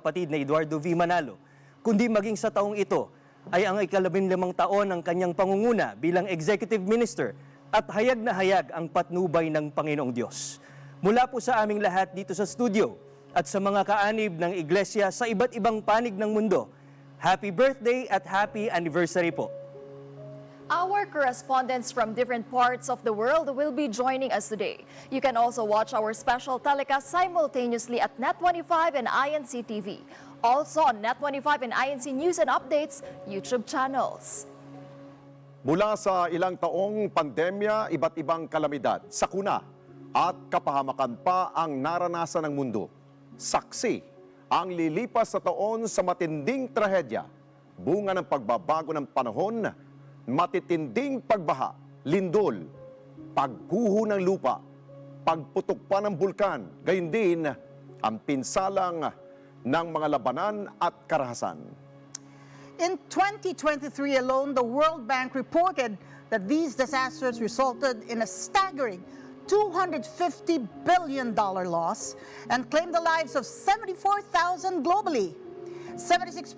kapatid na Eduardo V. Manalo, kundi maging sa taong ito ay ang ika-15 taon ng kanyang pangunguna bilang Executive Minister at hayag na hayag ang patnubay ng Panginoong Diyos. Mula po sa aming lahat dito sa studio at sa mga kaanib ng iglesia sa iba't ibang panig ng mundo, happy birthday at happy anniversary po. Our correspondents from different parts of the world will be joining us today. You can also watch our special telecast simultaneously at Net25 and INC TV. Also on Net25 and INC News and Updates YouTube channels. Mula sa ilang taong pandemya, iba't ibang kalamidad, sakuna at kapahamakan pa ang naranasan ng mundo. Saksi ang lilipas sa taon sa matinding trahedya, bunga ng pagbabago ng panahon, matitinding pagbaha, lindol, pagguho ng lupa, pagputok pa ng bulkan, gayon din ang pinsalang ng mga labanan at karahasan. In 2023 alone, the World Bank reported that these disasters resulted in a staggering $250 billion loss and claimed the lives of 74,000 globally. 76%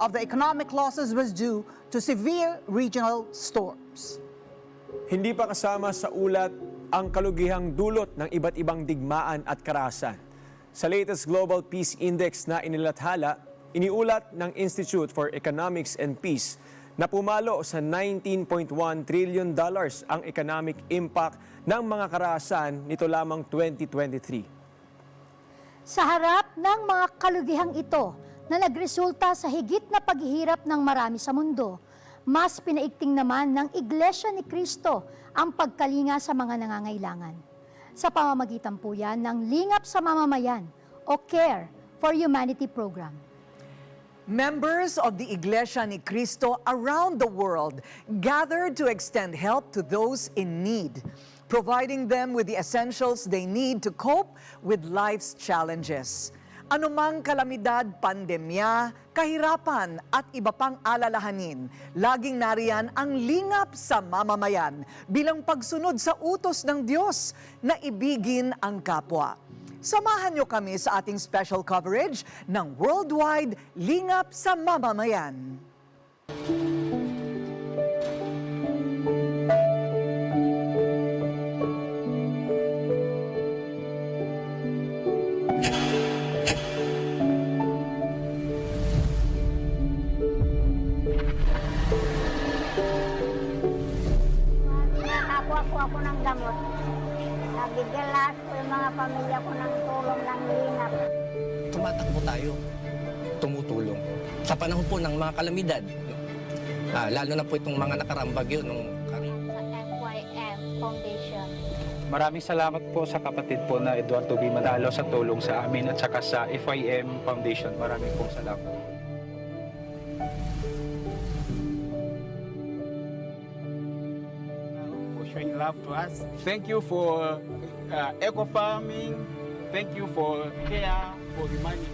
of the economic losses was due to severe regional storms. Hindi pa kasama sa ulat ang kalugihang dulot ng iba't ibang digmaan at karahasan. Sa latest Global Peace Index na inilathala, iniulat ng Institute for Economics and Peace na pumalo sa $19.1 trillion ang economic impact ng mga karahasan nito lamang 2023. Sa harap ng mga kalugihang ito na nagresulta sa higit na paghihirap ng marami sa mundo, mas pinaigting naman ng Iglesia ni Cristo ang pagkalinga sa mga nangangailangan. Sa pamamagitan po yan ng Lingap sa Mamamayan o Care for Humanity Program. Members of the Iglesia ni Cristo around the world gathered to extend help to those in need, providing them with the essentials they need to cope with life's challenges. Anumang kalamidad, pandemya, kahirapan at iba pang alalahanin, laging nariyan ang lingap sa mamamayan bilang pagsunod sa utos ng Diyos na ibigin ang kapwa. Samahan niyo kami sa ating special coverage ng Worldwide Lingap sa Mamamayan. Nakakuha po ako ng gamot. Nabigyan lahat po yung mga pamilya ko ng tulong ng lingap. Tumatakbo tayo, tumutulong. Sa panahon po ng mga kalamidad, lalo na po itong mga nakarambagyo nung Sa FYM Foundation. Maraming salamat po sa kapatid po na Eduardo V. Manalo sa tulong sa amin at saka sa FYM Foundation. Maraming pong salamat. Showing love to us. Thank you for eco farming. Thank you for care for humanity.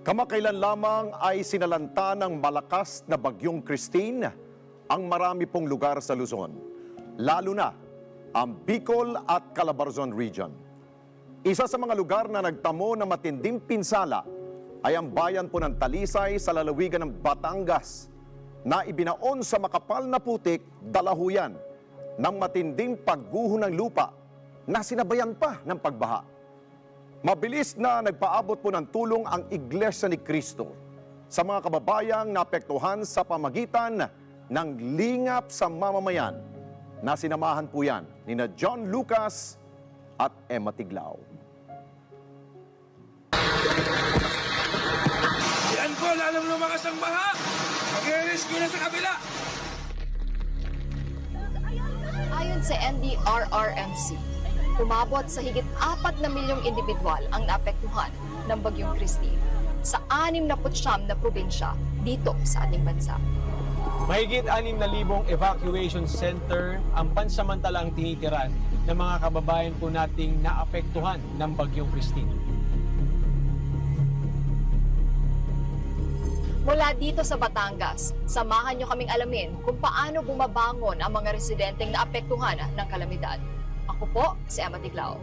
Kamakailan lamang ay sinalanta ng malakas na bagyong Christine ang marami pong lugar sa Luzon, lalo na ang Bicol at Calabarzon region. Isa sa mga lugar na nagtamo ng matinding pinsala ay ang bayan po ng Talisay sa lalawigan ng Batangas na ibinaon sa makapal na putik dalahuyan ng matinding pagguho ng lupa na sinabayan pa ng pagbaha. Mabilis na nagpaabot po ng tulong ang Iglesia ni Cristo sa mga kababayang naapektuhan sa pamagitan ng lingap sa mamamayan na sinamahan po yan ni na John Lucas at Emma Tiglao. Yan po, lalong lumakas ang baha. Mag-rescue na sa kabila. Ayon sa NDRRMC, umabot sa higit 4 na milyong individual ang naapektuhan ng Bagyong Christine sa 69 na probinsya dito sa ating bansa. Mahigit 6,000 evacuation center ang pansamantalang tinitiran ng mga kababayan po nating naapektuhan ng Bagyong Christine. Mula dito sa Batangas, samahan niyo kaming alamin kung paano bumabangon ang mga residenteng naapektuhan ng kalamidad. Ako po, si Emma Tiglao.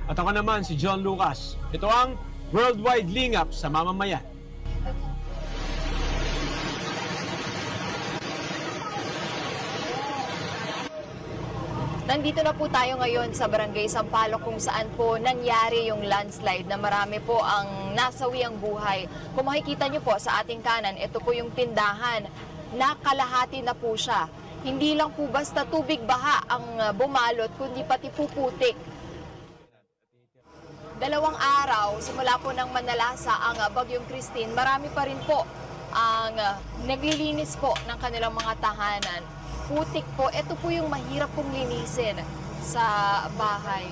At ako naman si John Lucas. Ito ang Worldwide Lingap sa Mamamayan. Nandito na po tayo ngayon sa Barangay Sampaloc kung saan po nangyari yung landslide na marami po ang nasawi ang buhay. Kung makikita niyo po sa ating kanan, ito po yung tindahan. Nakalahati na po siya. Hindi lang po basta tubig baha ang bumalot, kundi pati puputik. 2 araw, simula po ng manalasa ang Bagyong Christine, marami pa rin po ang naglilinis po ng kanilang mga tahanan. Putik po, ito po yung mahirap pong linisin sa bahay.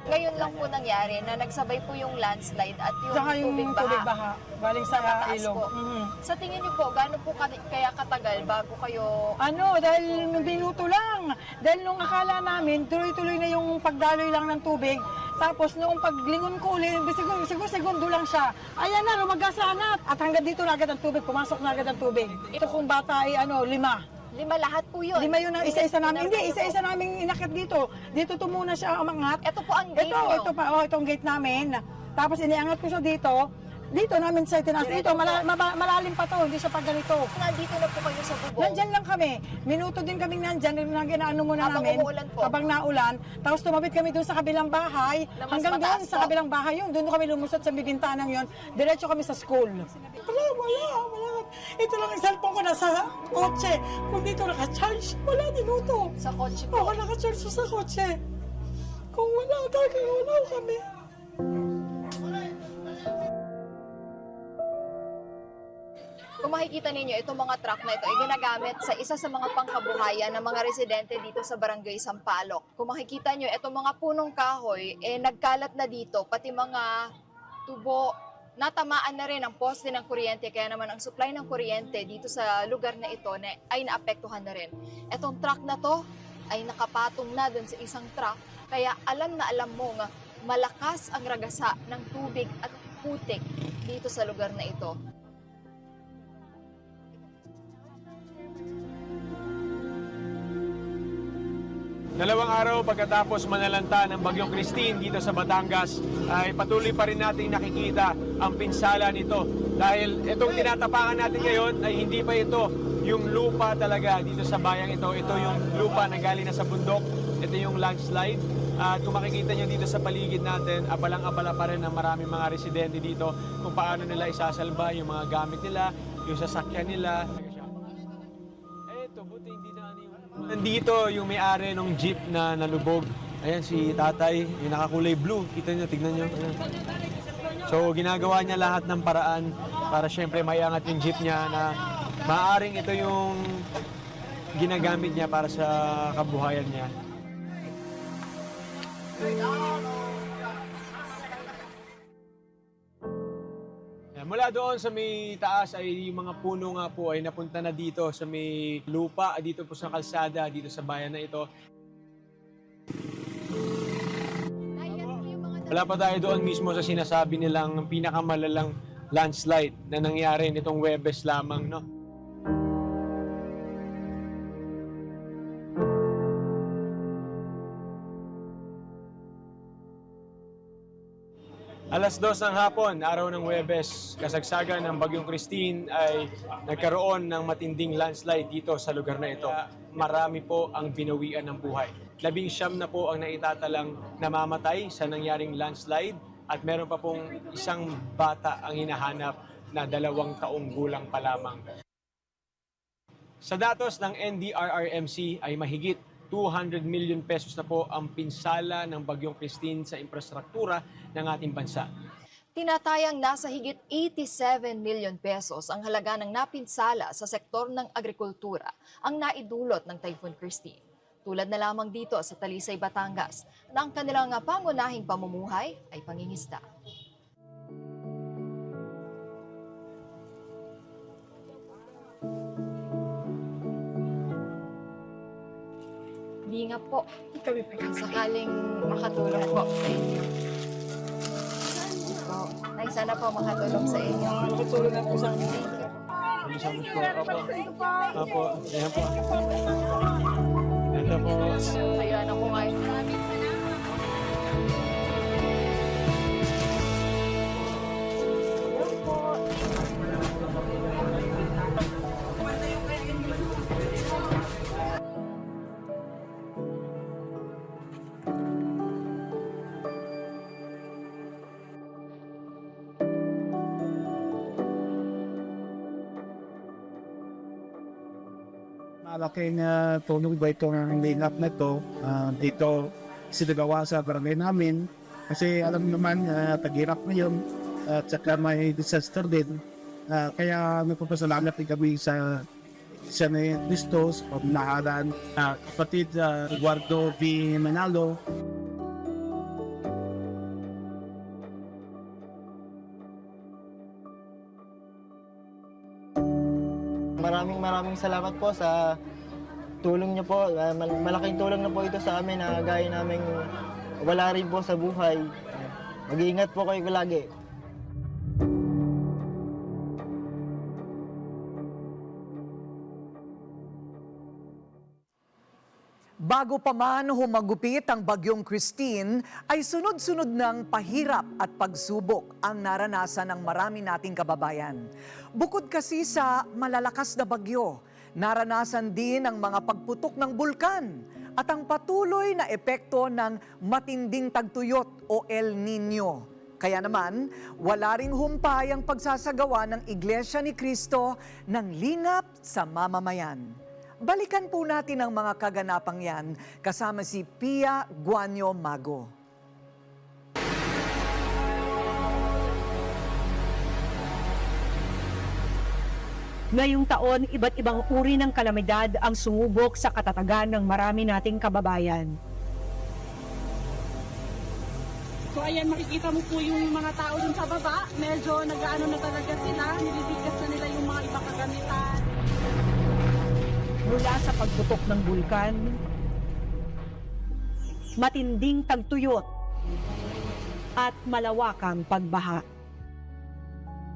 Ngayon lang po nangyari na nagsabay po yung landslide at yung tubig baha. Galing sa Mataas ilong. po. Sa tingin niyo po, gaano po kaya katagal bago kayo... Dahil minuto lang. Dahil nung akala namin, tuloy-tuloy na yung pagdaloy lang ng tubig. Tapos noong paglingon ko ulit, siguro segundo lang siya. Ayan na, lumagasa na. At hanggang dito na agad ang tubig, pumasok na agad ang tubig. Ito kung bata ay 5. 5 lahat po yun. 5 yun ang isa-isa namin. Hindi, isa-isa namin inakit dito. Dito to muna siya umangat. Ito po ang gate nyo. Itong gate namin. Tapos iniangat ko siya dito. Dito namin sa tinaas. Dito, malalim pa to. Hindi siya pag ganito. Nandito na po kayo sa bubong. Nandyan lang kami. Minuto din kaming nandyan. Ginaano muna namin. Umuulan po. Habang naulan. Tapos tumabit kami doon sa kabilang bahay. Hanggang doon sa kabilang bahay yun. Doon kami lumusot sa bintanang yun. Diretso kami sa school. Wala. Ito lang ang cellphone ko nasa kotse. Kung dito naka-charge, wala minuto. Sa kotse po? Oo, naka-charge sa kotse. Kung wala, talagang wala kami. Kung makikita ninyo, itong mga truck na ito ay ginagamit sa isa sa mga pangkabuhayan ng mga residente dito sa Barangay Sampaloc. Kung makikita nyo, itong mga punong kahoy, nagkalat na dito, pati mga tubo, natamaan na rin ang poste ng kuryente, kaya naman ang supply ng kuryente dito sa lugar na ito ay naapektuhan na rin. Itong truck na to ay nakapatong na dun sa isang truck, kaya alam na alam mo nga malakas ang ragasa ng tubig at putik dito sa lugar na ito. 2 araw pagkatapos manalanta ng Bagyong Christine dito sa Batangas, ay patuloy pa rin nating nakikita ang pinsala nito. Dahil itong tinatapakan natin ngayon ay hindi pa ito yung lupa talaga dito sa bayang ito. Ito yung lupa na galing na sa bundok. Ito yung landslide. At kung makikita nyo dito sa paligid natin, abalang-abala pa rin ang maraming mga residente dito kung paano nila isasalba yung mga gamit nila, yung sasakyan nila. Nandito yung may-ari ng jeep na nalubog. Ayan si tatay, yung nakakulay blue. Kita nyo, tignan nyo. Ayan. So ginagawa niya lahat ng paraan para syempre maiangat yung jeep niya na maaaring ito yung ginagamit niya para sa kabuhayan niya. Mula doon sa may taas ay yung mga puno nga po ay napunta na dito sa may lupa, dito po sa kalsada, dito sa bayan na ito. Wala pa tayo doon mismo sa sinasabi nilang pinakamalalang landslide na nangyari nitong Huwebes lamang, no? 2:00 ng hapon, araw ng Huwebes, kasagsagan ng Bagyong Christine ay nagkaroon ng matinding landslide dito sa lugar na ito. Marami po ang binawian ng buhay. 19 na po ang naitatalang namamatay sa nangyaring landslide at meron pa pong isang bata ang hinahanap na 2 taong gulang pa lamang. Sa datos ng NDRRMC ay mahigit 200 million pesos na po ang pinsala ng Bagyong Christine sa infrastruktura ng ating bansa. Tinatayang nasa higit 87 million pesos ang halaga ng napinsala sa sektor ng agrikultura ang naidulot ng Typhoon Christine. Tulad na lamang dito sa Talisay, Batangas, na ang kanilang pangunahing pamumuhay ay pangingisda. Hindi nga po. Sakaling makatulong po sa inyo. Ay, sana po makatulong sa inyo. Makatulong na po sa amin. Opo, ayan po. Ito po. Kaya na po ngayon. Maraming Malaking tulong ba ito ng LINGAP na ito dito sinagawa sa barangay namin kasi alam naman tag-hirap ngayon at saka may disaster din. Kaya nagpapasalamat din kami sa ni Cristo sa pamanahalan kapatid Eduardo V. Manalo. Maraming salamat po sa tulong niyo po. Malaking tulong na po ito sa amin na gaya namin wala rin po sa buhay. Mag-iingat po kayo lagi. Bago pa man humagupit ang Bagyong Christine, ay sunod-sunod ng pahirap at pagsubok ang naranasan ng marami nating kababayan. Bukod kasi sa malalakas na bagyo, naranasan din ang mga pagputok ng bulkan at ang patuloy na epekto ng matinding tagtuyot o El Nino. Kaya naman, wala ring humpay ang pagsasagawa ng Iglesia ni Cristo ng lingap sa mamamayan. Balikan po natin ang mga kaganapang yan kasama si Pia Guanyo Mago. Ngayong taon, iba't ibang uri ng kalamidad ang sumubok sa katatagan ng marami nating kababayan. So ayan, makikita mo po yung mga tao dun sa baba. Medyo nag-aano na talaga sila. Nililigas na nila yung mga ibang kagamitan. Mula sa pagputok ng bulkan, matinding tagtuyot, at malawakang pagbaha.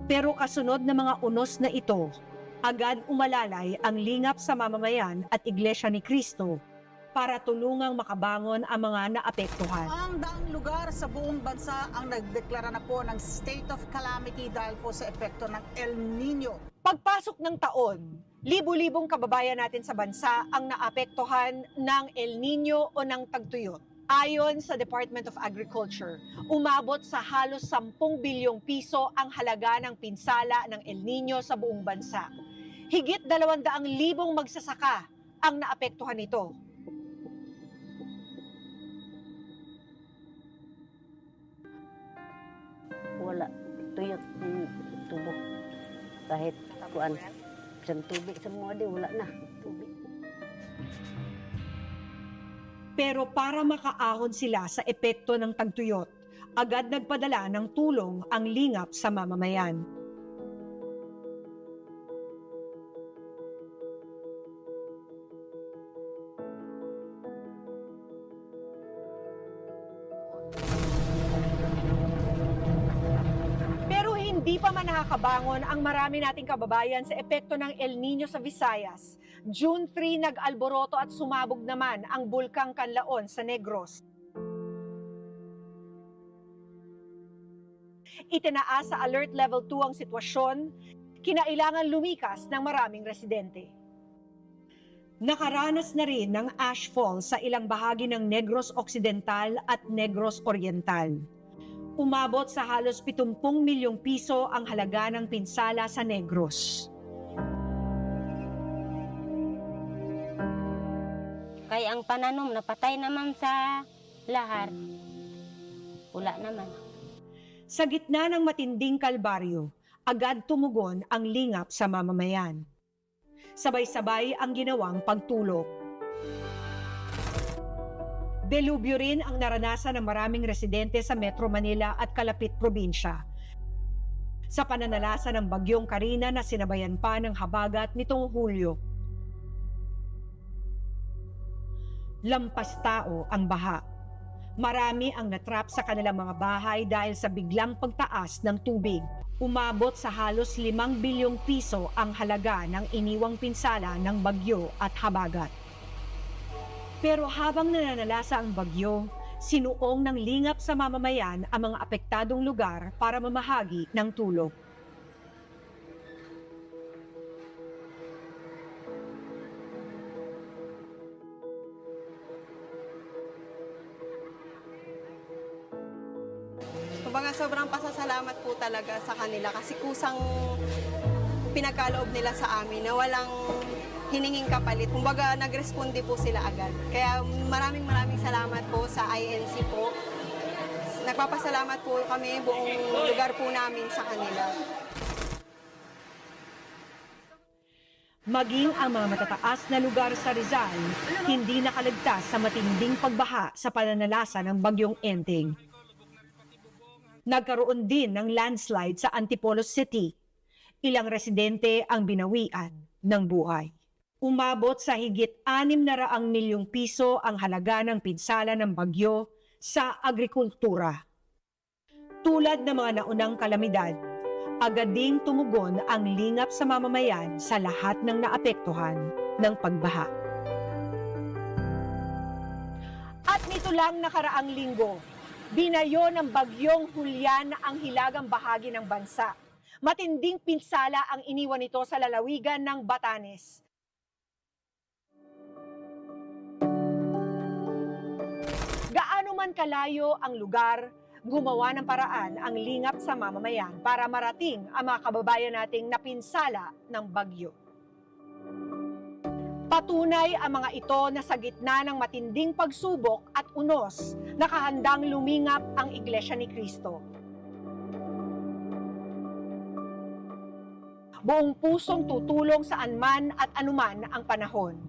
Pero kasunod na mga unos na ito, agad umalalay ang lingap sa mamamayan at Iglesia ni Cristo para tulungang makabangon ang mga naapektuhan. Ang daang lugar sa buong bansa ang nagdeklara na po ng state of calamity dahil po sa epekto ng El Nino. Pagpasok ng taon, libu-libong kababayan natin sa bansa ang naapektuhan ng El Nino o ng tagtuyot. Ayon sa Department of Agriculture, umabot sa halos 10 bilyong piso ang halaga ng pinsala ng El Nino sa buong bansa. Higit 200,000 magsasaka ang naapektuhan nito. Wala, tuyot yung tubo. Kahit kuan, isang tubig sa mga di, wala na tubig. Pero para makaahon sila sa epekto ng tagtuyot, agad nagpadala ng tulong ang lingap sa mamamayan. Hindi pa man nakakabangon ang marami nating kababayan sa epekto ng El Nino sa Visayas. June 3 nag-alboroto at sumabog naman ang bulkang Kanlaon sa Negros. Itinaas sa Alert Level 2 ang sitwasyon, kinailangan lumikas ng maraming residente. Nakaranas na rin ng ashfall sa ilang bahagi ng Negros Occidental at Negros Oriental. Umabot sa halos 70 milyong piso ang halaga ng pinsala sa Negros. Kaya ang pananom, napatay naman sa lahat. Wala naman. Sa gitna ng matinding kalbaryo, agad tumugon ang lingap sa mamamayan. Sabay-sabay ang ginawang pagtulong. Delubyo rin ang naranasan ng maraming residente sa Metro Manila at kalapit probinsya. Sa pananalasa ng bagyong Karina na sinabayan pa ng habagat nitong Hulyo. Lampas tao ang baha. Marami ang natrap sa kanilang mga bahay dahil sa biglang pagtaas ng tubig. Umabot sa halos 5 bilyong piso ang halaga ng iniwang pinsala ng bagyo at habagat. Pero habang nananalasa ang bagyo, sinuong ng lingap sa mamamayan ang mga apektadong lugar para mamahagi ng tulong. Kumbaga sobrang pasasalamat po talaga sa kanila kasi kusang pinagkaloob nila sa amin na walang hininging kapalit. Kumbaga nagresponde po sila agad. Kaya maraming salamat po sa INC po. Nagpapasalamat po kami buong lugar po namin sa kanila. Maging ang mga matataas na lugar sa Rizal, hindi nakaligtas sa matinding pagbaha sa pananalasa ng bagyong Enteng. Nagkaroon din ng landslide sa Antipolo City. Ilang residente ang binawian ng buhay. Umabot sa higit 600 milyong piso ang halaga ng pinsala ng bagyo sa agrikultura. Tulad ng mga naunang kalamidad, agad ding tumugon ang lingap sa mamamayan sa lahat ng naapektuhan ng pagbaha. At nito lang nakaraang linggo, binayo ng bagyong Julian ang hilagang bahagi ng bansa. Matinding pinsala ang iniwan nito sa lalawigan ng Batanes. Gaano man kalayo ang lugar, gumawa ng paraan ang lingap sa mamamayan para marating ang mga kababayan nating napinsala ng bagyo. Patunay ang mga ito na sa gitna ng matinding pagsubok at unos, nakahandang lumingap ang Iglesia ni Cristo. Buong pusong tutulong saan man at anuman ang panahon.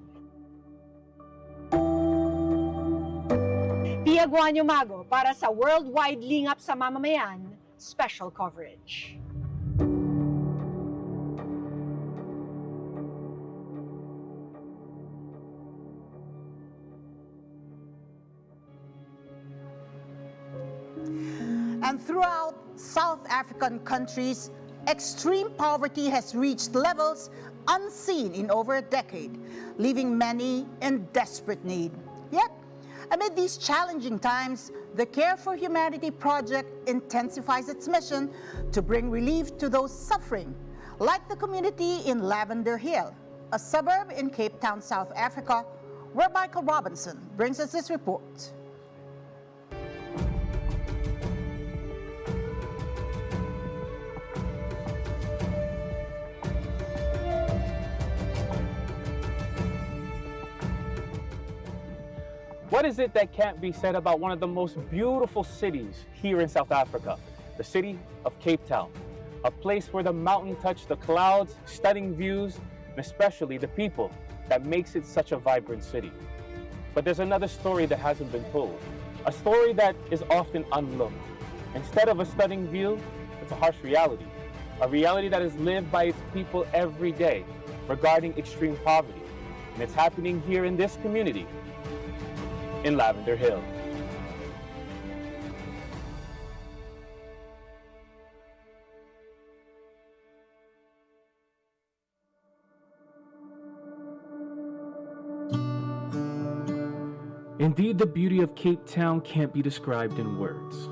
Pia Guanyo Mago para sa Worldwide Lingap sa Mamamayan, Special Coverage. And throughout South African countries, extreme poverty has reached levels unseen in over a decade, leaving many in desperate need. Yet, amid these challenging times, the Care for Humanity project intensifies its mission to bring relief to those suffering, like the community in Lavender Hill, a suburb in Cape Town, South Africa, where Michael Robinson brings us this report. What is it that can't be said about one of the most beautiful cities here in South Africa, the city of Cape Town, a place where the mountain touch the clouds, stunning views, and especially the people that makes it such a vibrant city. But there's another story that hasn't been told, a story that is often unlooked. Instead of a stunning view, it's a harsh reality, a reality that is lived by its people every day regarding extreme poverty. And it's happening here in this community, in Lavender Hill. Indeed, the beauty of Cape Town can't be described in words.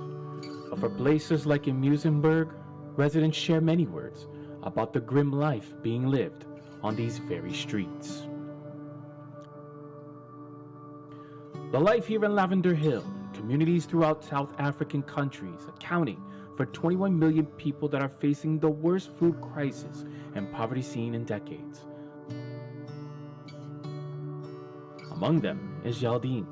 But for places like in Musenberg, residents share many words about the grim life being lived on these very streets. The life here in Lavender Hill, communities throughout South African countries, accounting for 21 million people that are facing the worst food crisis and poverty seen in decades. Among them is Yaldine.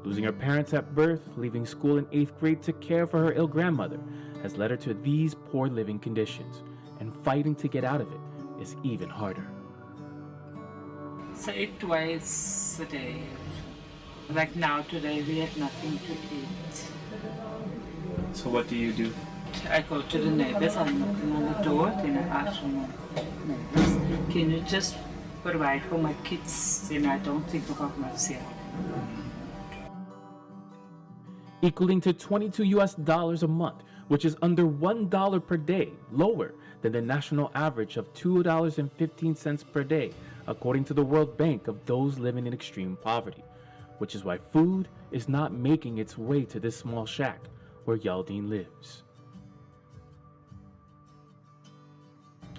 Losing her parents at birth, leaving school in 8th grade to care for her ill grandmother has led her to these poor living conditions, and fighting to get out of it is even harder. So eat twice a day. Like now, today, we had nothing to eat. So what do you do? I go to the neighbors, I'm knocking on the door, then I ask for my neighbors, can you just provide for my kids? Then I don't think about myself. Equaling to $22 a month, which is under $1 per day, lower than the national average of $2.15 per day, according to the World Bank of those living in extreme poverty, which is why food is not making its way to this small shack where Yaldine lives.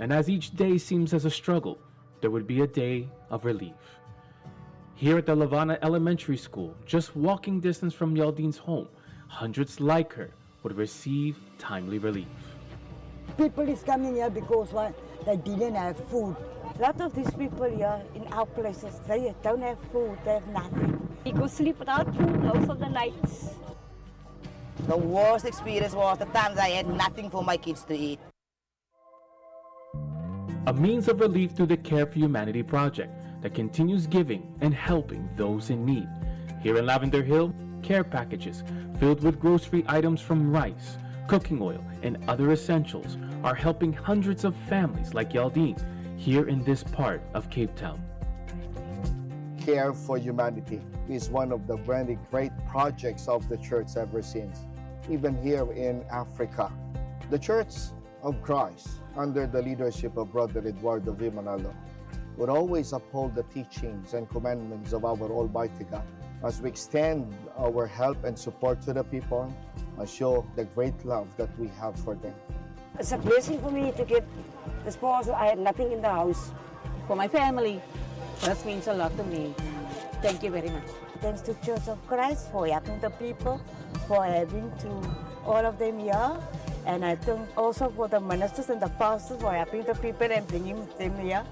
And as each day seems as a struggle, there would be a day of relief. Here at the Lavana Elementary School, just walking distance from Yaldine's home, hundreds like her would receive timely relief. People is coming here because they didn't have food. A lot of these people here in our places, they don't have food, they have nothing. We go sleep without food most of the nights. The worst experience was the times I had nothing for my kids to eat. A means of relief through the Care for Humanity project that continues giving and helping those in need. Here in Lavender Hill, care packages filled with grocery items from rice, cooking oil, and other essentials are helping hundreds of families like Yaldine here in this part of Cape Town. Care for Humanity is one of the very great projects of the church ever since, even here in Africa. The Church of Christ, under the leadership of Brother Eduardo V. Manalo, would always uphold the teachings and commandments of our Almighty God as we extend our help and support to the people and show the great love that we have for them. It's a blessing for me to get this parcel. I had nothing in the house. For my family, that means a lot to me. Thank you very much. Thanks to Church of Christ for helping the people, for having to all of them here. And I thank also for the ministers and the pastors for helping the people and bringing them here.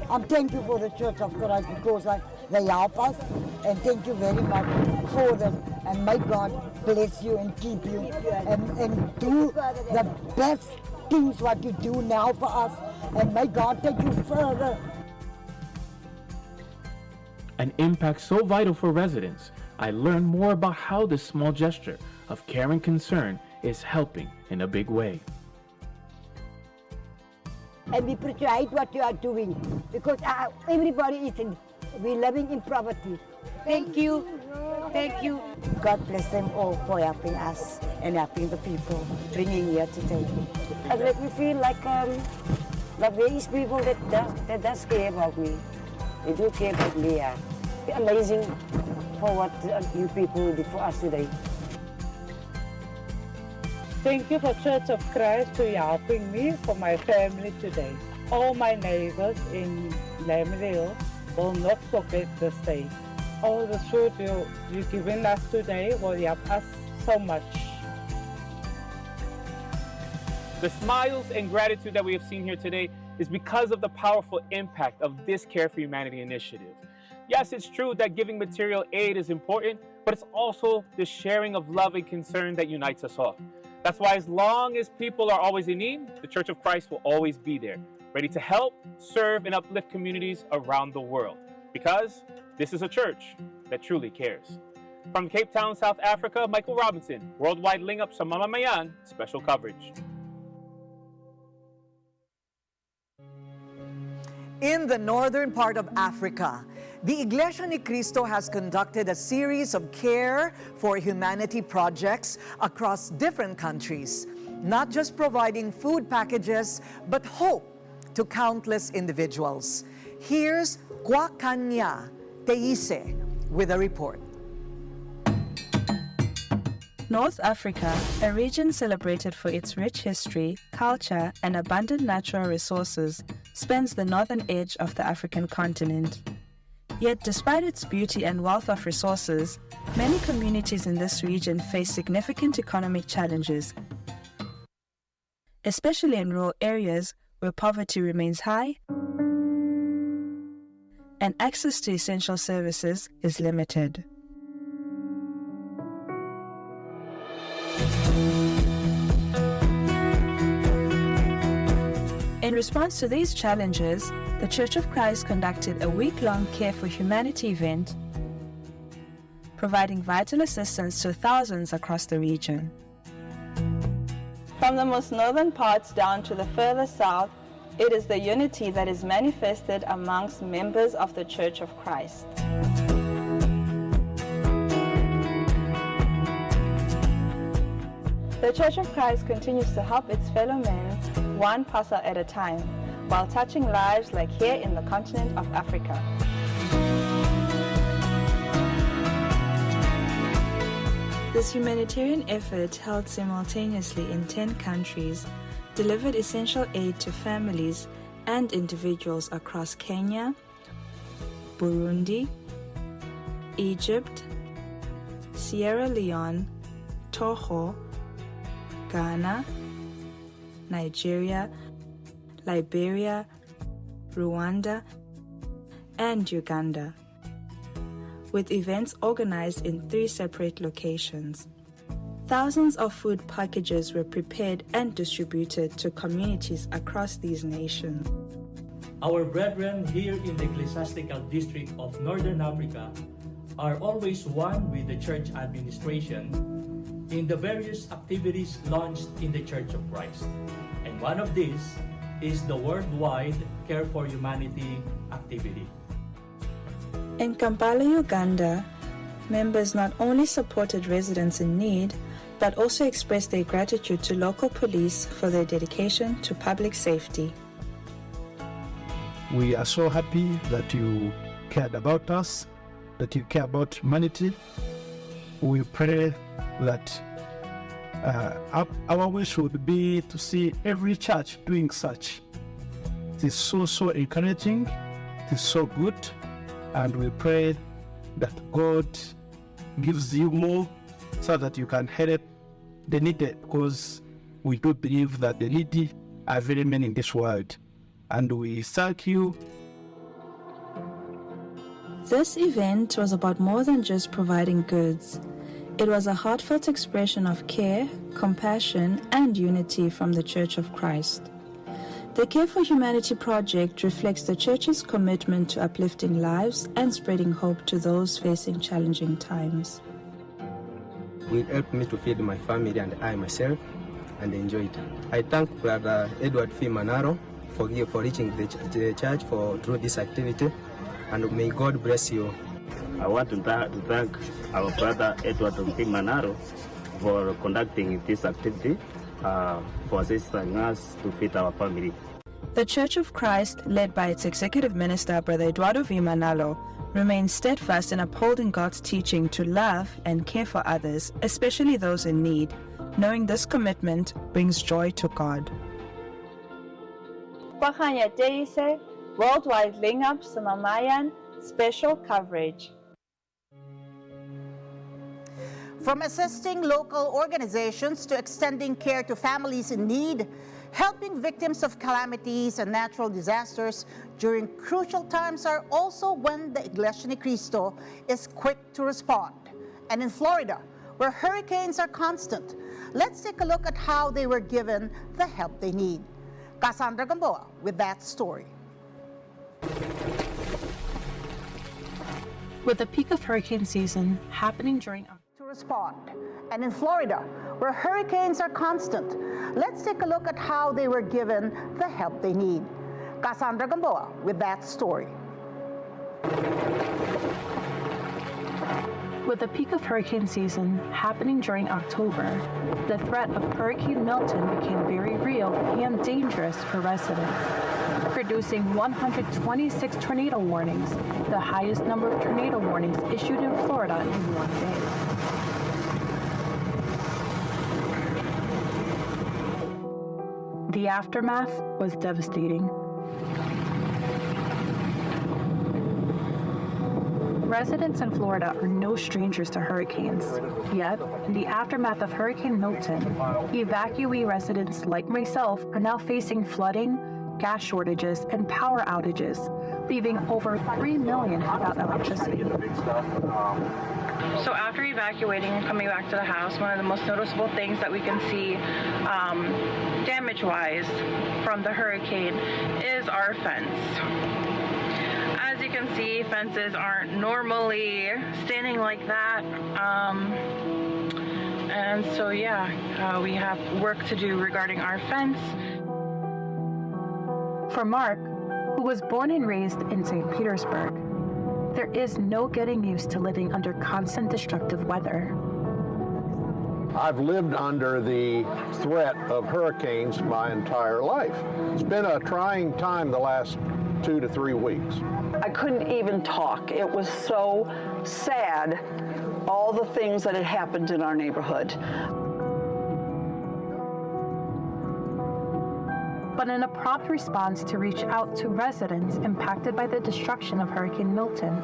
I'm thankful for the Church of Christ because they help us, and thank you very much for them. And may God bless you and keep you and do the best things what you do now for us. And may God take you further. An impact so vital for residents, I learned more about how this small gesture of care and concern is helping in a big way. And we appreciate what you are doing because everybody we're living in poverty. Thank you. Thank you. God bless them all for helping us and helping the people bringing here today. It makes me feel like there is people that does care about me. They do care about me. Amazing for what you people did for us today. Thank you for Church of Christ for helping me for my family today. All my neighbors in Lamreo will not forget this day. All the food you've given us today will help us so much. The smiles and gratitude that we have seen here today is because of the powerful impact of this Care for Humanity initiative. Yes, it's true that giving material aid is important, but it's also the sharing of love and concern that unites us all. That's why as long as people are always in need, the Church of Christ will always be there, ready to help, serve, and uplift communities around the world. Because this is a church that truly cares. From Cape Town, South Africa, Michael Robinson, Worldwide LINGAP sa MAMAMAYAN, special coverage. In the northern part of Africa, the Iglesia ni Cristo has conducted a series of care for humanity projects across different countries, not just providing food packages, but hope to countless individuals. Here's Kwakanya Teise with a report. North Africa, a region celebrated for its rich history, culture, and abundant natural resources, spans the northern edge of the African continent. Yet despite its beauty and wealth of resources, many communities in this region face significant economic challenges, especially in rural areas where poverty remains high and access to essential services is limited. In response to these challenges, the Church of Christ conducted a week-long Care for Humanity event, providing vital assistance to thousands across the region. From the most northern parts down to the further south, it is the unity that is manifested amongst members of the Church of Christ. The Church of Christ continues to help its fellow men, one parcel at a time, while touching lives like here in the continent of Africa. This humanitarian effort, held simultaneously in 10 countries, delivered essential aid to families and individuals across Kenya, Burundi, Egypt, Sierra Leone, Togo, Ghana, Nigeria, Liberia, Rwanda, and Uganda, with events organized in 3 separate locations. Thousands of food packages were prepared and distributed to communities across these nations. Our brethren here in the Ecclesiastical District of Northern Africa are always one with the church administration in the various activities launched in the Church of Christ. And one of these is the worldwide Care for Humanity activity. In Kampala, Uganda, members not only supported residents in need, but also expressed their gratitude to local police for their dedication to public safety. We are so happy that you cared about us, that you care about humanity. We pray that our wish would be to see every church doing such. It is so encouraging, it is so good, and we pray that God gives you more so that you can help the needy, because we do believe that the needy are very many in this world. And we thank you. This event was about more than just providing goods. It was a heartfelt expression of care, compassion, and unity from the Church of Christ. The Care for Humanity project reflects the Church's commitment to uplifting lives and spreading hope to those facing challenging times. Will help me to feed my family and I myself and enjoy it. I thank Brother Edward F. Manaro for reaching the church through this activity, and may God bless you. I want to thank our brother Edward F. Manaro for conducting this activity, for assisting us to feed our family. The Church of Christ, led by its executive minister, Brother Eduardo V. Manalo, remains steadfast in upholding God's teaching to love and care for others, especially those in need, knowing this commitment brings joy to God. Pakanya Teise, Worldwide LINGAP MAMAMAYAN, special coverage. From assisting local organizations to extending care to families in need, helping victims of calamities and natural disasters during crucial times are also when the Iglesia ni Cristo is quick to respond. And in Florida, where hurricanes are constant, let's take a look at how they were given the help they need. Cassandra Gamboa with that story. With the peak of hurricane season happening during to respond. And in Florida, where hurricanes are constant, let's take a look at how they were given the help they need. Cassandra Gamboa with that story. With the peak of hurricane season happening during October, the threat of Hurricane Milton became very real and dangerous for residents, producing 126 tornado warnings, the highest number of tornado warnings issued in Florida in one day. The aftermath was devastating. Residents in Florida are no strangers to hurricanes. Yet, in the aftermath of Hurricane Milton, evacuee residents like myself are now facing flooding, gas shortages, and power outages, leaving over 3 million without electricity. So after evacuating and coming back to the house, one of the most noticeable things that we can see damage-wise from the hurricane is our fence. As you can see, fences aren't normally standing like that. And so yeah, we have work to do regarding our fence. For Mark, who was born and raised in St. Petersburg, there is no getting used to living under constant destructive weather. I've lived under the threat of hurricanes my entire life. It's been a trying time the last 2 to 3 weeks. I couldn't even talk. It was so sad, all the things that had happened in our neighborhood. But in a prompt response to reach out to residents impacted by the destruction of Hurricane Milton,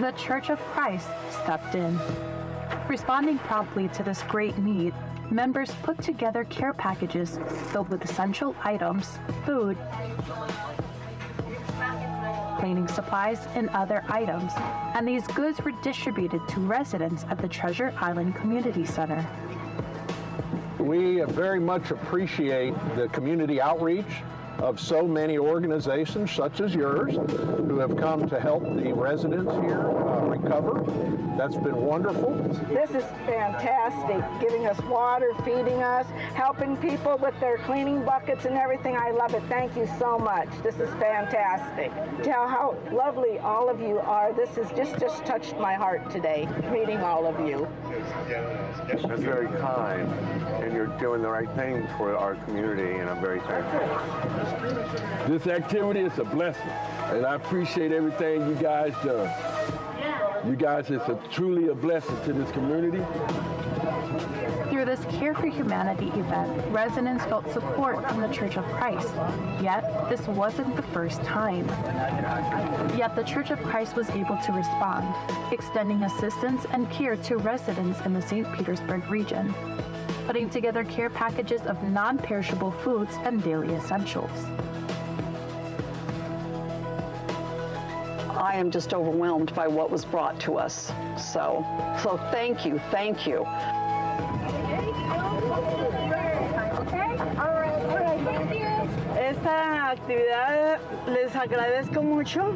the Church of Christ stepped in. Responding promptly to this great need, members put together care packages filled with essential items, food, cleaning supplies, and other items, and these goods were distributed to residents at the Treasure Island Community Center. We very much appreciate the community outreach of so many organizations such as yours who have come to help the residents here recover. That's been wonderful. This is fantastic, giving us water, feeding us, helping people with their cleaning buckets and everything. I love it. Thank you so much. This is fantastic. Tell how lovely all of you are. This has just touched my heart today, meeting all of you. That's very kind, and you're doing the right thing for our community, and I'm very thankful. This activity is a blessing, and I appreciate everything you guys do. You guys, it's truly a blessing to this community. Through this Care for Humanity event, residents felt support from the Church of Christ. Yet, this wasn't the first time. Yet, the Church of Christ was able to respond, extending assistance and care to residents in the St. Petersburg region, putting together care packages of non-perishable foods and daily essentials. I am just overwhelmed by what was brought to us. So thank you, thank you. Esta actividad les agradezco mucho.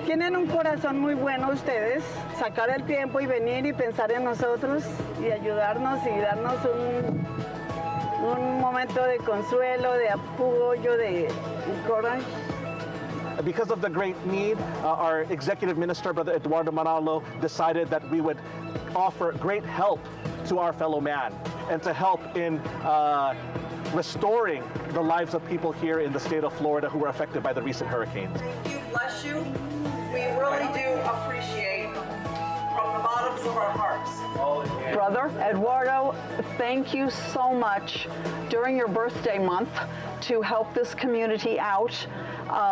Tienen un corazón muy bueno ustedes, sacar el tiempo y venir y pensar en nosotros y ayudarnos y darnos un momento de consuelo, de apoyo, de coraje. Because of the great need, our executive minister, Brother Eduardo Manalo, decided that we would offer great help to our fellow man and to help in restoring the lives of people here in the state of Florida who were affected by the recent hurricanes. Thank you, bless you. We really do appreciate from the bottoms of our hearts. Brother Eduardo, thank you so much during your birthday month to help this community out.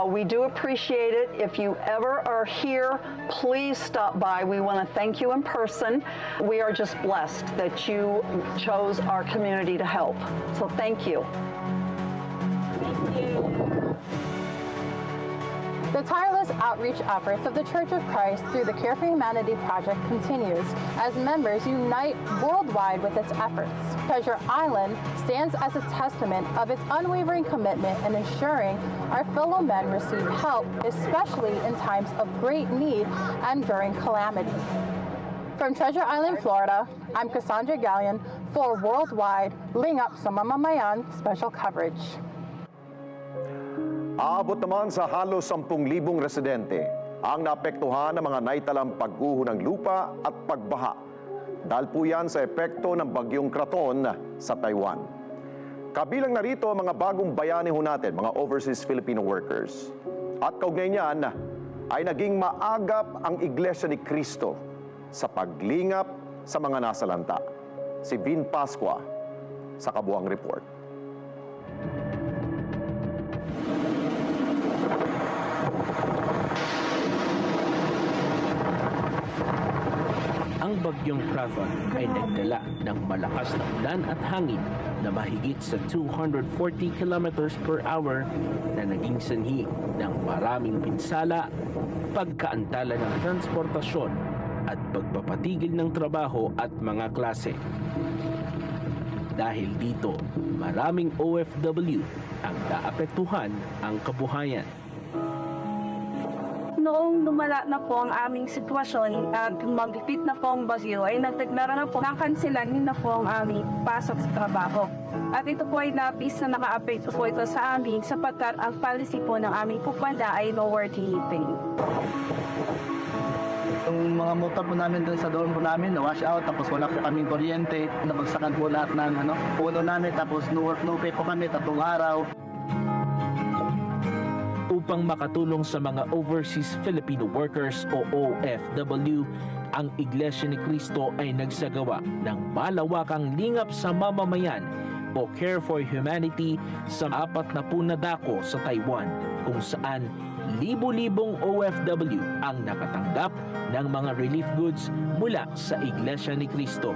We do appreciate it. If you ever are here, please stop by. We want to thank you in person. We are just blessed that you chose our community to help. So thank you. Thank you. The tireless outreach efforts of the Church of Christ through the Care for Humanity project continues as members unite worldwide with its efforts. Treasure Island stands as a testament of its unwavering commitment in ensuring our fellow men receive help, especially in times of great need and during calamity. From Treasure Island, Florida, I'm Cassandra Gallion for Worldwide LINGAP sa MAMAMAYAN special coverage. Aabot naman sa halos 10,000 residente ang naapektuhan ng mga naitalang pagguho ng lupa at pagbaha. Dahil po yan sa epekto ng bagyong Kraton sa Taiwan. Kabilang narito ang mga bagong bayani ho natin, mga overseas Filipino workers. At kaugnay niyan ay naging maagap ang Iglesia ni Cristo sa paglingap sa mga nasalanta. Si Vin Pascua sa Kabuang Report. Ang bagyong Krathon ay nagdala ng malakas na ulan at hangin na mahigit sa 240 kilometers per hour na naging sanhi ng maraming pinsala, pagkaantala ng transportasyon at pagpapatigil ng trabaho at mga klase. Dahil dito, maraming OFW ang naapektuhan ang kabuhayan. Noong lumala na po ang aming sitwasyon at magbipit na po ang bagyo, ay meron na po nakansilanin na po ang aming pasok sa trabaho. At ito po ay napis na naka-apekto po ito sa amin sapagkat ang policy po ng aming pupanda ay no working pay. Yung mga motor po namin doon sa dorm po namin, na-wash out, tapos wala po kaming kuryente, nabagsakan po lahat ng puno namin, tapos no work, no pay po kami, 3 araw. Upang makatulong sa mga Overseas Filipino Workers o OFW, ang Iglesia ni Cristo ay nagsagawa ng malawakang lingap sa mamamayan o Care for Humanity sa 40 na dako sa Taiwan, kung saan libo-libong OFW ang nakatanggap ng mga relief goods mula sa Iglesia ni Cristo.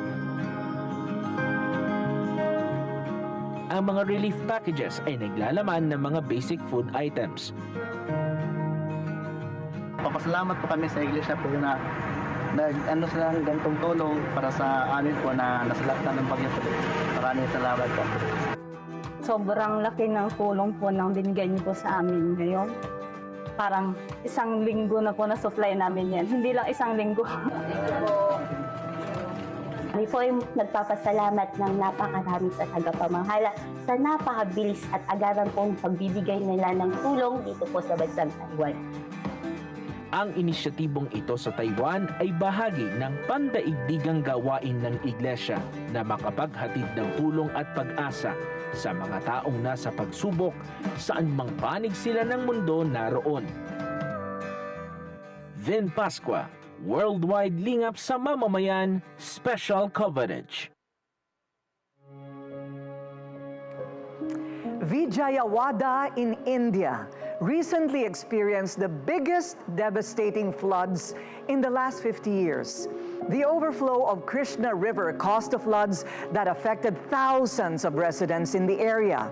Ang mga relief packages ay naglalaman ng mga basic food items. Papasalamat po kami sa iglesia po na nag-ano sila ng ganitong tulong para sa amin po na nasalaktan ng bagyo po. Maraming salamat po. Sobrang laki ng tulong po ng binigay niyo po sa amin ngayon. Parang 1 linggo na po na supply namin yan. Hindi lang 1 linggo. Kami po ay nagpapasalamat ng napakarami sa tagapamahala sa napakabilis at agaran pong pagbibigay nila ng tulong dito po sa bansang Taiwan. Ang inisyatibong ito sa Taiwan ay bahagi ng pandaigdigang gawain ng Iglesia na makapaghatid ng tulong at pag-asa sa mga taong nasa pagsubok saan mang panig sila ng mundo naroon. Vin Pasqua, Worldwide Lingap sa Mamamayan, Special Coverage. Vijayawada in India recently experienced the biggest devastating floods in the last 50 years. The overflow of Krishna River caused the floods that affected thousands of residents in the area.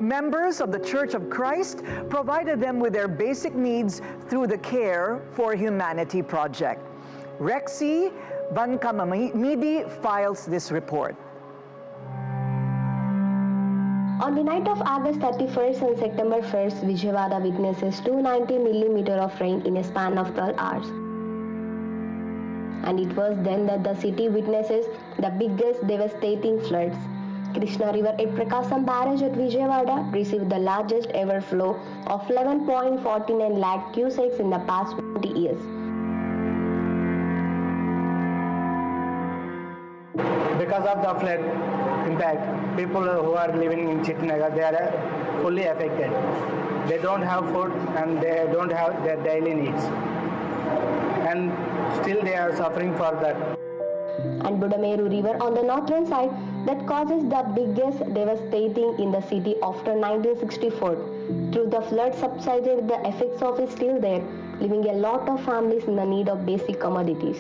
Members of the Church of Christ provided them with their basic needs through the Care for Humanity project. Rexy Vankamamidi files this report. On the night of August 31st and September 1st, Vijayawada witnesses 290 mm of rain in a span of 12 hours. And it was then that the city witnesses the biggest devastating floods. Krishna River at Prakasam Barrage at Vijayawada received the largest ever flow of 11.49 lakh cusecs in the past 20 years. Because of the flood impact, people who are living in Chitnagar, they are fully affected. They don't have food and they don't have their daily needs. And still they are suffering for that. And Budameru River on the northern side that causes the biggest devastating in the city after 1964. Through the flood subsided, the effects of it still there, leaving a lot of families in the need of basic commodities.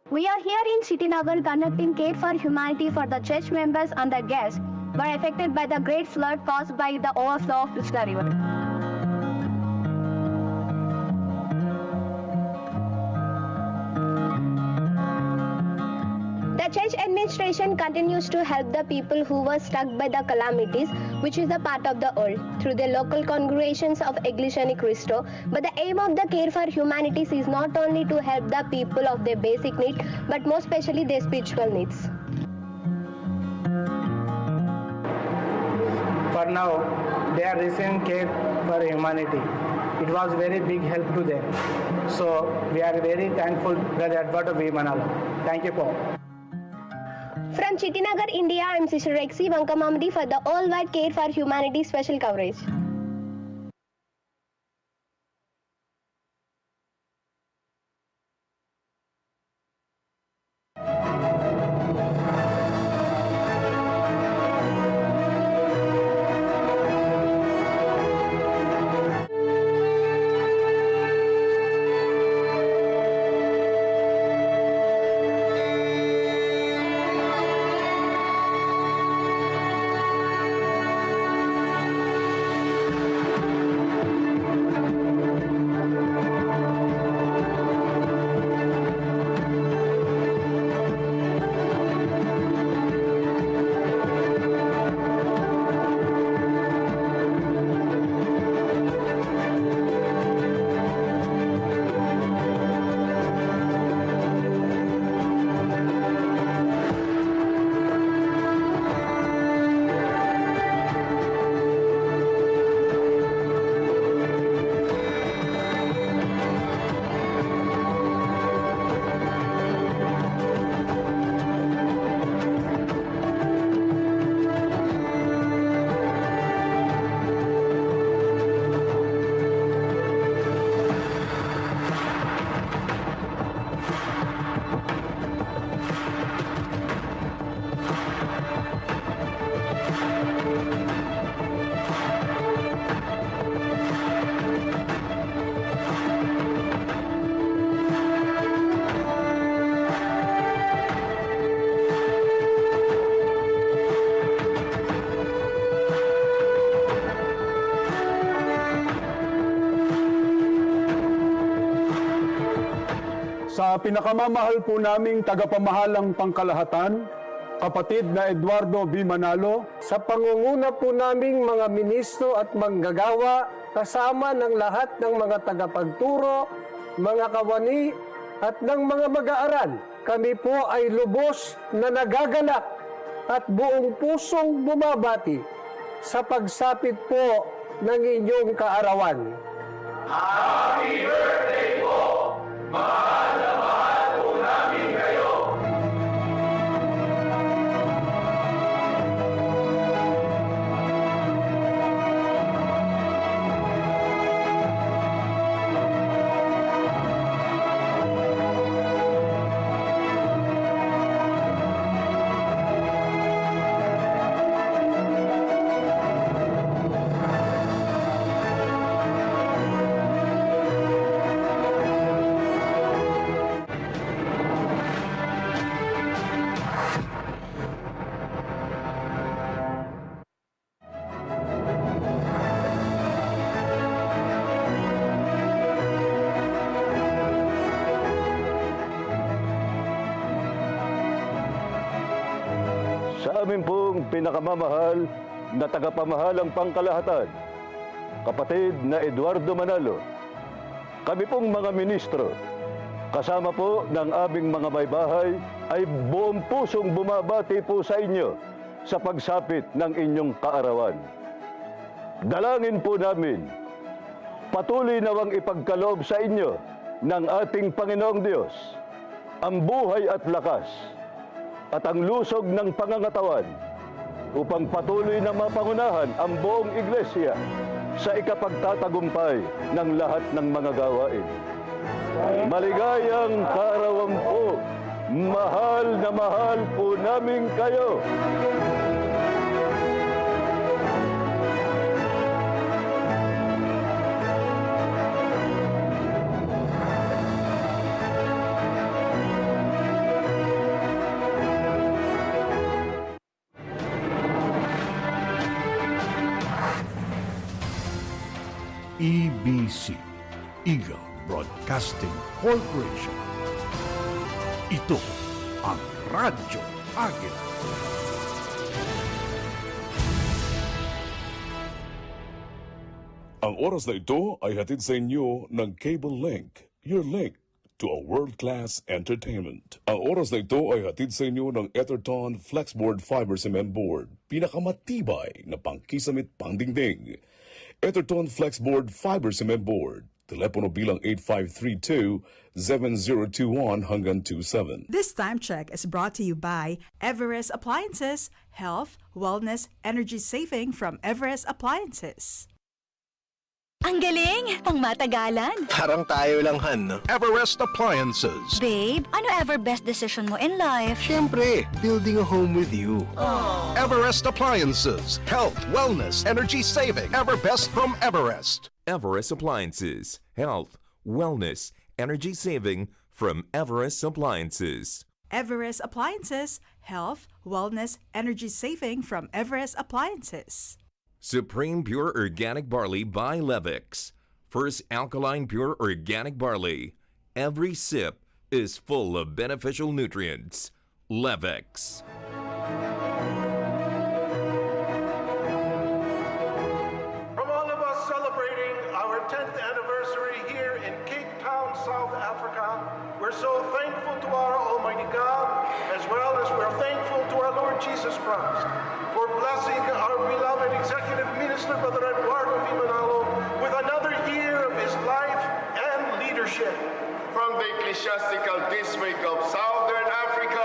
We are here in Sitinagar conducting Care for Humanity for the church members and the guests were affected by the great flood caused by the overflow of Krishna River. The church administration continues to help the people who were struck by the calamities, which is a part of the world, through the local congregations of Iglesia ni Cristo. But the aim of the Care for Humanities is not only to help the people of their basic needs, but more especially their spiritual needs. For now, they are receiving Care for Humanity. It was very big help to them. So we are very thankful, Brother Edward V. Manalo. Thank you, Paul. From Chitinagar, India, I am Sister Rexy Vankamamdi for the All-Wide Care for Humanity special coverage. pinakamamahal po naming tagapamahalang pangkalahatan, kapatid na Eduardo V. Manalo, sa pangunguna po naming mga ministro at manggagawa, kasama ng lahat ng mga tagapagturo, mga kawani at ng mga mag-aaral, kami po ay lubos na nagagalak at buong pusong bumabati sa pagsapit po ng inyong kaarawan. Happy birthday po! Mahal na mahal po namin kayo! Sa amin pong pinakamamahal na tagapamahalang pangkalahatan, kapatid na Eduardo Manalo, kami pong mga ministro, kasama po ng aming mga baybahay, ay buong pusong bumabati po sa inyo sa pagsapit ng inyong kaarawan. Dalangin po namin, patuloy nawang ipagkaloob sa inyo ng ating Panginoong Diyos ang buhay at lakas at ang lusog ng pangangatawan upang patuloy na mapangunahan ang buong iglesia sa ikapagtatagumpay ng lahat ng mga gawain. Maligayang kaarawan po, mahal na mahal po namin kayo. EBC, Eagle Broadcasting Corporation. Ito ang Radyo Agila. Ang oras na ito ay hatid sa inyo ng Cable Link, your link to a world-class entertainment. Ang oras na ito ay hatid sa inyo ng Etherton Flexboard Fiber Cement Board, pinakamatibay na pangkisamit pangdingding. Etherton Flexboard Fiber Cement Board. Telepono bilang 8532-7021-27. This time check is brought to you by Everest Appliances, Health, Wellness, Energy Saving from Everest Appliances. Ang galing! Pang matagalan! Parang tayo lang, Han, no? Everest Appliances. Babe, ano ever best decision mo in life? Siyempre, building a home with you. Aww. Everest Appliances. Health, wellness, energy saving. Ever best from Everest. Everest Appliances. Health, wellness, energy saving from Everest Appliances. Everest Appliances. Health, wellness, energy saving from Everest Appliances. Supreme Pure Organic Barley by Levix. First alkaline pure organic barley. Every sip is full of beneficial nutrients. Levix. From all of us celebrating our 10th anniversary here in Cape Town, South Africa, we're so thankful to our Almighty God, as well as we're thankful to our Lord Jesus Christ for blessing our beloved Executive Minister, Brother Eduardo V. Manalo, with another year of his life and leadership. From the Ecclesiastical District of Southern Africa,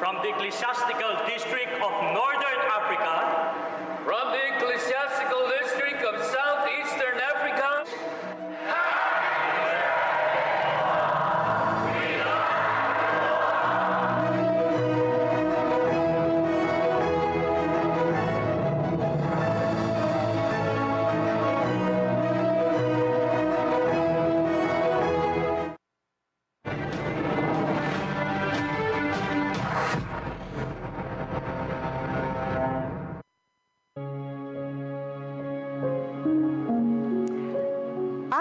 from the Ecclesiastical District of Northern Africa, from the Ecclesiastical District of Southeastern Africa,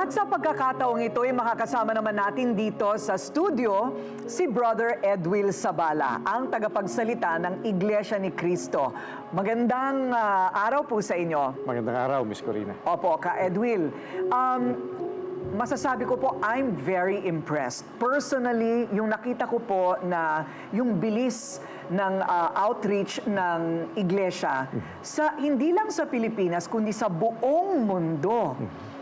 At sa pagkakataong ito ay makakasama naman natin dito sa studio si Brother Edwil Sabala, ang tagapagsalita ng Iglesia ni Cristo. Magandang araw po sa inyo. Magandang araw, Miss Corina. Opo, Ka Edwil. Masasabi ko po, I'm very impressed. Personally, yung nakita ko po na yung bilis ng outreach ng Iglesia sa hindi lang sa Pilipinas kundi sa buong mundo.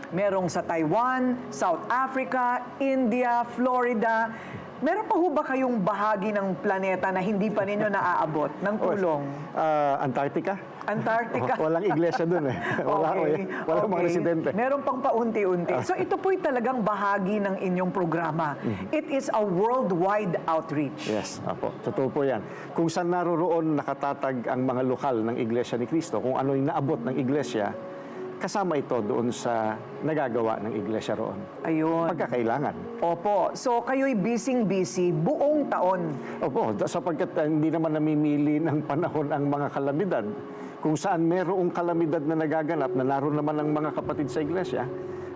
Merong sa Taiwan, South Africa, India, Florida. Meron pa ho ba kayong bahagi ng planeta na hindi pa ninyo naaabot ng tulong? Antarctica. Antarctica. Walang iglesia dun eh. Walang mga residente. Meron pang paunti-unti. So ito po'y talagang bahagi ng inyong programa. It is a worldwide outreach. Yes, apo. Totoo po yan. Kung saan naroroon nakatatag ang mga lokal ng Iglesia ni Cristo, kung ano yung naabot ng iglesia, kasama ito doon sa nagagawa ng iglesia roon. Ayun. Pagkakailangan. Opo. So kayo'y busy buong taon. Opo, sapagkat hindi naman namimili ng panahon ang mga kalamidad. Kung saan merong kalamidad na nagaganap, na naroon naman ang mga kapatid sa iglesia,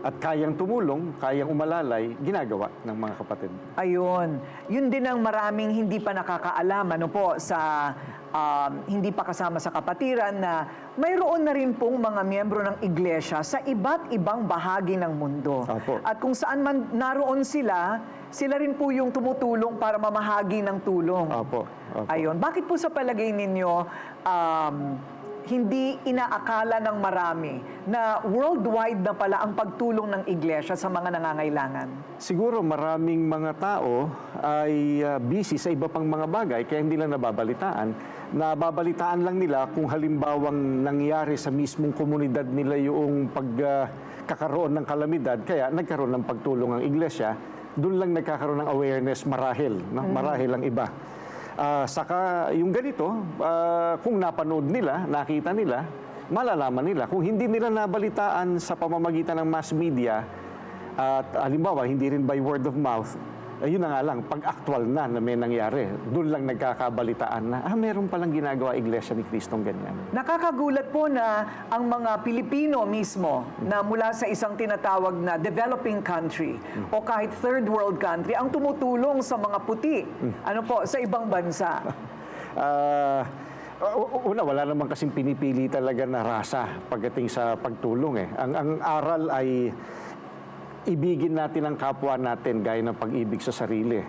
at kayang tumulong, kayang umalalay, ginagawa ng mga kapatid. Ayun. Yun din ang maraming hindi pa nakakaalam, ano po, sa hindi pa kasama sa kapatiran na mayroon na rin pong mga miyembro ng iglesia sa iba't ibang bahagi ng mundo. Opo. At kung saan man naroon sila rin po yung tumutulong para mamahagi ng tulong. Opo. Opo. Ayun. Bakit po sa palagay ninyo, hindi inaakala ng marami na worldwide na pala ang pagtulong ng iglesia sa mga nangangailangan? Siguro maraming mga tao ay busy sa iba pang mga bagay kaya hindi lang nababalitaan. Nababalitaan lang nila kung halimbawang nangyari sa mismong komunidad nila yung pagkakaroon ng kalamidad, kaya nagkaroon ng pagtulong ang iglesia. Doon lang nagkakaroon ng awareness marahil, no? Marahil ang iba. Saka yung ganito, kung napanood nila, nakita nila, malalaman nila. Kung hindi nila nabalitaan sa pamamagitan ng mass media, at halimbawa, hindi rin by word of mouth, yun na nga lang, pag actual na may nangyari, doon lang nagkakabalitaan na, meron palang ginagawa Iglesia ni Cristong ganyan. Nakakagulat po na ang mga Pilipino mismo na mula sa isang tinatawag na developing country o kahit third world country ang tumutulong sa mga puti, ano po, sa ibang bansa. Una, wala naman kasing pinipili talaga na rasa pagdating sa pagtulong eh. Ang aral ay ibigin natin ang kapwa natin gaya ng pag-ibig sa sarili.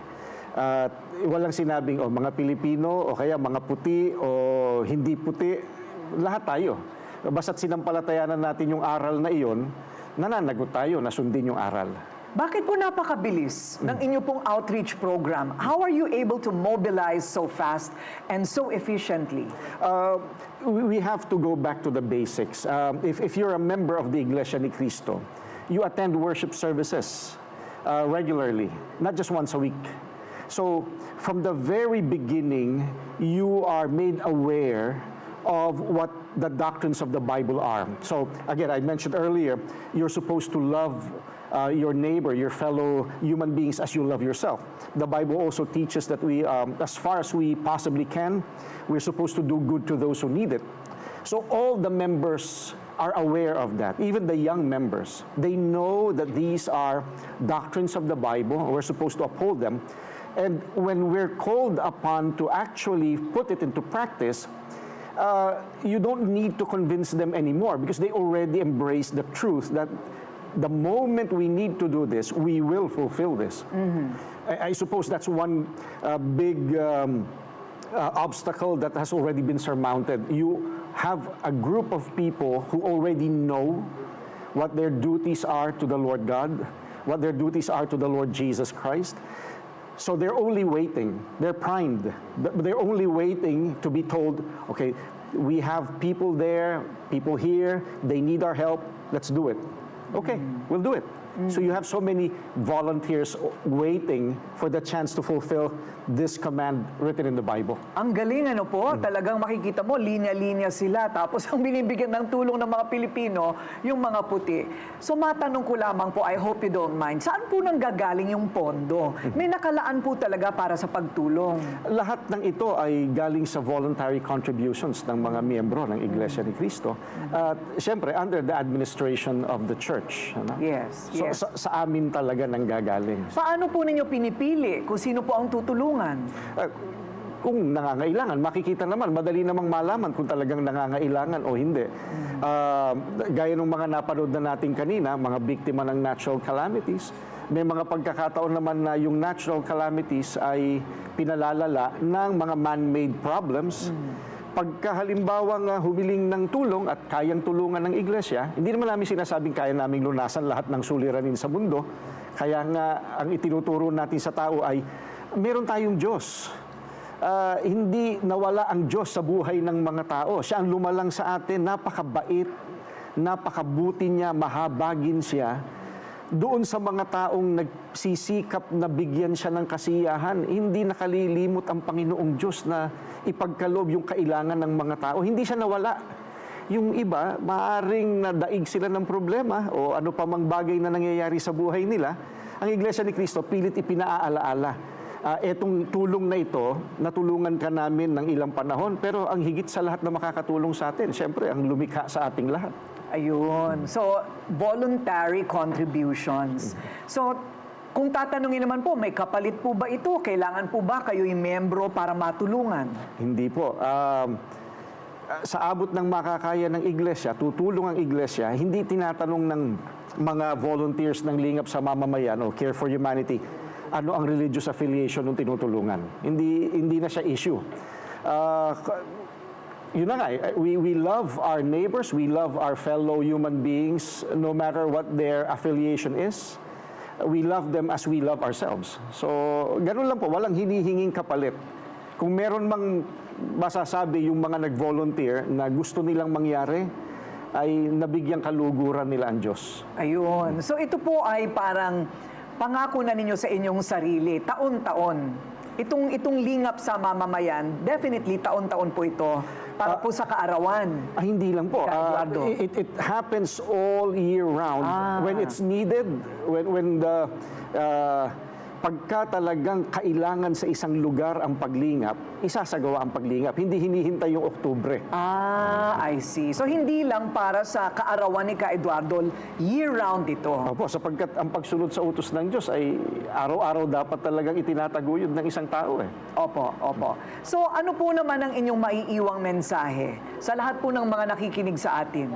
Walang sinabing mga Pilipino o kaya mga puti o hindi puti, lahat tayo. Basta't sinampalatayanan natin yung aral na iyon, nananagot tayo na sundin yung aral. Bakit po napakabilis ng inyo pong outreach program? How are you able to mobilize so fast and so efficiently? We have to go back to the basics. If you're a member of the Iglesia ni Cristo, you attend worship services regularly, not just once a week. So, from the very beginning, you are made aware of what the doctrines of the Bible are. So, again, I mentioned earlier, you're supposed to love your neighbor, your fellow human beings as you love yourself. The Bible also teaches that we, as far as we possibly can, we're supposed to do good to those who need it. So all the members are aware of that, even the young members. They know that these are doctrines of the Bible, we're supposed to uphold them. And when we're called upon to actually put it into practice, you don't need to convince them anymore because they already embrace the truth that the moment we need to do this, we will fulfill this. I suppose that's one big obstacle that has already been surmounted. You have a group of people who already know what their duties are to the Lord God, what their duties are to the Lord Jesus Christ. So they're only waiting. They're primed. They're only waiting to be told, okay, we have people there, people here, they need our help, let's do it. Okay, we'll do it. So you have so many volunteers waiting for the chance to fulfill this command written in the Bible. Ang galing, ano po, talagang makikita mo, linya-linya sila. Tapos ang binibigyan ng tulong ng mga Pilipino, yung mga puti. So matanong ko lamang po, I hope you don't mind, saan po nanggagaling yung pondo? May nakalaan po talaga para sa pagtulong? Lahat ng ito ay galing sa voluntary contributions ng mga miyembro ng Iglesia ni Cristo. At siyempre, under the administration of the church. Ano? Yes. So Yes. sa amin talaga nanggagaling. Paano po ninyo pinipili kung sino po ang tutulungan? Kung nangangailangan, makikita naman, madali namang malaman kung talagang nangangailangan o hindi. Gaya ng mga napanood na natin kanina, mga biktima ng natural calamities, may mga pagkakataon naman na yung natural calamities ay pinalalala ng mga man-made problems. Pagka halimbawang humiling ng tulong at kayang tulungan ng iglesia, hindi naman namin sinasabing kaya naming lunasan lahat ng suliranin sa mundo. Kaya nga, ang itinuturo natin sa tao ay, meron tayong Diyos. Hindi nawala ang Diyos sa buhay ng mga tao. Siya ang lumalang sa atin, napakabait, napakabuti niya, mahabagin siya. Doon sa mga taong nagsisikap na bigyan siya ng kasiyahan, hindi nakalilimot ang Panginoong Diyos na ipagkaloob yung kailangan ng mga tao. Hindi siya nawala. Yung iba, maaring nadaig sila ng problema o ano pa mang bagay na nangyayari sa buhay nila. Ang Iglesia ni Cristo, pilit ipinaalaala. Etong tulong na ito, natulungan ka namin ng ilang panahon, pero ang higit sa lahat na makakatulong sa atin, syempre, ang lumikha sa ating lahat. Ayun. So, voluntary contributions. So, kung tatanungin naman po, may kapalit po ba ito? Kailangan po ba kayo'y membro para matulungan? Hindi po. Sa abot ng makakaya ng iglesia, tutulong ang iglesia, hindi tinatanong ng mga volunteers ng Lingap sa Mamamayan o Care for Humanity, ano ang religious affiliation ng tinutulungan. Hindi na siya issue. Yun na nga, we love our neighbors, we love our fellow human beings, no matter what their affiliation is. We love them as we love ourselves. So, ganun lang po, walang hinihinging kapalit. Kung meron mang masasabi yung mga nag-volunteer na gusto nilang mangyari, ay nabigyang kaluguran nila ang Diyos. Ayun. So, ito po ay parang pangako na ninyo sa inyong sarili, taon-taon. Itong lingap sa mamamayan, definitely taon-taon po ito para po sa kaarawan. Hindi lang po. It happens all year round. When it's needed, when the pagka talagang kailangan sa isang lugar ang paglingap, isasagawa ang paglingap. Hindi hinihintay yung Oktubre. I see. So hindi lang para sa kaarawan ni Ka Eduardo, year-round ito. Opo, sapagkat ang pagsunod sa utos ng Diyos ay araw-araw dapat talagang itinataguyod ng isang tao. Opo, opo. So ano po naman ang inyong maiiwang mensahe sa lahat po ng mga nakikinig sa atin?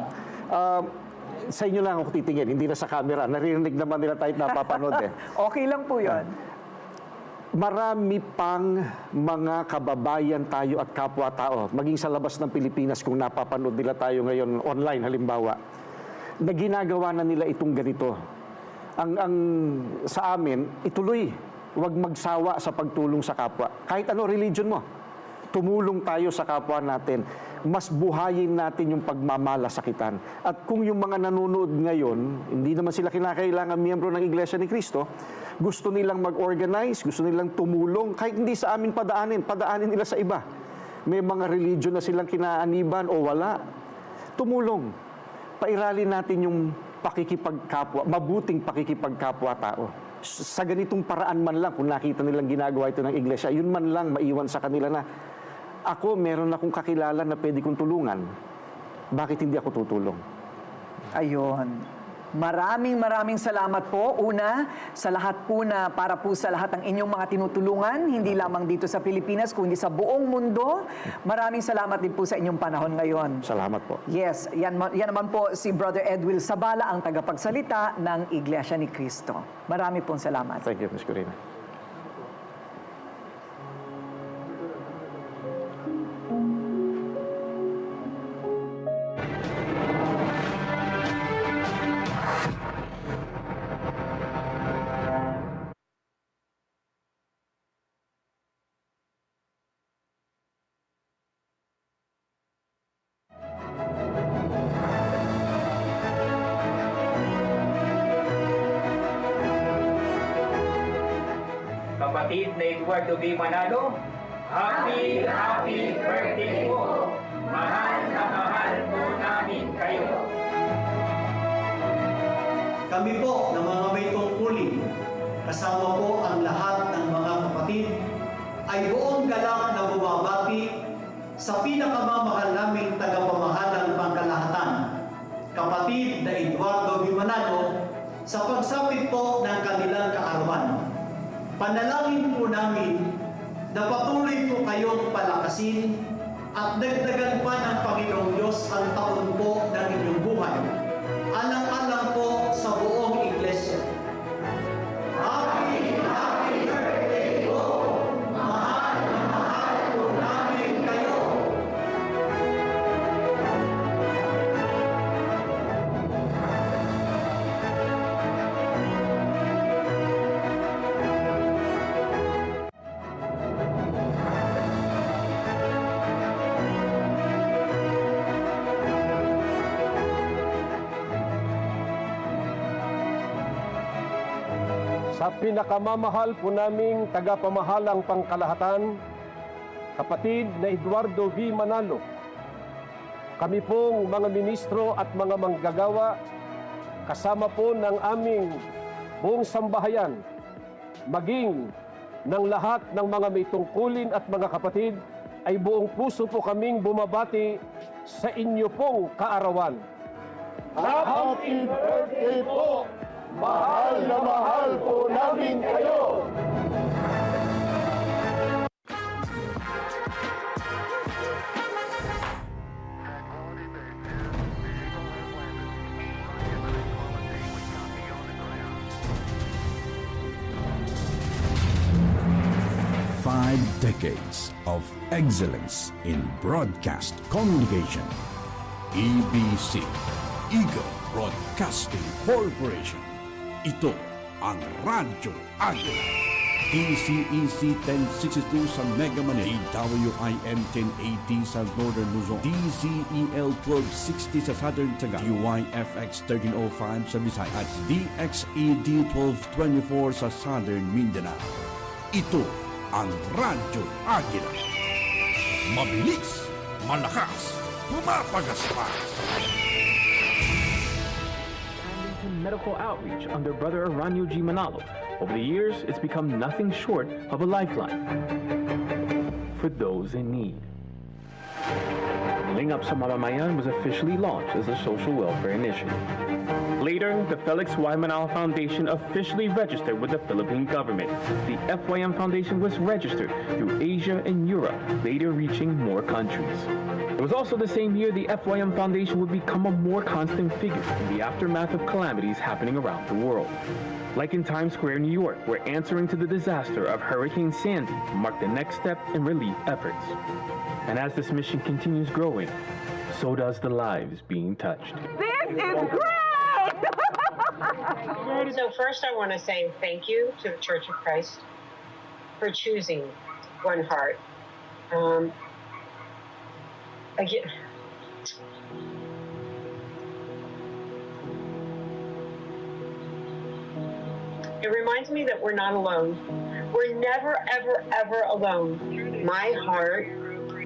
Sa inyo lang ako titingin, hindi na sa camera. Naririnig naman nila tayo napapanood eh. Okay lang po yun. Marami pang mga kababayan tayo at kapwa-tao, maging sa labas ng Pilipinas kung napapanood nila tayo ngayon online halimbawa, na ginagawa na nila itong ganito. Ang sa amin, ituloy. Huwag magsawa sa pagtulong sa kapwa. Kahit ano religion mo, tumulong tayo sa kapwa natin. Mas buhayin natin yung pagmamalasakitan. At kung yung mga nanonood ngayon, hindi naman sila kinakailangan miyembro ng Iglesia ni Cristo, gusto nilang mag-organize, gusto nilang tumulong, kahit hindi sa amin padaanin nila sa iba. May mga religion na silang kinaaniban o wala. Tumulong. Pairalin natin yung pakikipagkapwa, mabuting pakikipagkapwa-tao. Sa ganitong paraan man lang, kung nakita nilang ginagawa ito ng Iglesia, yun man lang maiwan sa kanila na ako, meron akong kakilala na pwede kong tulungan. Bakit hindi ako tutulong? Ayun. Maraming salamat po. Una, sa lahat po na para po sa lahat ng inyong mga tinutulungan, hindi lamang dito sa Pilipinas, kundi sa buong mundo. Maraming salamat din po sa inyong panahon ngayon. Salamat po. Yes, yan naman po si Brother Edwil Sabala, ang tagapagsalita ng Iglesia ni Cristo. Marami pong salamat. Thank you, Ms. Corina. Kapatid na Eduardo B. Manalo, happy birthday po! Mahal na mahal po namin kayo. Kami po ng mga may tungkulin, kasama po ang lahat ng mga kapatid, ay buong galak na bumabati sa pinakamamahal naming tagapamahalang pangkalahatan, kapatid na Eduardo B. Manalo, sa pagsapit po ng kanilang kaarawan. Panalangin po namin na patuloy po kayong palakasin at dagdagan pa ng Panginoong Diyos ang taon po ng inyong buhay. Alang-alang po sa buong Iglesia. Happy birthday po! Mahal na mahal po namin kayo! Sa pinakamamahal po naming tagapamahalang pangkalahatan, kapatid na Eduardo V. Manalo, kami pong mga ministro at mga manggagawa, kasama po ng aming buong sambahayan, maging ng lahat ng mga may tungkulin at mga kapatid, ay buong puso po kaming bumabati sa inyo pong kaarawan. Happy birthday po! Mahal na mahal po namin kayo! Five decades of excellence in broadcast communication. EBC, Eagle Broadcasting Corporation. Ito ang Radyo Agila. DCEC 1062 sa Mega Manila, WIM 1080 sa Northern Luzon, DCEL 1260 sa Southern Tagalog, UYFX 1305 sa Visayas at DXED 1224 sa Southern Mindanao. Ito ang Radyo Agila. Mabilis, malakas, pumapagaspas. Medical outreach under Brother Radyo G. Manalo. Over the years, it's become nothing short of a lifeline for those in need. LINGAP sa MAMAMAYAN was officially launched as a social welfare initiative. Later, the Felix Y. Manalo Foundation officially registered with the Philippine government. The FYM Foundation was registered through Asia and Europe, later reaching more countries. It was also the same year the FYM Foundation would become a more constant figure in the aftermath of calamities happening around the world. Like in Times Square, New York, where answering to the disaster of Hurricane Sandy marked the next step in relief efforts. And as this mission continues growing, so does the lives being touched. This is great! So first I want to say thank you to the Church of Christ for choosing One Heart. Again, it reminds me that we're not alone. We're never, ever, ever alone. My heart,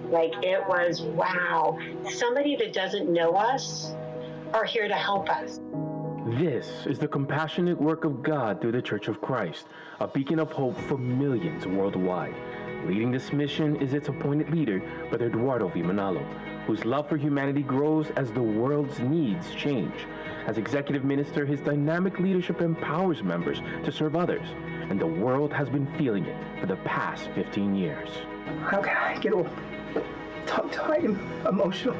like it was, wow, somebody that doesn't know us are here to help us. This is the compassionate work of God through the Church of Christ, a beacon of hope for millions worldwide. Leading this mission is its appointed leader, Brother Eduardo V. Manalo, whose love for humanity grows as the world's needs change. As executive minister, his dynamic leadership empowers members to serve others, and the world has been feeling it for the past 15 years. How can I get all tongue-tied and emotional?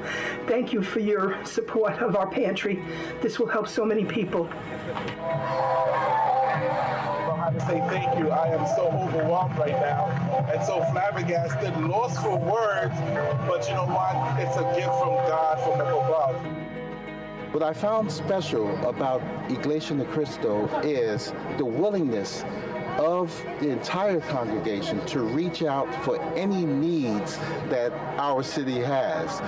Thank you for your support of our pantry. This will help so many people. To say thank you. I am so overwhelmed right now and so flabbergasted, lost for words, but you know what? It's a gift from God from up above. What I found special about Iglesia Ni Cristo is the willingness of the entire congregation to reach out for any needs that our city has.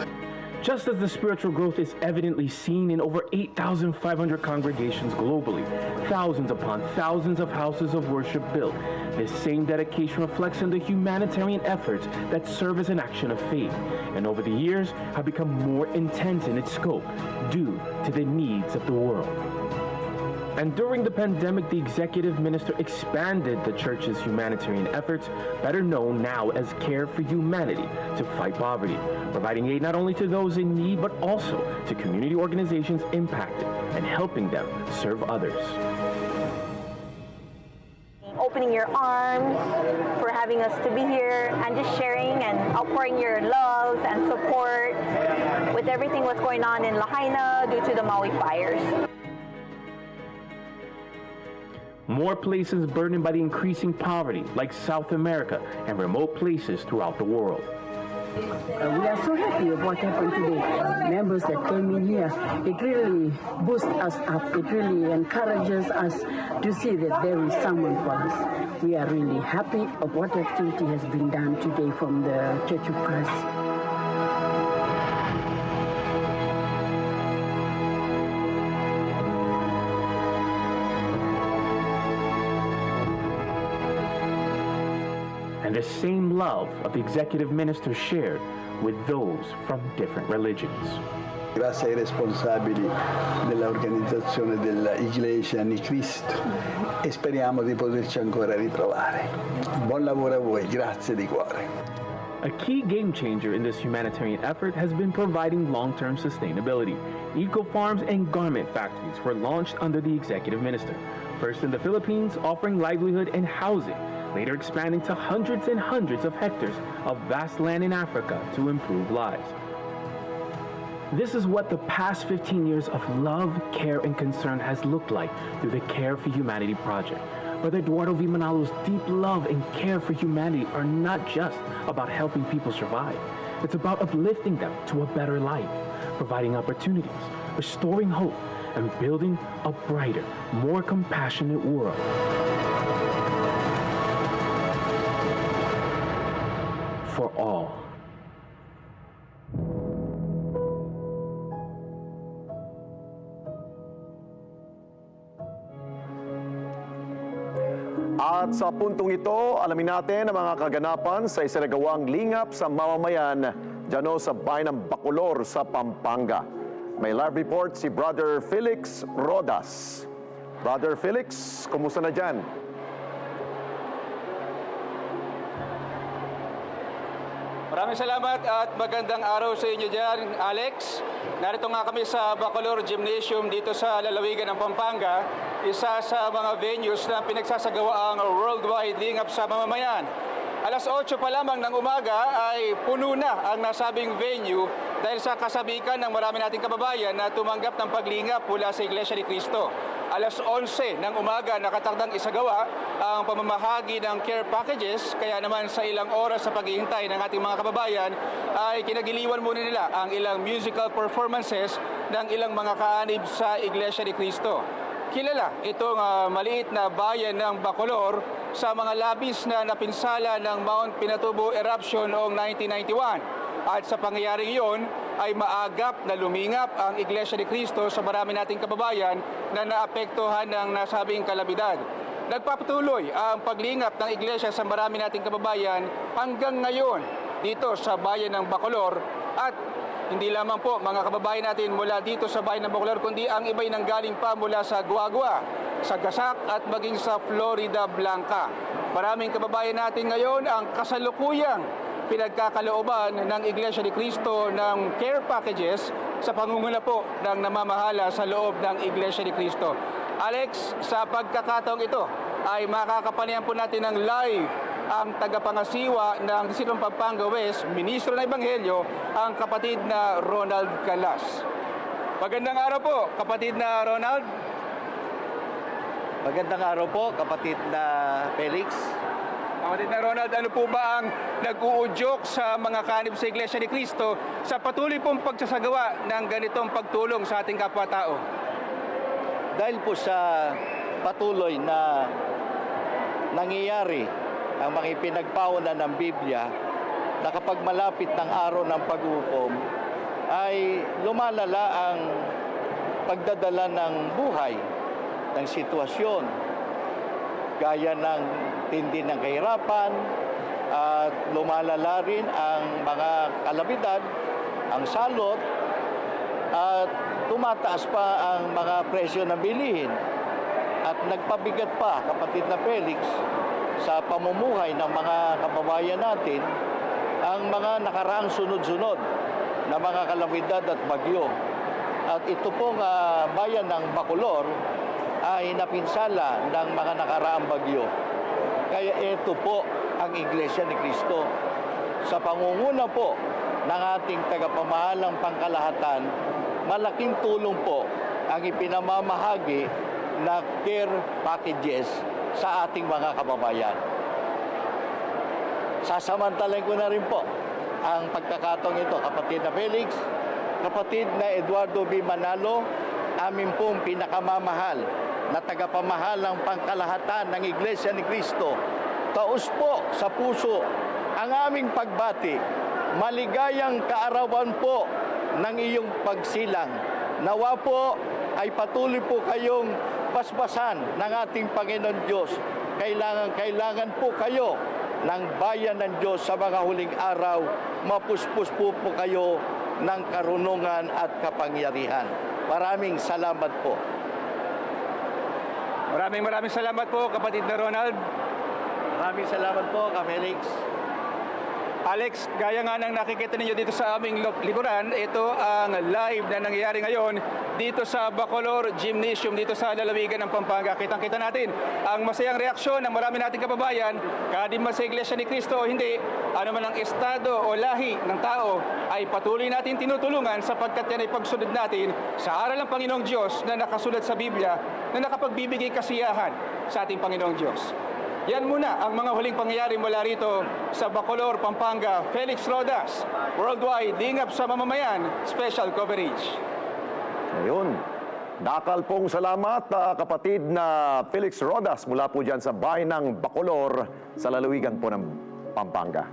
Just as the spiritual growth is evidently seen in over 8,500 congregations globally, thousands upon thousands of houses of worship built, this same dedication reflects in the humanitarian efforts that serve as an action of faith, and over the years have become more intense in its scope due to the needs of the world. And during the pandemic, the executive minister expanded the church's humanitarian efforts, better known now as Care for Humanity, to fight poverty, providing aid not only to those in need, but also to community organizations impacted and helping them serve others. opening your arms, for having us to be here, and just sharing and outpouring your love and support with everything what's going on in Lahaina due to the Maui fires. More places burdened by the increasing poverty, like South America and remote places throughout the world. We are so happy of what happened today. Members that came in here, it really boosts us up. It really encourages us to see that there is someone for us. We are really happy of what activity has been done today from the Church of Christ. And the same love of the executive minister shared with those from different religions. Grazie ai responsabili dell'organizzazione della Iglesia di Cristo e speriamo di poterci ancora ritrovare. Buon lavoro a voi, grazie di cuore. A key game changer in this humanitarian effort has been providing long-term sustainability. Eco-farms and garment factories were launched under the executive minister, first in the Philippines, offering livelihood and housing, later expanding to hundreds and hundreds of hectares of vast land in Africa to improve lives. This is what the past 15 years of love, care, and concern has looked like through the Care for Humanity project. Brother Eduardo V. Manalo's deep love and care for humanity are not just about helping people survive. It's about uplifting them to a better life, providing opportunities, restoring hope, and building a brighter, more compassionate world. For all. At sa puntong ito, alamin natin ang mga kaganapan sa isinagawang lingap sa mamamayan dyan sa bayan ng Bacolor sa Pampanga. May live report si Brother Felix Rodas. Brother Felix, kumusta na dyan? Maraming salamat at magandang araw sa inyo dyan, Alex. Narito nga kami sa Bacolor Gymnasium dito sa lalawigan ng Pampanga, isa sa mga venues na pinagsasagawa ang worldwide lingap sa mamamayan. Alas 8 pa lamang ng umaga ay puno na ang nasabing venue dahil sa kasabikan ng marami nating kababayan na tumanggap ng paglingap mula sa Iglesia ni Cristo. Alas 11 ng umaga nakatakdang isagawa ang pamamahagi ng care packages, kaya naman sa ilang oras sa paghihintay ng ating mga kababayan ay kinagiliwan muna nila ang ilang musical performances ng ilang mga kaanib sa Iglesia ni Cristo. Kilala itong maliit na bayan ng Bacolor sa mga labis na napinsala ng Mount Pinatubo eruption noong 1991. At sa pangyayaring iyon ay maagap na lumingap ang Iglesia ni Cristo sa marami nating kababayan na naapektuhan ng nasabing kalamidad. Nagpapatuloy ang paglingap ng Iglesia sa marami nating kababayan hanggang ngayon dito sa bayan ng Bacolor. At hindi lamang po mga kababayan natin mula dito sa bayan ng Bacolor, kundi ang iba'y nanggaling pa mula sa Guagua, sa Gasak at maging sa Florida Blanca. Maraming kababayan natin ngayon ang kasalukuyang pinagkakalooban ng Iglesia ni Cristo ng care packages sa pangunguna po ng namamahala sa loob ng Iglesia ni Cristo. Alex, sa pagkakataong ito ay makakapanayan po natin ng live ang tagapangasiwa ng Distrito ng Pampanga West, Ministro ng Ebanghelyo, ang kapatid na Ronald Calas. Magandang araw po, kapatid na Ronald. Magandang araw po, kapatid na Felix. Kapatid na Ronald, ano po ba ang nag-uudyok sa mga kanib sa Iglesia ni Cristo sa patuloy pong pagsasagawa ng ganitong pagtulong sa ating kapwa-tao? Dahil po sa patuloy na nangyayari ang mga ipinagpaunan ng Biblia na kapag malapit ng araw ng pag-uukom ay lumalala ang pagdadala ng buhay, ng sitwasyon, gaya ng tindi ng kahirapan at lumalala rin ang mga kalamidad, ang salot at tumataas pa ang mga presyo ng bilihin at nagpabigat pa, kapatid na Felix, sa pamumuhay ng mga kababayan natin ang mga nakaraang sunod-sunod na mga kalamidad at bagyo. At ito pong bayan ng Bacolor ay napinsala ng mga nakaraang bagyo. Kaya ito po ang Iglesia ni Cristo. Sa pangunguna po ng ating tagapamahalang pangkalahatan, malaking tulong po ang ipinamamahagi na care packages sa ating mga kababayan. Sasamantalain ko na rin po ang pagkakataong ito, kapatid na Felix, kapatid na Eduardo B. Manalo, amin pong pinakamamahal na tagapamahalang pangkalahatan ng Iglesia ni Cristo. Taos po sa puso ang aming pagbati. Maligayang kaarawan po ng iyong pagsilang. Nawa po ay patuloy po kayong basbasan ng ating Panginoon Diyos. Kailangan po kayo ng bayan ng Diyos sa mga huling araw. Mapuspos po kayo ng karunungan at kapangyarihan. Maraming salamat po. Maraming salamat po, kapatid na Ronald. Maraming salamat po, Ka Felix. Alex, gaya nga ng nakikita ninyo dito sa aming likuran, ito ang live na nangyayari ngayon dito sa Bacolor Gymnasium, dito sa lalawigan ng Pampanga. Kitang-kita natin ang masayang reaksyon ng marami nating kababayan, kahit man sa Iglesia ni Cristo o hindi, ano man ang estado o lahi ng tao, ay patuloy natin tinutulungan sapagkat yan ay pagsunod natin sa aral ng Panginoong Diyos na nakasulat sa Biblia na nakapagbibigay kasiyahan sa ating Panginoong Diyos. Yan muna ang mga huling pangyayari mula rito sa Bacolor, Pampanga. Felix Rodas, Worldwide, Lingap sa Mamamayan, special coverage. Ngayon, dakal pong salamat kapatid na Felix Rodas mula po dyan sa bayan ng Bacolor sa lalawigan po ng Pampanga.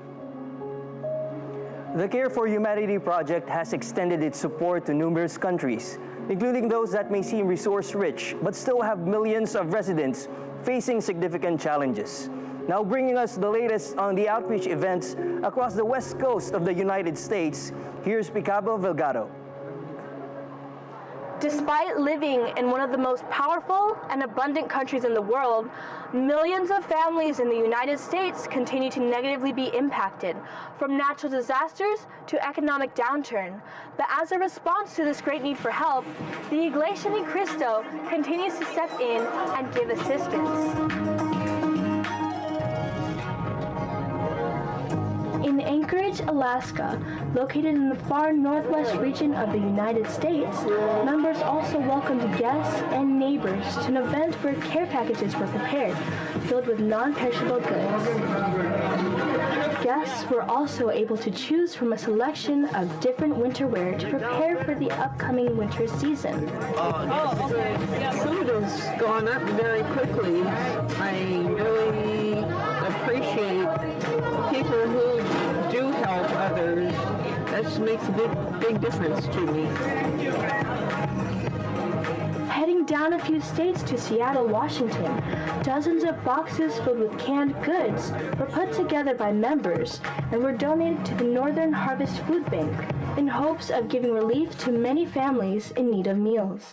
The Care for Humanity Project has extended its support to numerous countries, including those that may seem resource-rich but still have millions of residents facing significant challenges. Now bringing us the latest on the outreach events across the west coast of the United States, here's Picabo Delgado. Despite living in one of the most powerful and abundant countries in the world, millions of families in the United States continue to negatively be impacted, from natural disasters to economic downturn. But as a response to this great need for help, the Iglesia ni Cristo continues to step in and give assistance. In Anchorage, Alaska, located in the far northwest region of the United States, members also welcomed guests and neighbors to an event where care packages were prepared, filled with non-perishable goods. Guests were also able to choose from a selection of different winter wear to prepare for the upcoming winter season. Food has gone up very quickly. I really appreciate people who do help others. That makes a big difference to me. Heading down a few states to Seattle, Washington, dozens of boxes filled with canned goods were put together by members and were donated to the Northern Harvest Food Bank in hopes of giving relief to many families in need of meals.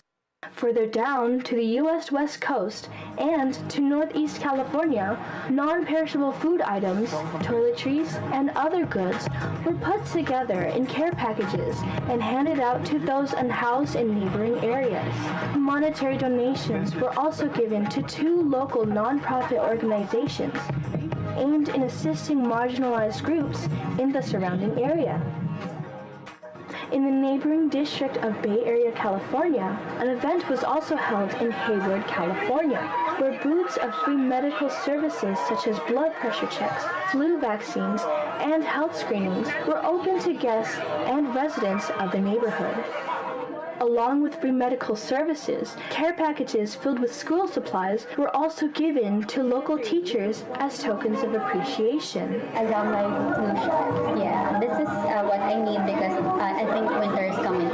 Further down to the U.S. West Coast and to Northeast California, non-perishable food items, toiletries, and other goods were put together in care packages and handed out to those unhoused in neighboring areas. Monetary donations were also given to 2 local non-profit organizations aimed in assisting marginalized groups in the surrounding area. In the neighboring district of Bay Area, California, an event was also held in Hayward, California, where booths of free medical services such as blood pressure checks, flu vaccines, and health screenings were open to guests and residents of the neighborhood. Along with free medical services, care packages filled with school supplies were also given to local teachers as tokens of appreciation. I got my flu shot. Yeah, this is what I need because I think winter is coming.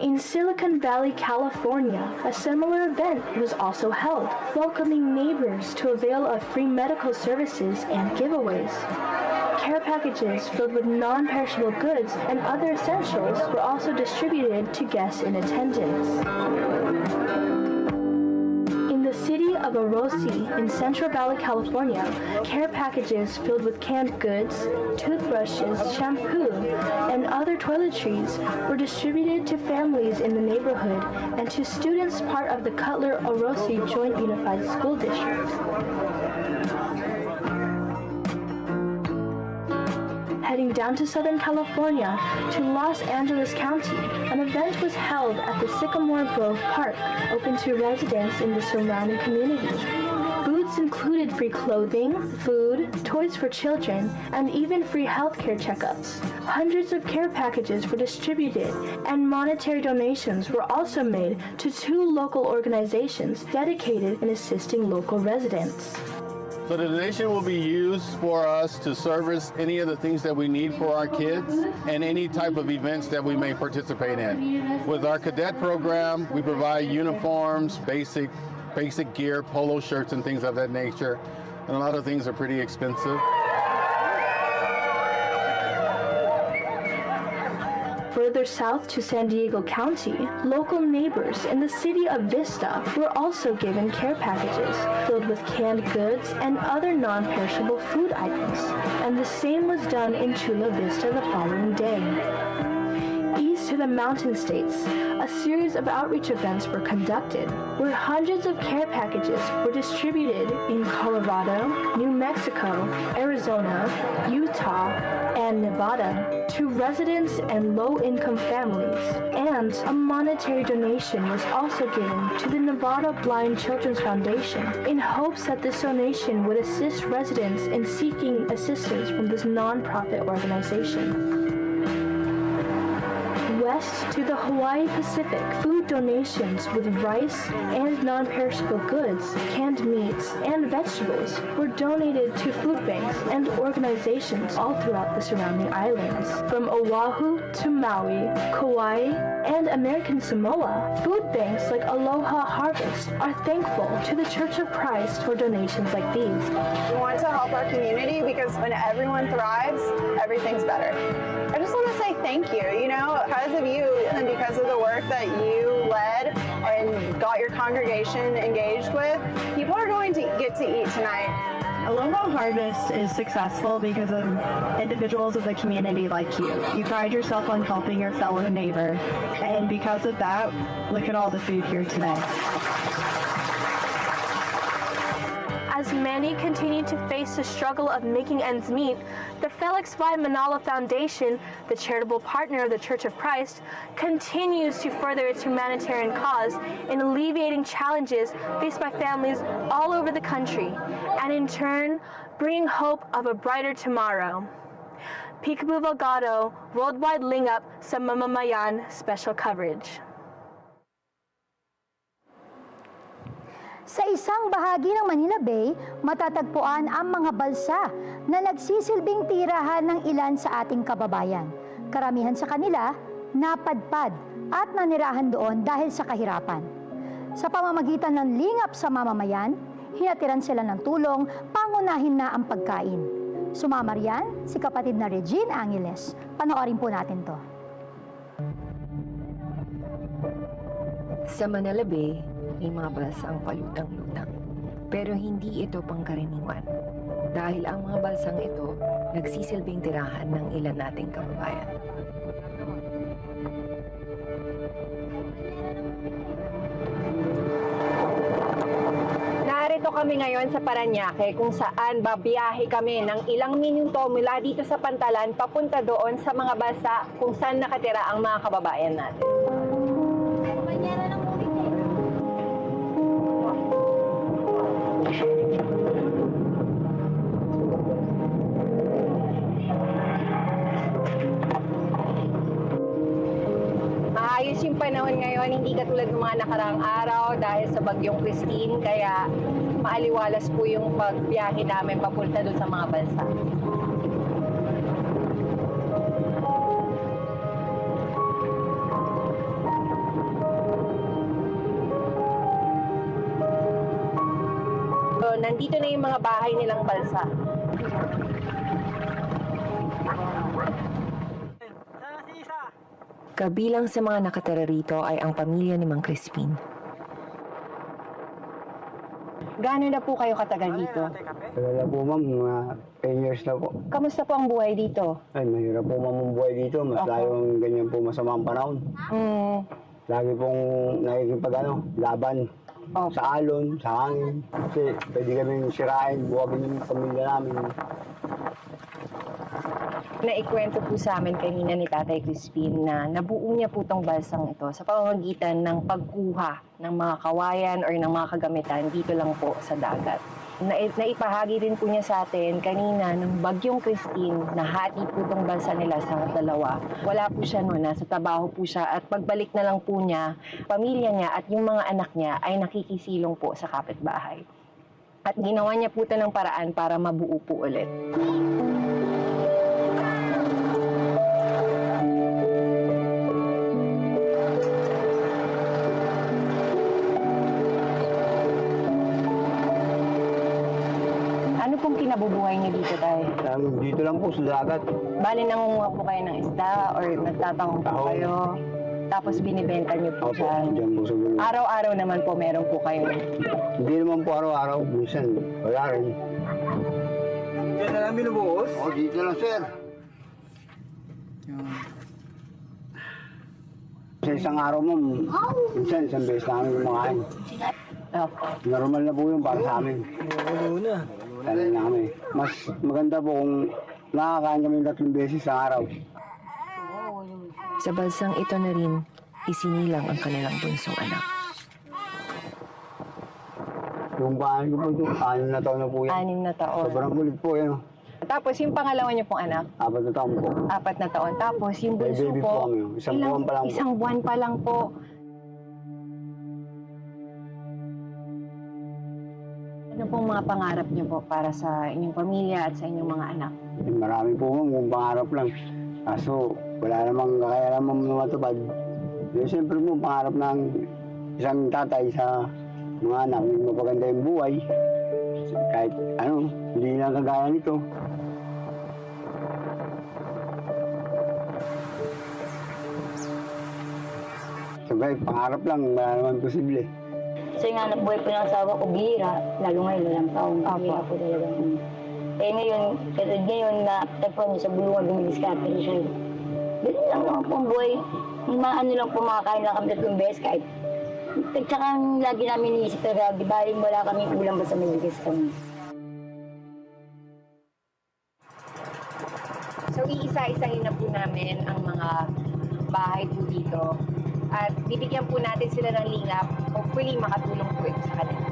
In Silicon Valley, California, a similar event was also held, welcoming neighbors to avail of free medical services and giveaways. Care packages filled with non-perishable goods and other essentials were also distributed to guests in attendance. In the city of Orosi in Central Valley, California, care packages filled with canned goods, toothbrushes, shampoo, and other toiletries were distributed to families in the neighborhood and to students part of the Cutler-Orosi Joint Unified School District. Heading down to Southern California to Los Angeles County, an event was held at the Sycamore Grove Park, open to residents in the surrounding community. Booths included free clothing, food, toys for children, and even free healthcare checkups. Hundreds of care packages were distributed, and monetary donations were also made to 2 local organizations dedicated in assisting local residents. So the donation will be used for us to service any of the things that we need for our kids and any type of events that we may participate in. With our cadet program, we provide uniforms, basic gear, polo shirts and things of that nature. And a lot of things are pretty expensive. Further south to San Diego County, local neighbors in the city of Vista were also given care packages filled with canned goods and other non-perishable food items, and the same was done in Chula Vista the following day. East to the Mountain States, a series of outreach events were conducted, where hundreds of care packages were distributed in Colorado, New Mexico, Arizona, Utah, and Nevada to residents and low-income families, and a monetary donation was also given to the Nevada Blind Children's Foundation in hopes that this donation would assist residents in seeking assistance from this non-profit organization. West to the Hawaii Pacific, food donations with rice and non-perishable goods, canned meats, and vegetables were donated to food banks and organizations all throughout the surrounding islands. From Oahu to Maui, Kauai, and American Samoa, food banks like Aloha Harvest are thankful to the Church of Christ for donations like these. We want to help our community because when everyone thrives, everything's better. I just want to say thank you, because of you and because of the work that you led and got your congregation engaged with, people are going to get to eat tonight. Aloha Harvest is successful because of individuals of the community like you. You pride yourself on helping your fellow neighbor, and because of that, look at all the food here today. As many continue to face the struggle of making ends meet, the Felix Y. Manalo Foundation, the charitable partner of the Church of Christ, continues to further its humanitarian cause in alleviating challenges faced by families all over the country, and in turn, bringing hope of a brighter tomorrow. Peekaboo Valgado, Worldwide LINGAP sa Mamamayan Special Coverage. Sa isang bahagi ng Manila Bay, matatagpuan ang mga balsa na nagsisilbing tirahan ng ilan sa ating kababayan. Karamihan sa kanila, napadpad at nanirahan doon dahil sa kahirapan. Sa pamamagitan ng lingap sa mamamayan, hinatiran sila ng tulong, pangunahin na ang pagkain. Sumama riyan si kapatid na Regine Angeles. Panoorin po natin to. Sa Manila Bay, may mga balsang palutang-lutang. Pero hindi ito pangkaraniwan. Dahil ang mga balsang ito, nagsisilbing tirahan ng ilan nating kababayan. Narito kami ngayon sa Parañaque kung saan babiyahe kami ng ilang minuto mula dito sa Pantalan papunta doon sa mga balsa kung saan nakatira ang mga kababayan natin. Maayos yung panahon ngayon, hindi katulad ng mga nakaraang araw dahil sa bagyong Christine, kaya maaliwalas po yung pagbiyahe namin papunta doon sa mga bansa. So, nandito na yung mga bahay nilang balsa. Kabilang sa mga nakatira rito ay ang pamilya ni Mang Crispin. Gaano na po kayo katagal dito? Wala na po ma'am, mga 10 years na po. Kamusta po ang buhay dito? Ay, mahirap po ma'am ang buhay dito. Mas lalong ganyan po masamang panahon. Lagi pong laban sa alon, sa hangin. Kasi pwede kami sirain, buwagin yung pamilya namin. Naikwento po sa amin kanina ni Tatay Crispin na nabuo niya po itong balsang ito sa pamamagitan ng pagkuha ng mga kawayan or ng mga kagamitan dito lang po sa dagat. Naipahagi rin po niya sa atin kanina ng bagyong Christine, nahati po itong balsa nila sa dalawa. Wala po siya noon, nasa trabaho po siya at pagbalik na lang po niya, pamilya niya at yung mga anak niya ay nakikisilong po sa kapitbahay. At ginawa niya po ito ng paraan para mabuo po ulit. Ano pong kinabubuhay niyo dito, Tay? Dito lang po sa dagat. Bali, nangunguha po kayo ng isda or nagtatangong po kayo? Tapos binibenta niyo po siya? Araw-araw naman po meron po kayo? Hindi naman po araw-araw. Minsan, wala rin. Diyan na lang binubuhos? Oo, dito lang, sir. Sa isang araw, ma'am, minsan, isang beses namin kumakain. Normal na po yun para sa amin. Oo na. Talay na kami. Mas maganda po kung nakakain kami 3 beses sa araw. Sa balsang ito na rin, isinilang ang kanilang bunsong anak. Yung bahay ko po ito, 6 na taon na po yan. 6 na taon. Sobrang kulit po yan. Tapos yung pangalawa niyo pong anak? 4 na taon po. 4 na taon. Tapos yung bunso baby po, po kami. Isang buwan pa lang po. Isang buwan pa lang po. Ano pong mga pangarap niyo po para sa inyong pamilya at sa inyong mga anak? Marami po mong pangarap lang. Kaso wala namang kaya naman matupad. Siyempre po, pangarap ng isang tatay sa mga anak, mapaganda yung buhay. Kahit hindi lang kagaya nito. Sabay, pangarap lang, wala naman posible. Kasi nga buhay po ng asawa ko, bihira. Lalo ngayon, walang taong bihira po talaga. Eh ngayon na tagpuan niyo sa bulungan, dumidiskarte rin siya. Ganun lang naman po ang buhay. Mga lang po, makakain lang kami 3 beses kahit. Tsaka lagi namin iniisip talaga, di ba wala kami ulam basta may bigas kami. So iisa-isahin na po namin ang mga bahay po dito. At bibigyan po natin sila ng lingap. Hopefully, makatulong po ito sa kanila.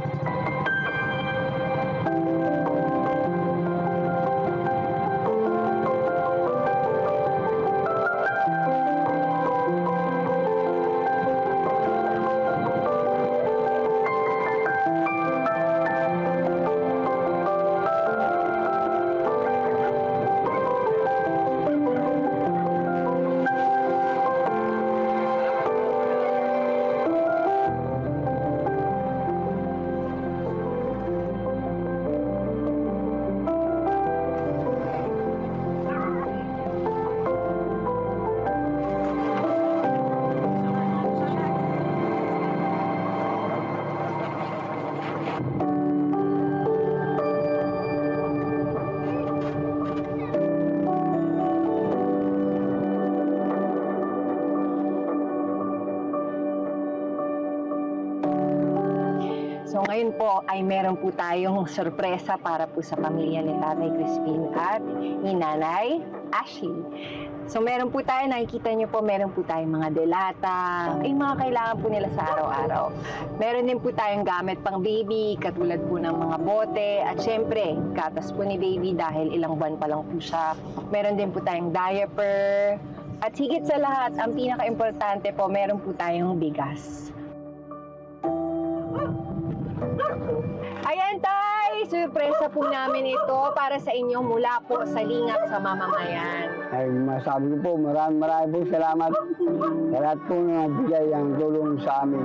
So ngayon po ay meron po tayong sorpresa para po sa pamilya ni Tatay Crispin at ni Nanay Ashley. So meron po tayo, nakikita niyo po, meron po tayong mga delata, yung mga kailangan po nila sa araw-araw. Meron din po tayong gamit pang baby, katulad po ng mga bote, at syempre, gatas po ni baby dahil ilang buwan pa lang po siya. Meron din po tayong diaper, at higit sa lahat, ang pinaka-importante po, meron po tayong bigas. Ayan, Tay! Surpresa po namin ito para sa inyo mula po sa Lingap sa Mamamayan. Ay, masabi ko po, maraming po salamat sa lahat po na nagbigay ang tulong sa amin.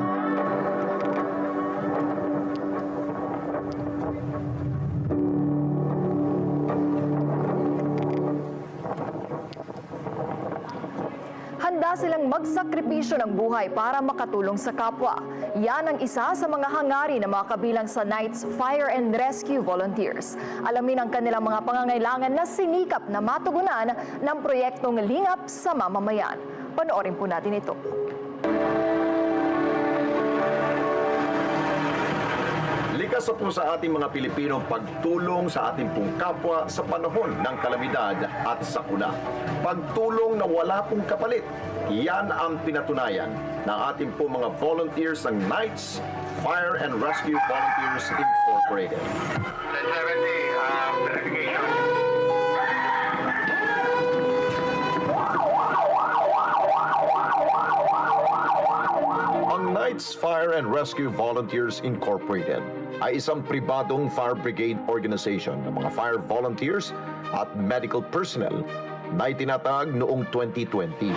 Handa handa silang magsakripisyo ng buhay para makatulong sa kapwa. Yan ang isa sa mga hangarin ng mga kabilang sa Knights Fire and Rescue Volunteers. Alamin ang kanilang mga pangangailangan na sinikap na matugunan ng proyektong Lingap sa Mamamayan. Panoorin po natin ito. Likas po sa ating mga Pilipino pagtulong sa ating pong kapwa sa panahon ng kalamidad at sakuna. Pagtulong na wala pong kapalit. Yan ang pinatunayan ng ating pong mga volunteers ng Knights Fire and Rescue Volunteers Incorporated. Ang Knights Fire and Rescue Volunteers Incorporated ay isang pribadong fire brigade organization ng mga fire volunteers at medical personnel na itinatag noong 2020.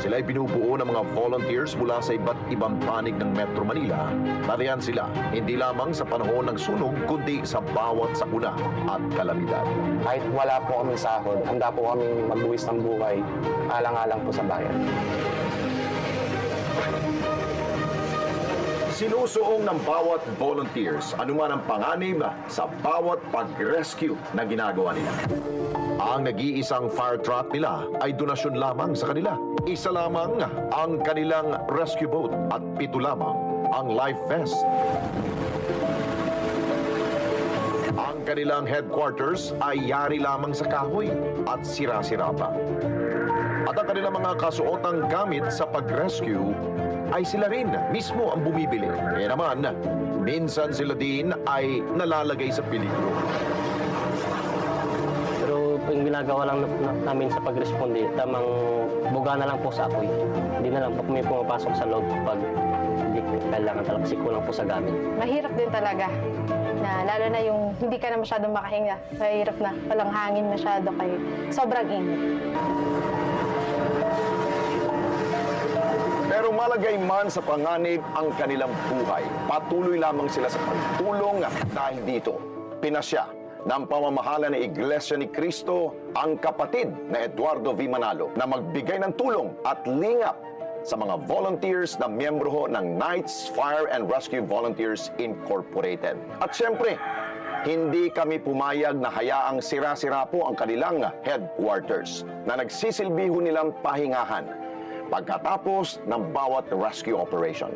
Sila ay binubuo ng mga volunteers mula sa iba't ibang panig ng Metro Manila. Nariyan sila hindi lamang sa panahon ng sunog kundi sa bawat sakuna at kalamidad. Kahit wala po kaming sahod, handa po kaming magbuwis ng buhay, alang-alang po sa bayan. Sinusuong ng bawat volunteers anuman ang panganib sa bawat pag-rescue na ginagawa nila. Ang nag-iisang fire truck nila ay donasyon lamang sa kanila. Isa lamang ang kanilang rescue boat at 7 lamang ang life vest. Ang kanilang headquarters ay yari lamang sa kahoy at sira-sira pa. At ang kanilang mga kasuotang gamit sa pag-rescue ay sila rin mismo ang bumibili. Kaya naman, minsan sila din ay nalalagay sa peligro. Pero yung ginagawa lang namin sa pag-responde, tamang buga na lang po sa apoy. Hindi na lang po kami pumapasok sa loob pag hindi kailangan talaga kasi kulang po sa gamit. Mahirap din talaga. Lalo na yung hindi ka na masyadong makahinga. Mahirap na. Walang hangin masyado kayo. Sobrang init. Pero malagay man sa panganib ang kanilang buhay, patuloy lamang sila sa pagtulong dahil dito, pinasya ng pamamahala ng Iglesia ni Cristo ang kapatid na Eduardo V. Manalo na magbigay ng tulong at lingap sa mga volunteers na miyembro ng Knights Fire and Rescue Volunteers Incorporated. At syempre, hindi kami pumayag na hayaang sira-sira po ang kanilang headquarters na nagsisilbi ho nilang pahingahan pagkatapos ng bawat rescue operation.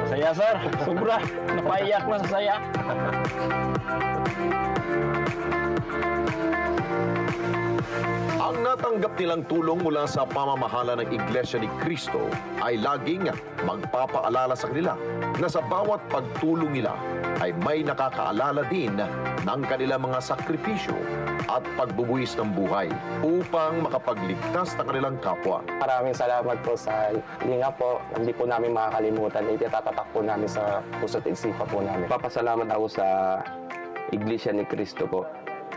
Saya sir, sobra. Napaiyak na sa saya. Ang natanggap nilang tulong mula sa pamamahala ng Iglesia ni Cristo ay laging magpapaalala sa kanila na sa bawat pagtulong nila ay may nakakaalala din ng kanilang mga sakripisyo at pagbubuhis ng buhay upang makapagligtas ng kanilang kapwa. Maraming salamat po sa Lingap po. Hindi po namin makakalimutan. Itatatak po namin sa puso't isipan po namin. Papasalamat ako sa Iglesia ni Cristo po.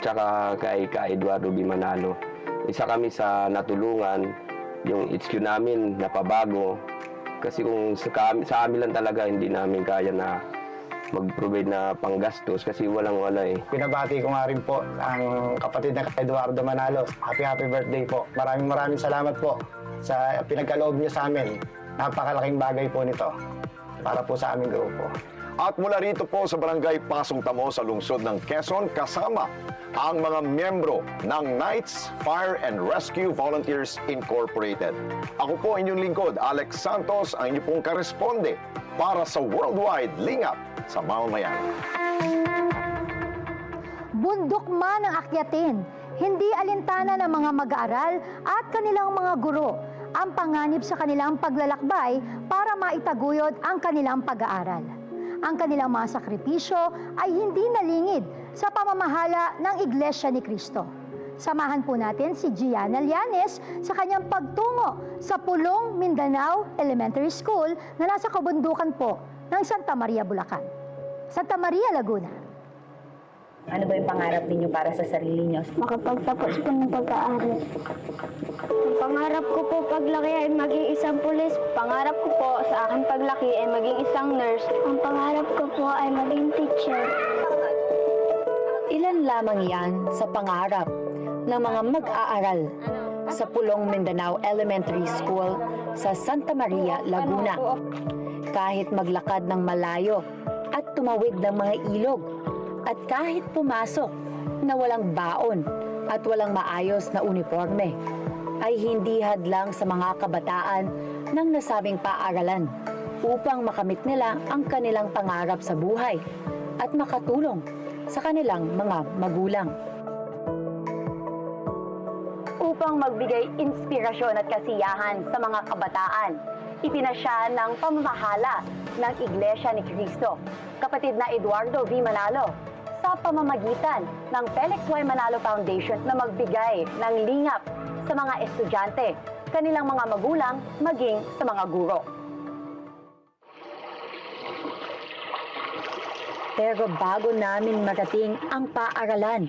Tsaka kay Eduardo B. Manalo. Isa kami sa natulungan, yung HQ namin napabago. Kasi kung sa amin lang talaga, hindi namin kaya na mag-provide na panggastos kasi walang-wala eh. Pinabati ko nga rin po ang kapatid na Eduardo Manalo. Happy birthday po. Maraming salamat po sa pinagkaloob niyo sa amin. Napakalaking bagay po nito para po sa aming grupo. At mula rito po sa Barangay Pasong Tamo sa lungsod ng Quezon, kasama ang mga miyembro ng Knights Fire and Rescue Volunteers Incorporated. Ako po inyong lingkod, Alex Santos, ang inyong pong karesponde para sa Worldwide Lingap sa Mamamayan. Bundok man ang akyatin, hindi alintana ng mga mag-aaral at kanilang mga guro ang panganib sa kanilang paglalakbay para maitaguyod ang kanilang pag-aaral. Ang kanilang mga sakripisyo ay hindi nalingid sa pamamahala ng Iglesia ni Cristo. Samahan po natin si Gianna Llanes sa kanyang pagtungo sa Pulong Mindanao Elementary School na nasa kabundukan po ng Santa Maria, Bulacan. Santa Maria, Laguna. Ano ba yung pangarap ninyo para sa sarili nyo? Makapagtapos po ng pag-aaral. Pangarap ko po paglaki ay maging isang pulis. Pangarap ko po sa akin paglaki ay maging isang nurse. Ang pangarap ko po ay maging teacher. Ilan lamang yan sa pangarap ng mga mag-aaral sa Pulong Mindanao Elementary School sa Santa Maria, Laguna. Kahit maglakad ng malayo at tumawid ng mga ilog, at kahit pumasok na walang baon at walang maayos na uniforme, ay hindi hadlang sa mga kabataan ng nasabing paaralan upang makamit nila ang kanilang pangarap sa buhay at makatulong sa kanilang mga magulang. Upang magbigay inspirasyon at kasiyahan sa mga kabataan, ipinasya ng pamamahala ng Iglesia ni Cristo, kapatid na Eduardo V. Manalo, sa pamamagitan ng Felix Y. Manalo Foundation na magbigay ng lingap sa mga estudyante, kanilang mga magulang, maging sa mga guro. Pero bago namin marating ang paaralan,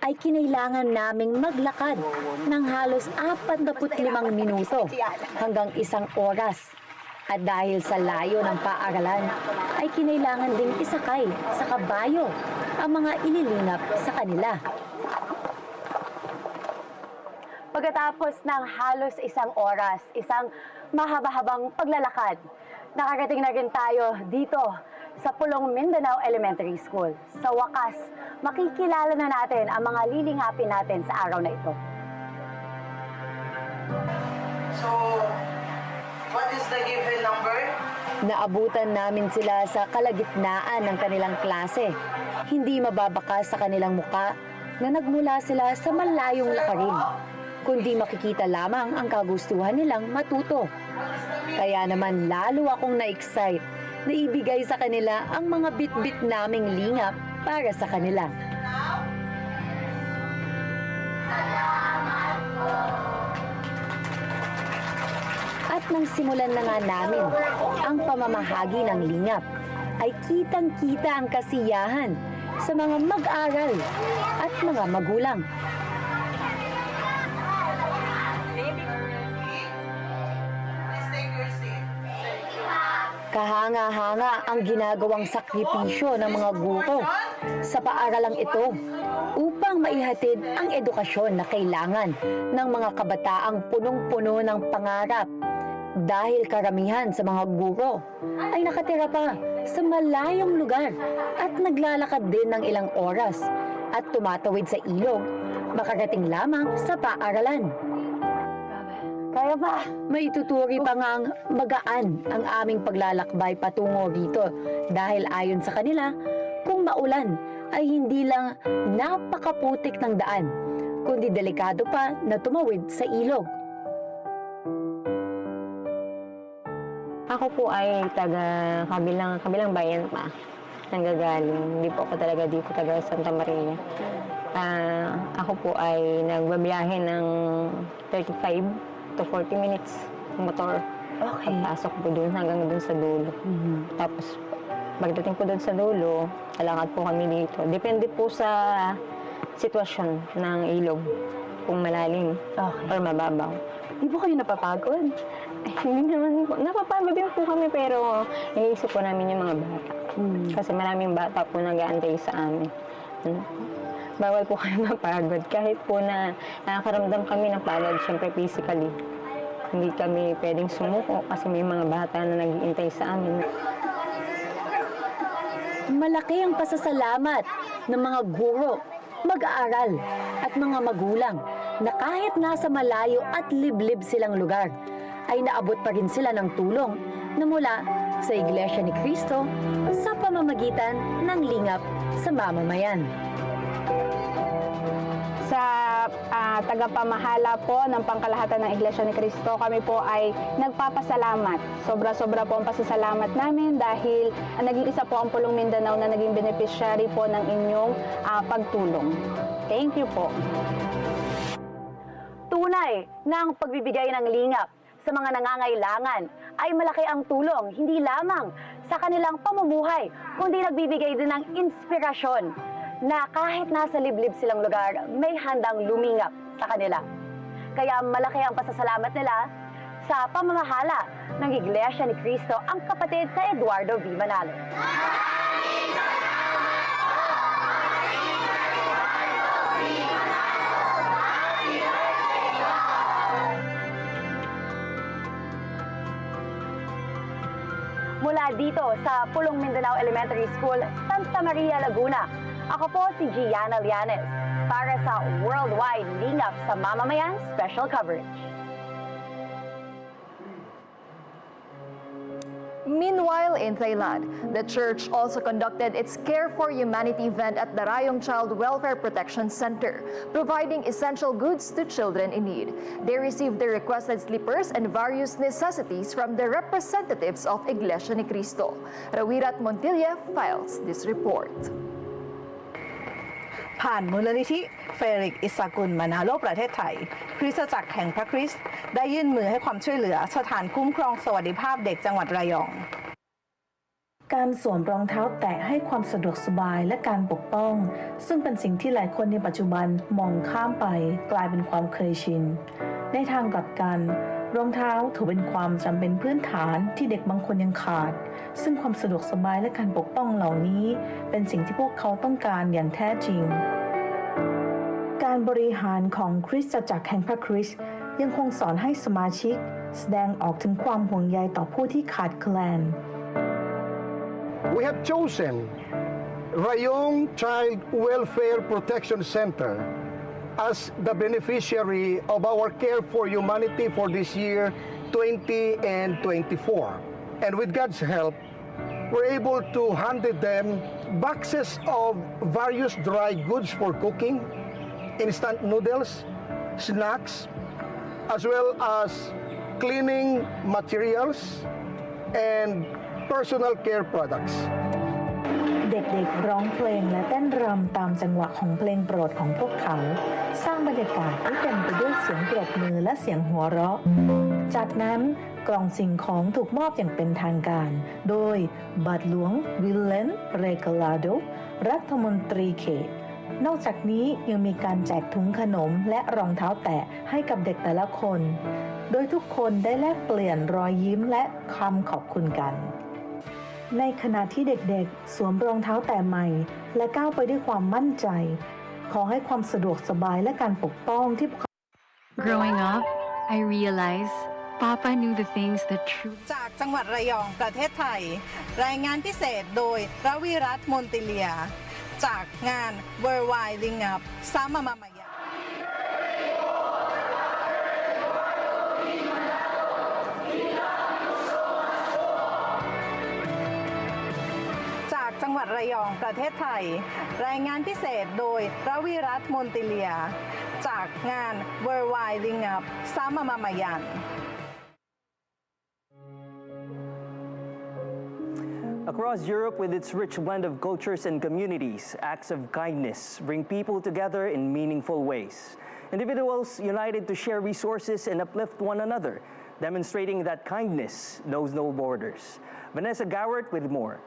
ay kinailangan naming maglakad ng halos 45 minuto hanggang 1 oras. At dahil sa layo ng paaralan, ay kinailangan ding isakay sa kabayo ang mga ililingap sa kanila. Pagkatapos ng halos 1 oras, isang mahaba-habang paglalakad, nakarating na rin tayo dito sa Pulong Mindanao Elementary School. Sa wakas, makikilala na natin ang mga lilingapin natin sa araw na ito. So, what is the given number? Naabutan namin sila sa kalagitnaan ng kanilang klase. Hindi mababakas sa kanilang muka na nagmula sila sa malayong lakarin, kundi makikita lamang ang kagustuhan nilang matuto. Kaya naman lalo akong na-excite na ibigay sa kanila ang mga bit-bit naming lingap para sa kanila. At nang simulan na nga namin ang pamamahagi ng lingap, ay kitang-kita ang kasiyahan sa mga mag-aral at mga magulang. Kahanga-hanga ang ginagawang sakripisyo ng mga guro sa paaralang ito upang maihatid ang edukasyon na kailangan ng mga kabataang punong-puno ng pangarap. Dahil karamihan sa mga guro ay nakatira pa sa malayong lugar at naglalakad din ng ilang oras at tumatawid sa ilog, makarating lamang sa paaralan. Kaya ba, maituturi pa ngang magaan ang aming paglalakbay patungo rito dahil ayon sa kanila, kung maulan ay hindi lang napakaputik ng daan, kundi delikado pa na tumawid sa ilog. Ako po ay kabilang bayan pa. Nanggagaling. Hindi po ako talaga dito, taga Santa Maria. Ako po ay nagbabiyahe ng 35 to 40 minutes motor. Okay. Pagpasok po doon hanggang doon sa dulo. Tapos, pagdating po doon sa dulo, lalakad po kami dito. Depende po sa sitwasyon ng ilog. Kung malalim or mababaw. Di po kayo napapagod? Hindi naman po. Napapagod din po kami pero iniisip po namin yung mga bata. Kasi maraming bata po nag-aantay sa amin. Bawal po kayo mapagod. Kahit po na nakakaramdam kami ng pagod, syempre physically. Hindi kami pwedeng sumuko kasi may mga bata na nag-iintay sa amin. Malaki ang pasasalamat ng mga guro, mag-aaral at mga magulang na kahit nasa malayo at liblib silang lugar, ay naabot pa rin sila ng tulong na mula sa Iglesia ni Cristo sa pamamagitan ng lingap sa mamamayan. Sa tagapamahala po ng pangkalahatan ng Iglesia ni Cristo, kami po ay nagpapasalamat. Sobra-sobra po ang pasasalamat namin dahil naging isa po ang Pulong Mindanao na naging beneficiary po ng inyong pagtulong. Thank you po. Tunay na ang pagbibigay ng lingap sa mga nangangailangan ay malaki ang tulong, hindi lamang sa kanilang pamumuhay, kundi nagbibigay din ng inspirasyon na kahit nasa liblib silang lugar, may handang lumingap sa kanila. Kaya malaki ang pasasalamat nila sa pamamahala ng Iglesia ni Cristo, ang kapatid na Eduardo V. Manalo. Mula dito sa Pulong Mindanao Elementary School, Santa Maria, Laguna, ako po si Gianna Lianes para sa Worldwide Lingap sa Mamamayan Special Coverage. Meanwhile, in Thailand, the church also conducted its Care for Humanity event at the Rayong Child Welfare Protection Center, providing essential goods to children in need. They received the requested slippers and various necessities from the representatives of Iglesia ni Cristo. Rawirat Montilla files this report. ผ่านมูลนิธิเฟริกอิสกุลมานาโลประเทศไทยคริสตจักรแห่งพระคริสต์ได้ยื่นมือให้ความช่วยเหลือสถานคุ้มครองสวัสดิภาพเด็กจังหวัดระยองการสวมรองเท้าแตะให้ความสะดวกสบายและการปกป้องซึ่งเป็นสิ่งที่หลายคนในปัจจุบันมองข้ามไปกลายเป็นความเคยชินในทางกลับกันรองเท้าถือเป็นความจำเป็นพื้นฐานที่เด็กบางคนยังขาดซึ่งความสะดวกสบายและการปกป้องเหล่านี้เป็นสิ่งที่พวกเขาต้องการอย่างแท้จริงการบริหารของคริสตจักรแห่งพระคริสต์ยังคงสอนให้สมาชิกแสดงออกถึงความห่วงใยต่อผู้ที่ขาดแคลน We have chosen Rayong Child Welfare Protection Center as the beneficiary of our Care for Humanity for this year 20 and 24. And with God's help, we're able to hand them boxes of various dry goods for cooking, instant noodles, snacks, as well as cleaning materials and personal care products. เด็กๆร้องเพลงและเต้นรำตามจังหวะของเพลงโปรดของพวกเขาสร้างบรรยากาศที่เต็มไปด้วยเสียงปรบมือและเสียงหัวเราะจากนั้นกล่องสิ่งของถูกมอบอย่างเป็นทางการโดยบาทหลวงวิลเลนเรกาลาโดรัฐมนตรีเขตนอกจากนี้ยังมีการแจกถุงขนมและรองเท้าแตะให้กับเด็กแต่ละคนโดยทุกคนได้แลกเปลี่ยนรอยยิ้มและคำขอบคุณกันในขณะที่เด็กๆสวมรองเท้าแตะใหม่และก้าวไปด้วยความมั่นใจขอให้ความสะดวกสบายและการปกป้องที่ Growing up, I realized Papa knew the things that true จากจังหวัดระยองประเทศไทยรายงานพิเศษโดยระวิรัตน์มนติเลียจากงาน Worldwide Lingap sa Mamamayanจากจังหวัดระยองประเทศไทยรายงานพิเศษโดยระวิรัตน์มนติเลียจากงาน Worldwide Lingap sa Mamamayan Across Europe, with its rich blend of cultures and communities, acts of kindness bring people together in meaningful ways. Individuals united to share resources and uplift one another, demonstrating that kindness knows no borders. Vanessa Gowert with more.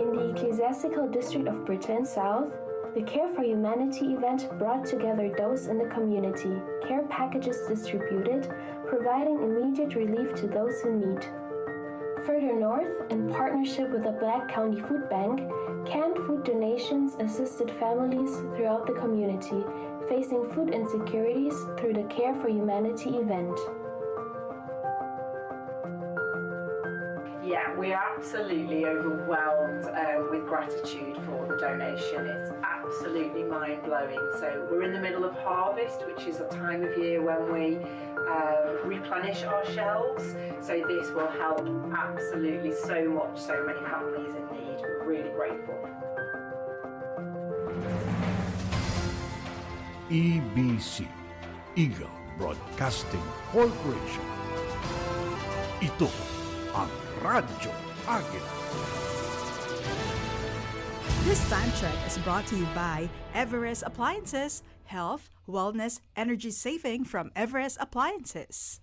In the Ecclesiastical District of Britain South, the Care for Humanity event brought together those in the community, care packages distributed, providing immediate relief to those in need. Further north, in partnership with the Black County Food Bank, canned food donations assisted families throughout the community facing food insecurities through the Care for Humanity event. Yeah, we're absolutely overwhelmed with gratitude for the donation. It's absolutely mind-blowing. So we're in the middle of harvest, which is a time of year when we replenish our shelves. So this will help absolutely so many families in need. We're really grateful. EBC, Eagle Broadcasting Corporation. Ito ang Radyo Agila. This time check is brought to you by Everest Appliances, Health, Wellness, Energy Saving from Everest Appliances.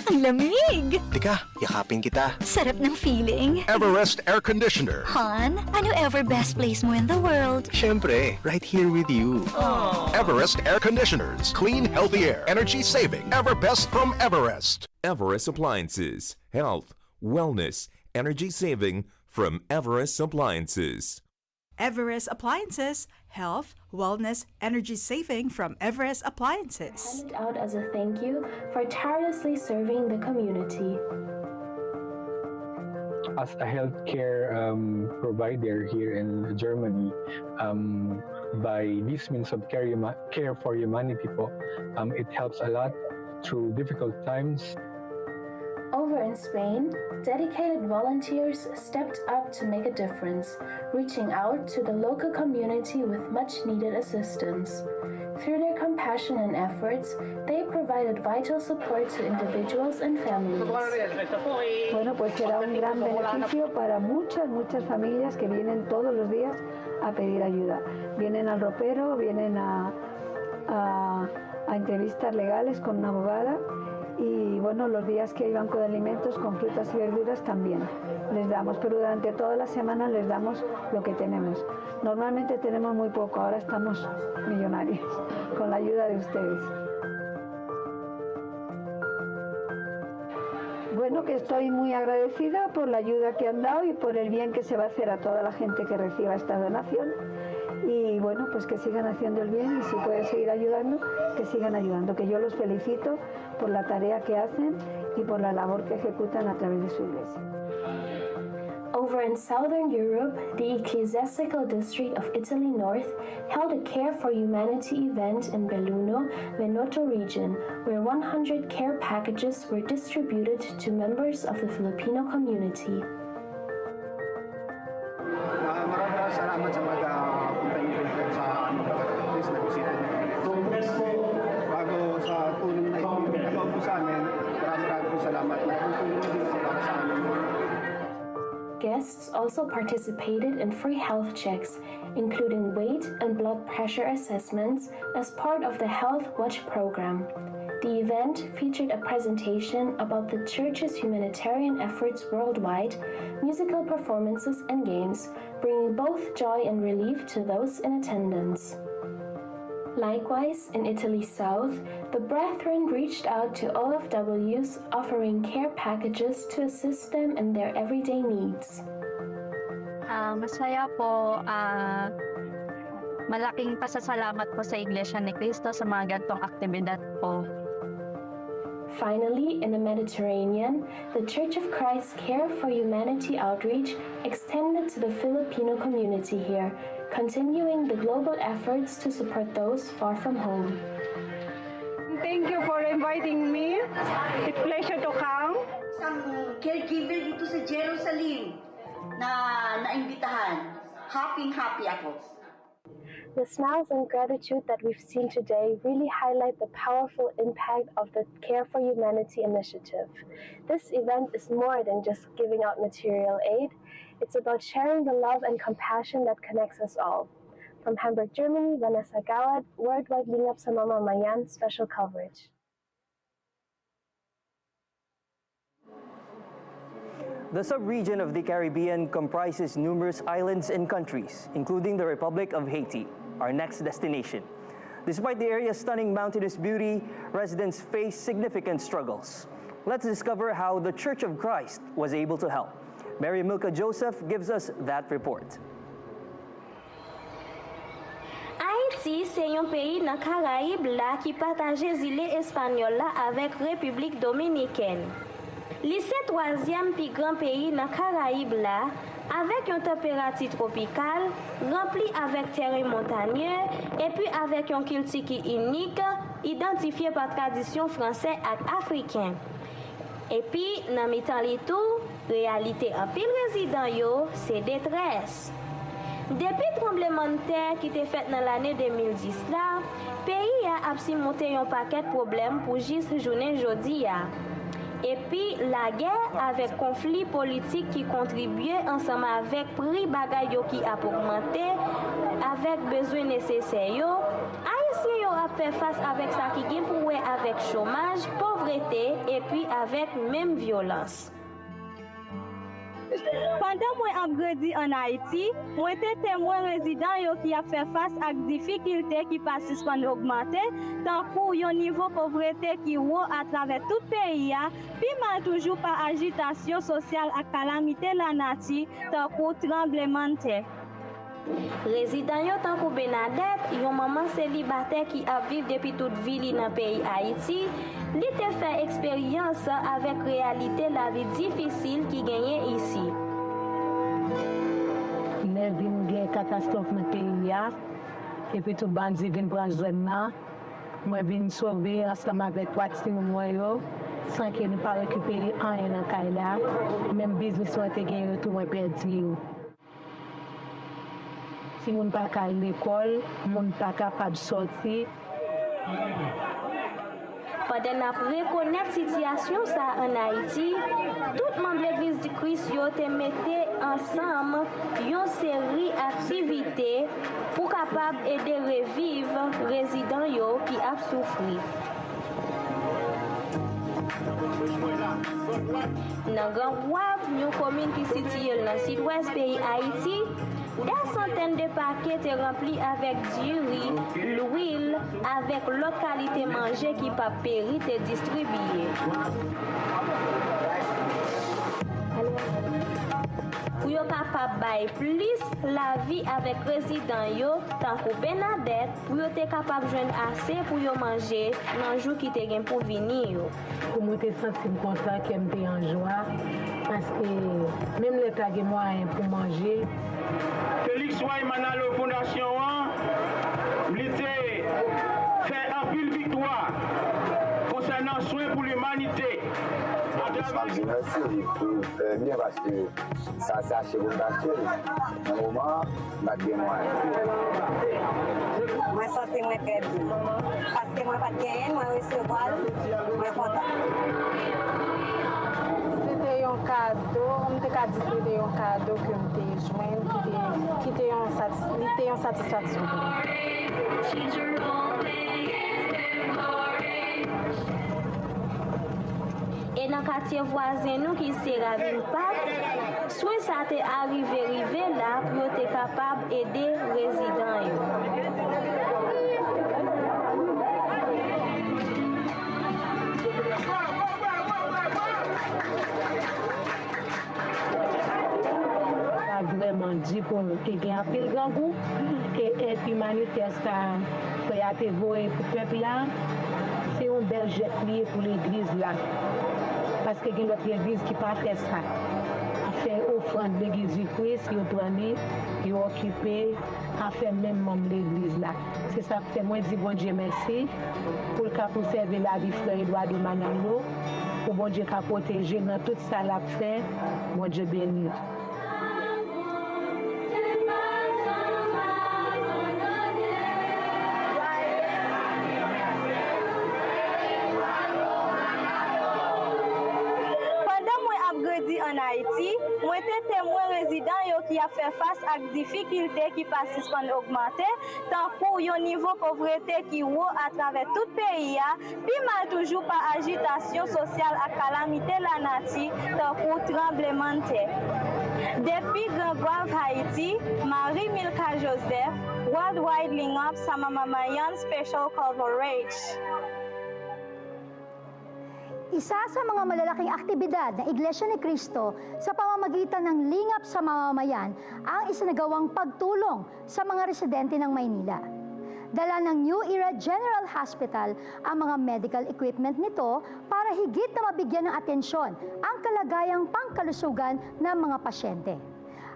Ang lamig! Teka, yakapin kita. Sarap ng feeling. Everest Air Conditioner. Han, ano ever best place mo in the world? Siyempre, right here with you. Aww. Everest Air Conditioners. Clean, healthy air. Energy saving. Ever best from Everest. Everest Appliances. Health, wellness, energy saving from Everest Appliances. Everest Appliances, Health, Wellness, Energy Saving from Everest Appliances. Handed out as a thank you for tirelessly serving the community. As a healthcare provider here in Germany, by this means of care for humanity po, it helps a lot through difficult times. Over in Spain, dedicated volunteers stepped up to make a difference, reaching out to the local community with much-needed assistance. Through their compassion and efforts, they provided vital support to individuals and families. Bueno, pues será un gran beneficio para muchas familias que vienen todos los días a pedir ayuda. Vienen al ropero, vienen a entrevistas legales con una abogada. Y bueno, los días que hay banco de alimentos con frutas y verduras también les damos, pero durante toda la semana les damos lo que tenemos. Normalmente tenemos muy poco, ahora estamos millonarios con la ayuda de ustedes. Bueno, que estoy muy agradecida por la ayuda que han dado y por el bien que se va a hacer a toda la gente que reciba esta donación. Y bueno, pues que sigan haciendo el bien y si pueden seguir ayudando, que sigan ayudando. Que yo los felicito por la tarea que hacen y por la labor que ejecutan a través de su iglesia. Over in Southern Europe, the Ecclesiastical District of Italy North held a Care for Humanity event in Belluno, Veneto region, where 100 care packages were distributed to members of the Filipino community. Maraming salamat sa mga punta sa place na bisita niyo. Bago sa tulong na ito po sa amin, maraming po salamat na tulong din sa amin. Guests also participated in free health checks, including weight and blood pressure assessments as part of the Health Watch program. The event featured a presentation about the Church's humanitarian efforts worldwide, musical performances and games, bringing both joy and relief to those in attendance. Likewise, in Italy South, the Brethren reached out to OFWs, offering care packages to assist them in their everyday needs. Masaya po, malaking pasasalamat po sa Iglesia ni Cristo sa mga gantong aktibidad po. Finally, in the Mediterranean, the Church of Christ Care for Humanity outreach extended to the Filipino community here, continuing the global efforts to support those far from home. Thank you for inviting me. It's a pleasure to come. Isang caregiver dito sa Jerusalem na naimbitahan. Happy ako. The smiles and gratitude that we've seen today really highlight the powerful impact of the Care for Humanity initiative. This event is more than just giving out material aid. It's about sharing the love and compassion that connects us all. From Hamburg, Germany, Vanessa Gawad, Worldwide LINGAP sa MAMAMAYAN, special coverage. The sub-region of the Caribbean comprises numerous islands and countries, including the Republic of Haiti, our next destination. Despite the area's stunning mountainous beauty, residents face significant struggles. Let's discover how the Church of Christ was able to help. Mary Milka Joseph gives us that report. Haïti, c'est un pays dans Caraïbes là qui partage les îles espagnoles là avec République dominicaine. C'est le troisième plus grand pays dans Caraïbes là, avec une température tropicale, rempli avec terrain montagneux et puis avec une culture unique, identifié par tradition français ak africain. Et puis, dans mi temps li tout, réalité en pile résident yo, c'est détresse. Depuis tremblement de terre qui était fait dans l'année 2010 là, pays a monté un paquet de problèmes pour juste journée jodi ya. Et puis la guerre avec conflit politique qui contribuait ensemble avec prix bagay yo qui a augmenté, avec besoin nécessaire yo, haïtien yo a fait face avec ça qui gagne pour avec chômage, pauvreté et puis avec même violence. Pendant moi grandi en Haïti, moi était témoin résident qui a fait face à des difficultés qui passent par augmenter, tant qu'il y a un niveau de pauvreté qui est haut à travers tout le pays, puis mal toujours par agitation sociale et calamité la nature, tant qu'il tremblement de terre. Résident yo tant que Bernadette, yon maman célibataire qui a vécu depuis toute ville dans le pays Haïti, li te fait expérience avec réalité la vie difficile qui gagne ici. Ne vin gen catastrophe dans le pays et puis tout bandi vin prendre zone là. Moi vin sauver ensemble avec trois petits moyens sans que nous pas récupérer rien dans Kaila. Même business moi te gagné tout moi perdu. Si moun pa ka l'école, moun pa capable sortir. Pendant la reconnaître situation ça en Haïti, tout membre de l'Église du Christ yo te mette ensemble une série d'activités pour capable aider revivre résidents yo qui a souffert. Dans Grand Ouab, une commune qui est située dans le sud-ouest pays Haïti, des centaines de paquets étaient remplis avec du riz, l'huile, avec l'autre qualité manger qui pas péri et distribué. Pour yo capable bailler plus la vie avec résident yo, tant que Bernadette, pour yo te capable joindre assez pour yo manger dans jour qui te gen pour venir. Pour moi te sentir content que me en joie parce que même les tag moyen pour manger. Félix Way Manalo Fondation l'était fait un pile victoire concernant soins pour l'humanité. Merci pour faire bien parce que ça s'est acheté pour acheter. Dans le moment, on a bien moyen. Moi, ça c'est moi très bien. Parce que moi, pas de gain, moi, recevoir, moi, content. C'était un cadeau, on était c'était un cadeau que nous joint, qui était une satisfaction. Et dans le quartier voisin, nous qui s'est ravi pas, soit ça t'est arrivé là pour être capable d'aider les résidents. Vraiment dit pour nous qu'il y a un peu grand goût et puis manifeste pour y aller pour le peuple là, c'est un bel jet pour l'église là. Parce que il y a d'autres églises qui ne font pas ça. Ils font offrande de l'église du Christ, ils prennent, ils occupent, ils font même l'église là. C'est ça que moi je dis bon Dieu merci pour le cas pour servir la vie frère Edouard de Manalo, pour bon Dieu qui protéger dans tout ça là fait, bon Dieu béni. En Haïti, moi j'étais témoin résident qui a fait face à des difficultés qui passent par augmenter, tant pour un niveau de pauvreté qui est haut à travers tout le pays, puis mal toujours par agitation sociale et calamité la nature, tant pour tremblement de terre. Depuis Grand Guave Haïti, Marie Milka Joseph, Worldwide LINGAP sa MAMAMAYAN Special Coverage. Isa sa mga malalaking aktibidad ng Iglesia ni Cristo sa pamamagitan ng Lingap sa Mamamayan ang isinagawang pagtulong sa mga residente ng Maynila. Dala ng New Era General Hospital ang mga medical equipment nito para higit na mabigyan ng atensyon ang kalagayang pangkalusugan ng mga pasyente.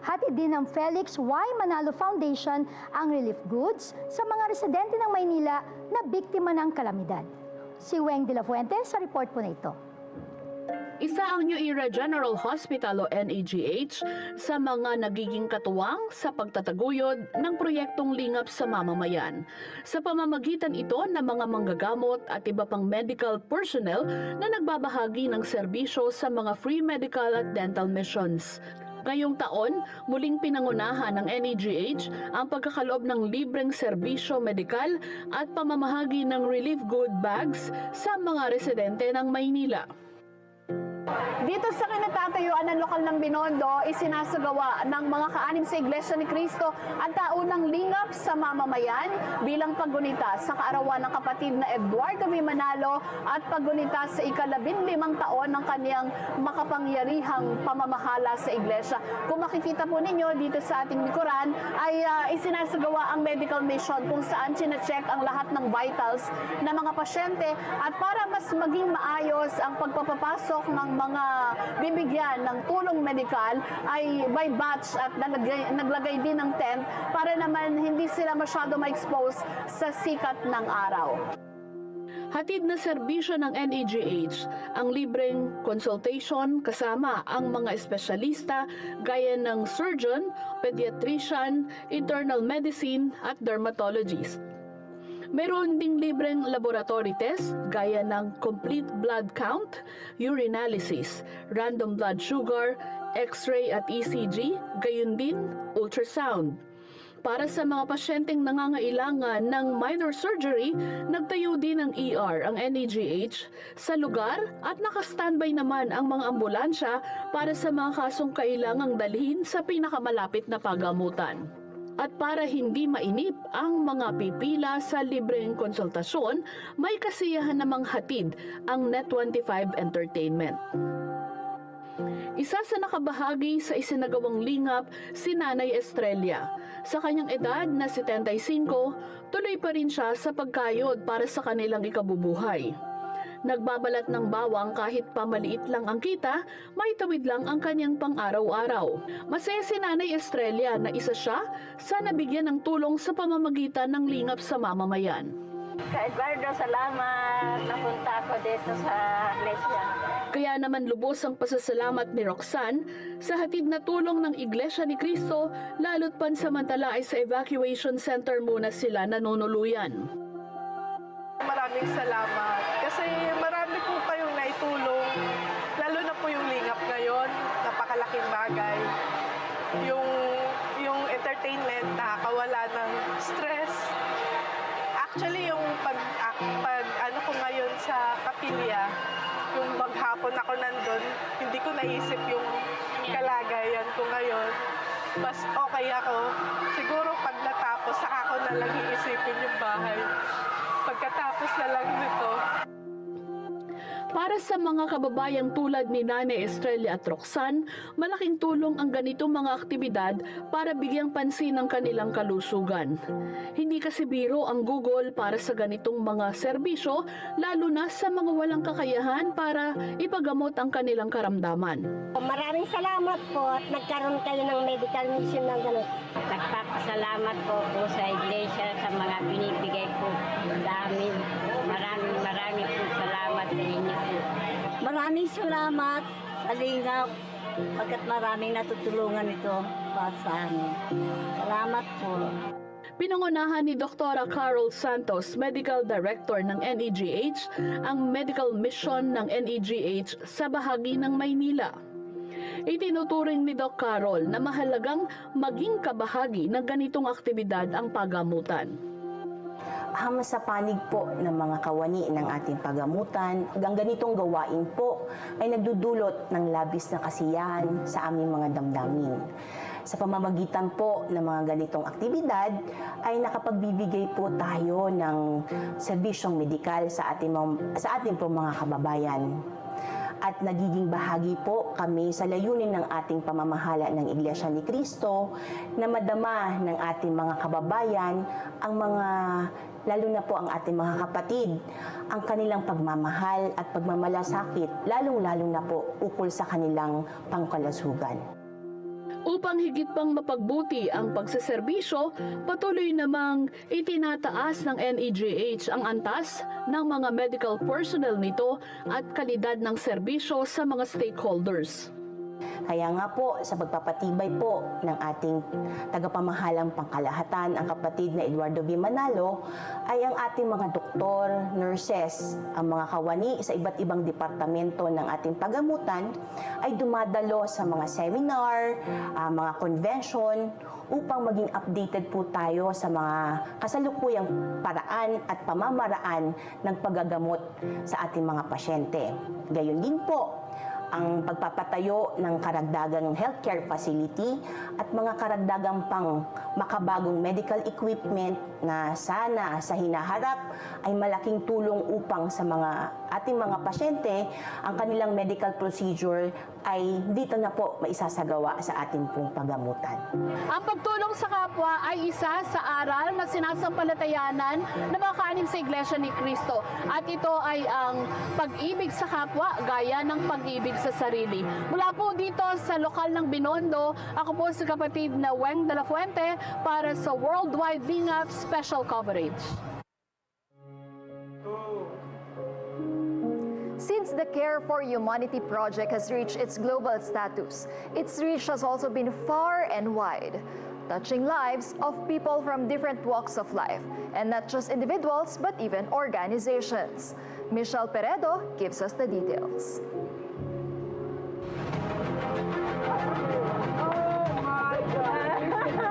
Hatid din ng Felix Y. Manalo Foundation ang relief goods sa mga residente ng Maynila na biktima ng kalamidad. Si Weng de la Fuente sa report po na ito. Isa ang New Era General Hospital o NEGH sa mga nagiging katuwang sa pagtataguyod ng proyektong Lingap sa Mamamayan. Sa pamamagitan ito ng mga manggagamot at iba pang medical personnel na nagbabahagi ng serbisyo sa mga free medical at dental missions. Ngayong taon, muling pinangunahan ng NEGH ang pagkakaloob ng libreng serbisyo medikal at pamamahagi ng relief good bags sa mga residente ng Maynila. Dito sa kinatatayuan ng lokal ng Binondo, isinasagawa ng mga kaanim sa Iglesia ni Cristo ang taunang Lingap sa Mamamayan bilang paggunita sa kaarawan ng kapatid na Eduardo V. Manalo at paggunita sa ika-15 taon ng kaniyang makapangyarihang pamamahala sa Iglesia. Kung makikita po ninyo dito sa ating likuran ay isinasagawa ang medical mission kung saan sine-check ang lahat ng vitals ng mga pasyente at para mas maging maayos ang pagpapapasok ng mga bibigyan ng tulong medikal ay by batch at naglagay din ng tent para naman hindi sila masyado ma-expose sa sikat ng araw. Hatid na serbisyo ng NEGH ang libreng consultation kasama ang mga espesyalista gaya ng surgeon, pediatrician, internal medicine at dermatologist. Meron ding libreng laboratory test gaya ng complete blood count, urinalysis, random blood sugar, X-ray at ECG, gayon din ultrasound. Para sa mga pasyenteng nangangailangan ng minor surgery, nagtayo din ng ER ang NEGH sa lugar at naka-standby naman ang mga ambulansya para sa mga kasong kailangang dalhin sa pinakamalapit na pagamutan. At para hindi mainip ang mga pipila sa libreng konsultasyon, may kasiyahan namang hatid ang Net25 Entertainment. Isa sa nakabahagi sa isinagawang lingap si Nanay Estrella. Sa kanyang edad na 75, tuloy pa rin siya sa pagkayod para sa kanilang ikabubuhay. Nagbabalat ng bawang kahit pamaliit lang ang kita, may tawid lang ang kanyang pang-araw-araw. Masaya si Nanay Estrella na isa siya sa nabigyan ng tulong sa pamamagitan ng Lingap sa Mamamayan. Kay Eduardo, salamat. Napunta ako dito sa iglesia. Kaya naman lubos ang pasasalamat ni Roxanne sa hatid na tulong ng Iglesia ni Cristo, lalo't pansamantala ay sa evacuation center muna sila nanunuluyan. Maraming salamat kasi marami po kayong naitulong, lalo na po yung Lingap ngayon, napakalaking bagay. Yung entertainment, nakakawala ng stress. Actually, yung pag ano ko ngayon sa kapilya, yung maghapon ako nandun, hindi ko naisip yung kalagayan ko ngayon. Mas okay ako. Siguro pag natapos, saka ako na lang iisipin yung bahay. Pagkatapos na lang nito. Para sa mga kababayang tulad ni Nanay Estrella at Roxanne, malaking tulong ang ganitong mga aktibidad para bigyang pansin ang kanilang kalusugan. Hindi kasi biro ang Google para sa ganitong mga serbisyo, lalo na sa mga walang kakayahan para ipagamot ang kanilang karamdaman. Maraming salamat po at nagkaroon kayo ng medical mission ng gano'n. Nagpapasalamat po sa iglesia sa mga binibigay po dami. Maraming po salamat sa inyo po. Maraming salamat sa Lingap pagkat maraming natutulungan ito para sa amin. Salamat po. Pinangunahan ni Dr. Carol Santos, Medical Director ng NEGH, ang medical mission ng NEGH sa bahagi ng Maynila. Itinuturing ni Doc Carol na mahalagang maging kabahagi ng ganitong aktibidad ang pagamutan. Sa panig po ng mga kawani ng ating pagamutan, ang ganitong gawain po ay nagdudulot ng labis na kasiyahan sa aming mga damdamin. Sa pamamagitan po ng mga ganitong aktibidad ay nakapagbibigay po tayo ng serbisyong medikal sa ating po mga kababayan. At nagiging bahagi po kami sa layunin ng ating pamamahala ng Iglesia ni Cristo na madama ng ating mga kababayan ang mga, lalo na po ang ating mga kapatid, ang kanilang pagmamahal at pagmamalasakit, lalong-lalo na po ukol sa kanilang pangkalasugan. Upang higit pang mapagbuti ang pagseserbisyo, patuloy namang itinataas ng NEJH ang antas ng mga medical personnel nito at kalidad ng serbisyo sa mga stakeholders. Kaya nga po, sa pagpapatibay po ng ating tagapamahalang pangkalahatan, ang kapatid na Eduardo V. Manalo, ay ang ating mga doktor, nurses, ang mga kawani sa iba't ibang departamento ng ating pagamutan ay dumadalo sa mga seminar, mga convention, upang maging updated po tayo sa mga kasalukuyang paraan at pamamaraan ng paggagamot sa ating mga pasyente. Gayon din po, ang pagpapatayo ng karagdagang healthcare facility at mga karagdagang pang makabagong medical equipment na sana sa hinaharap ay malaking tulong upang sa mga ating mga pasyente ang kanilang medical procedure ay dito na po maisasagawa sa ating pong paggamutan. Ang pagtulong sa kapwa ay isa sa aral na sinasampalatayanan ng mga kaanim sa Iglesia ni Cristo. At ito ay ang pag-ibig sa kapwa gaya ng pag-ibig sa sarili. Mula po dito sa lokal ng Binondo, ako po si kapatid na Weng de la Fuente para sa Worldwide LINGAP Special Coverage. Since the Care for Humanity project has reached its global status, its reach has also been far and wide, touching lives of people from different walks of life, and not just individuals, but even organizations. Michelle Peredo gives us the details.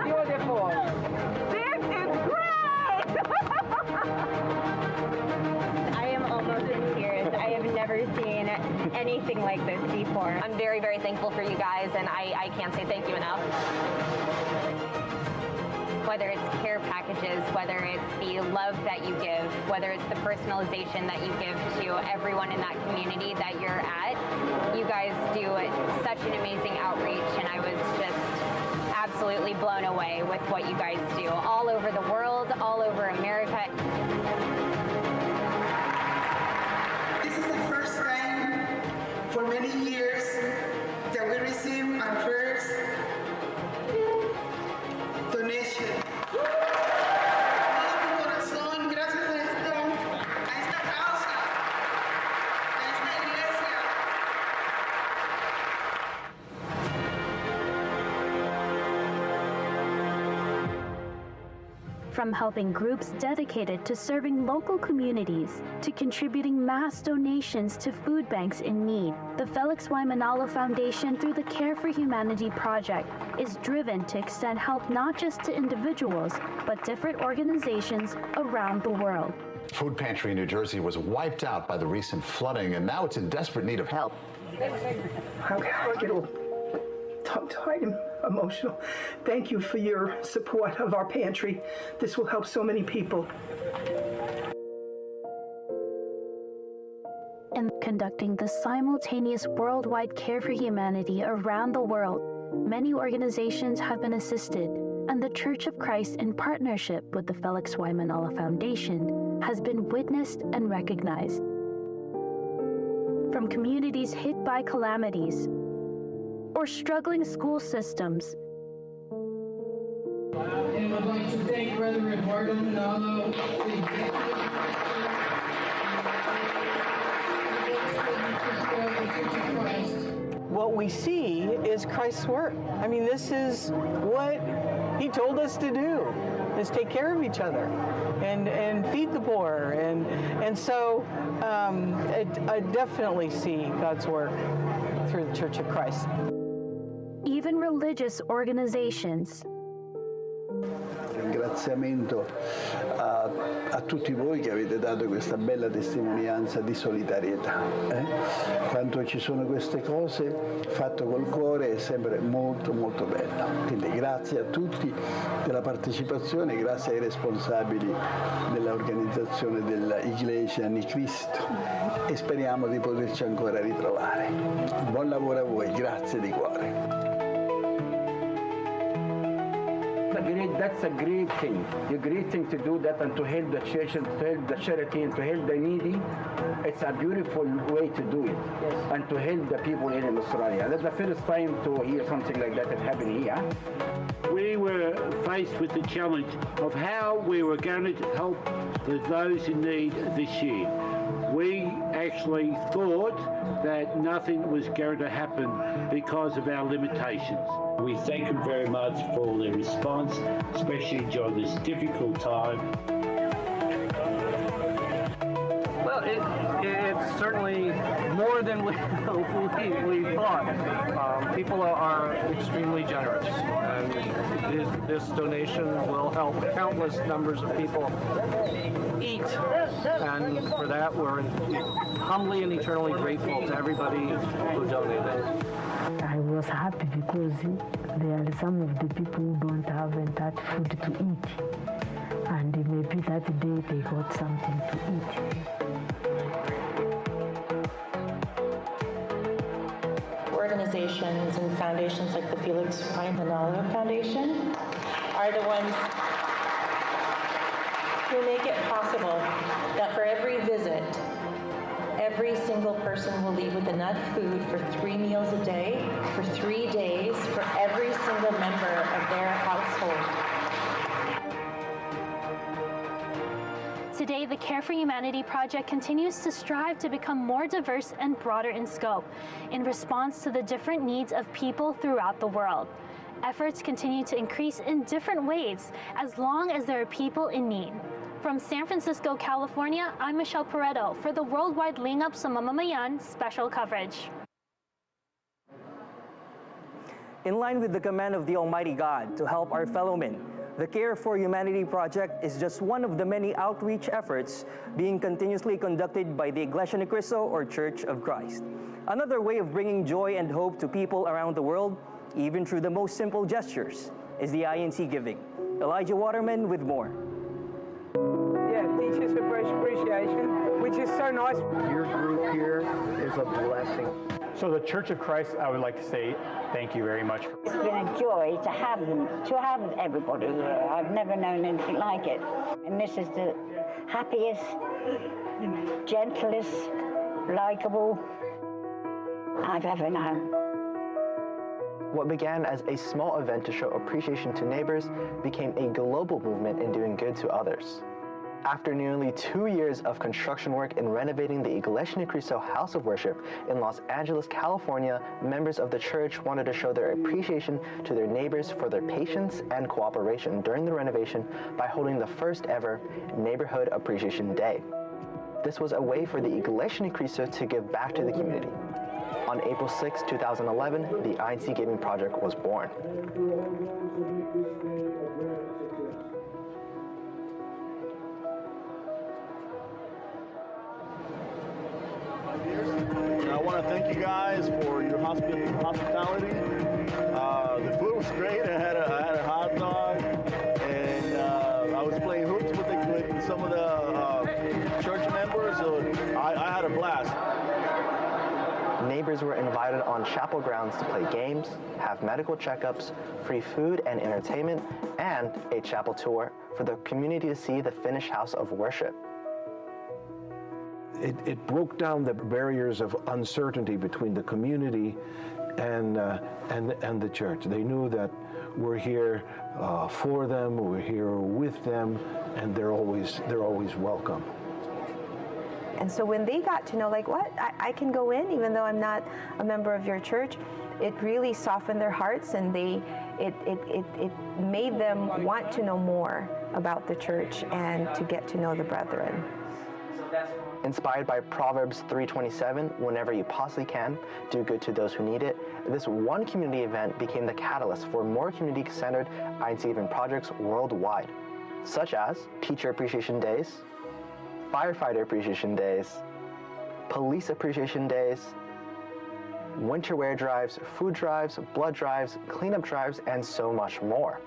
Beautiful. This is great! I am almost in tears. I have never seen anything like this before. I'm very, very thankful for you guys, and I can't say thank you enough. Whether it's care packages, whether it's the love that you give, whether it's the personalization that you give to everyone in that community that you're at, you guys do such an amazing outreach, and I was just absolutely blown away with what you guys do all over the world, all over America. This is the first time for many years that we receive our first donation. Gracias a esta causa, a esta iglesia. From helping groups dedicated to serving local communities to contributing mass donations to food banks in need, the Felix Y. Manalo Foundation, through the Care for Humanity project, is driven to extend help not just to individuals, but different organizations around the world. Food pantry in New Jersey was wiped out by the recent flooding, and now it's in desperate need of help. I get all tongue-tied and emotional. Thank you for your support of our pantry. This will help so many people. And conducting the simultaneous worldwide Care for Humanity around the world, many organizations have been assisted, and the Church of Christ, in partnership with the Felix Y. Manalo Foundation, has been witnessed and recognized. From communities hit by calamities or struggling school systems, and I'd like to thank Brother Eduardo Manalo, the executive What we see is Christ's work. I mean, this is what he told us to do, is take care of each other and feed the poor. And so I definitely see God's work through the Church of Christ. even religious organizations. Ringraziamento a tutti voi che avete dato questa bella testimonianza di solidarietà. Quando ci sono queste cose, fatto col cuore, è sempre molto molto bello. Quindi grazie a tutti della partecipazione, grazie ai responsabili dell'organizzazione dell'Iglesia ni Cristo e speriamo di poterci ancora ritrovare. Buon lavoro a voi, grazie di cuore. that's a great thing. A great thing to do that and to help the church and to help the charity and to help the needy. It's a beautiful way to do it and to help the people in Australia. That's the first time to hear something like that happening here. We were faced with the challenge of how we were going to help those in need this year. We actually thought that nothing was going to happen because of our limitations. We thank them very much for their response, especially during this difficult time. Well, it's certainly more than we thought. People are extremely generous, and this donation will help countless numbers of people eat, and for that we're humbly and eternally grateful to everybody who donated. I was happy because there are some of the people who don't have that food to eat, and maybe that day they got something to eat. Organizations and foundations like the Felix Manalo Foundation are the ones who make it possible that for every visit, every single person will leave with enough food for 3 meals a day, for 3 days, for every single member of their household. Today, the Care for Humanity project continues to strive to become more diverse and broader in scope in response to the different needs of people throughout the world. Efforts continue to increase in different ways as long as there are people in need. From San Francisco, California, I'm Michelle Pareto for the Worldwide LINGAP sa MAMAMAYAN special coverage. In line with the command of the Almighty God to help our fellow men, the Care for Humanity project is just one of the many outreach efforts being continuously conducted by the Iglesia ni Cristo or Church of Christ. Another way of bringing joy and hope to people around the world, even through the most simple gestures, is the INC giving. Elijah Waterman with more. Yeah, teachers appreciation, which is so nice. Your group here is a blessing. So the Church of Christ, I would like to say thank you very much. It's been a joy to have them, to have everybody here. I've never known anything like it. And this is the happiest, gentlest, likable I've ever known. What began as a small event to show appreciation to neighbors became a global movement in doing good to others. After nearly 2 years of construction work in renovating the Iglesia ni Cristo House of Worship in Los Angeles, California, members of the church wanted to show their appreciation to their neighbors for their patience and cooperation during the renovation by holding the first ever Neighborhood Appreciation Day. This was a way for the Iglesia ni Cristo to give back to the community. On April 6, 2011, the INC Giving Project was born. I want to thank you guys for your hospitality. The food was great. I had a hot dog, and I was playing hoops with some of the church members, so I had a blast. Neighbors were invited on chapel grounds to play games, have medical checkups, free food and entertainment, and a chapel tour for the community to see the finished house of worship. It broke down the barriers of uncertainty between the community and the church. They knew that we're here for them, we're here with them, and they're always welcome. And so when they got to know, like, what, I can go in even though I'm not a member of your church, it really softened their hearts, and it made them want to know more about the church and to get to know the brethren. Inspired by Proverbs 3:27, whenever you possibly can, do good to those who need it, this one community event became the catalyst for more community-centered INC Giving projects worldwide, such as Teacher Appreciation Days, Firefighter Appreciation Days, Police Appreciation Days, winter wear drives, food drives, blood drives, cleanup drives, and so much more.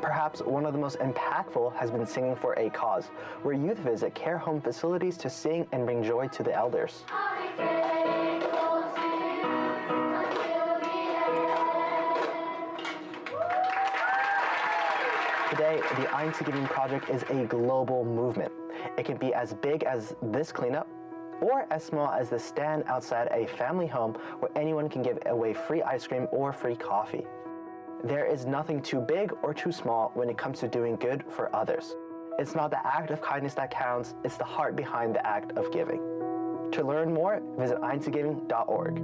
Perhaps one of the most impactful has been Singing for a Cause, where youth visit care home facilities to sing and bring joy to the elders. Today, the Einste Giving Project is a global movement. It can be as big as this cleanup, or as small as the stand outside a family home where anyone can give away free ice cream or free coffee. There is nothing too big or too small when it comes to doing good for others. It's not the act of kindness that counts, it's the heart behind the act of giving. To learn more, visit einstegiving.org.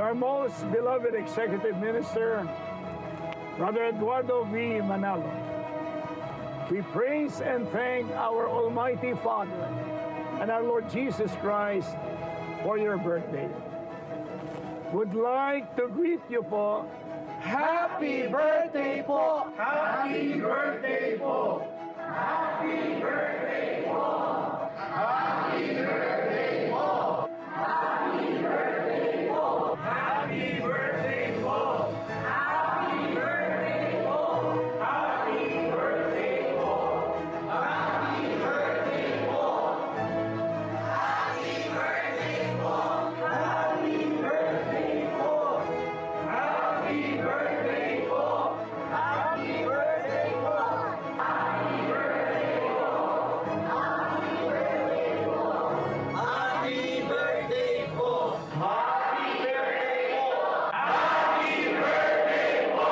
Our most beloved Executive Minister, Brother Eduardo V. Manalo, we praise and thank our Almighty Father and our Lord Jesus Christ for your birthday. Would like to greet you po. Happy birthday po! Happy birthday po! Happy birthday po! Happy birthday po! Happy birthday po! Happy birthday po! Happy birthday po! Happy birthday po! Happy birthday po! Happy birthday po! Happy birthday po! Happy birthday po! Happy birthday po! Happy birthday po! Happy birthday po! Happy birthday po!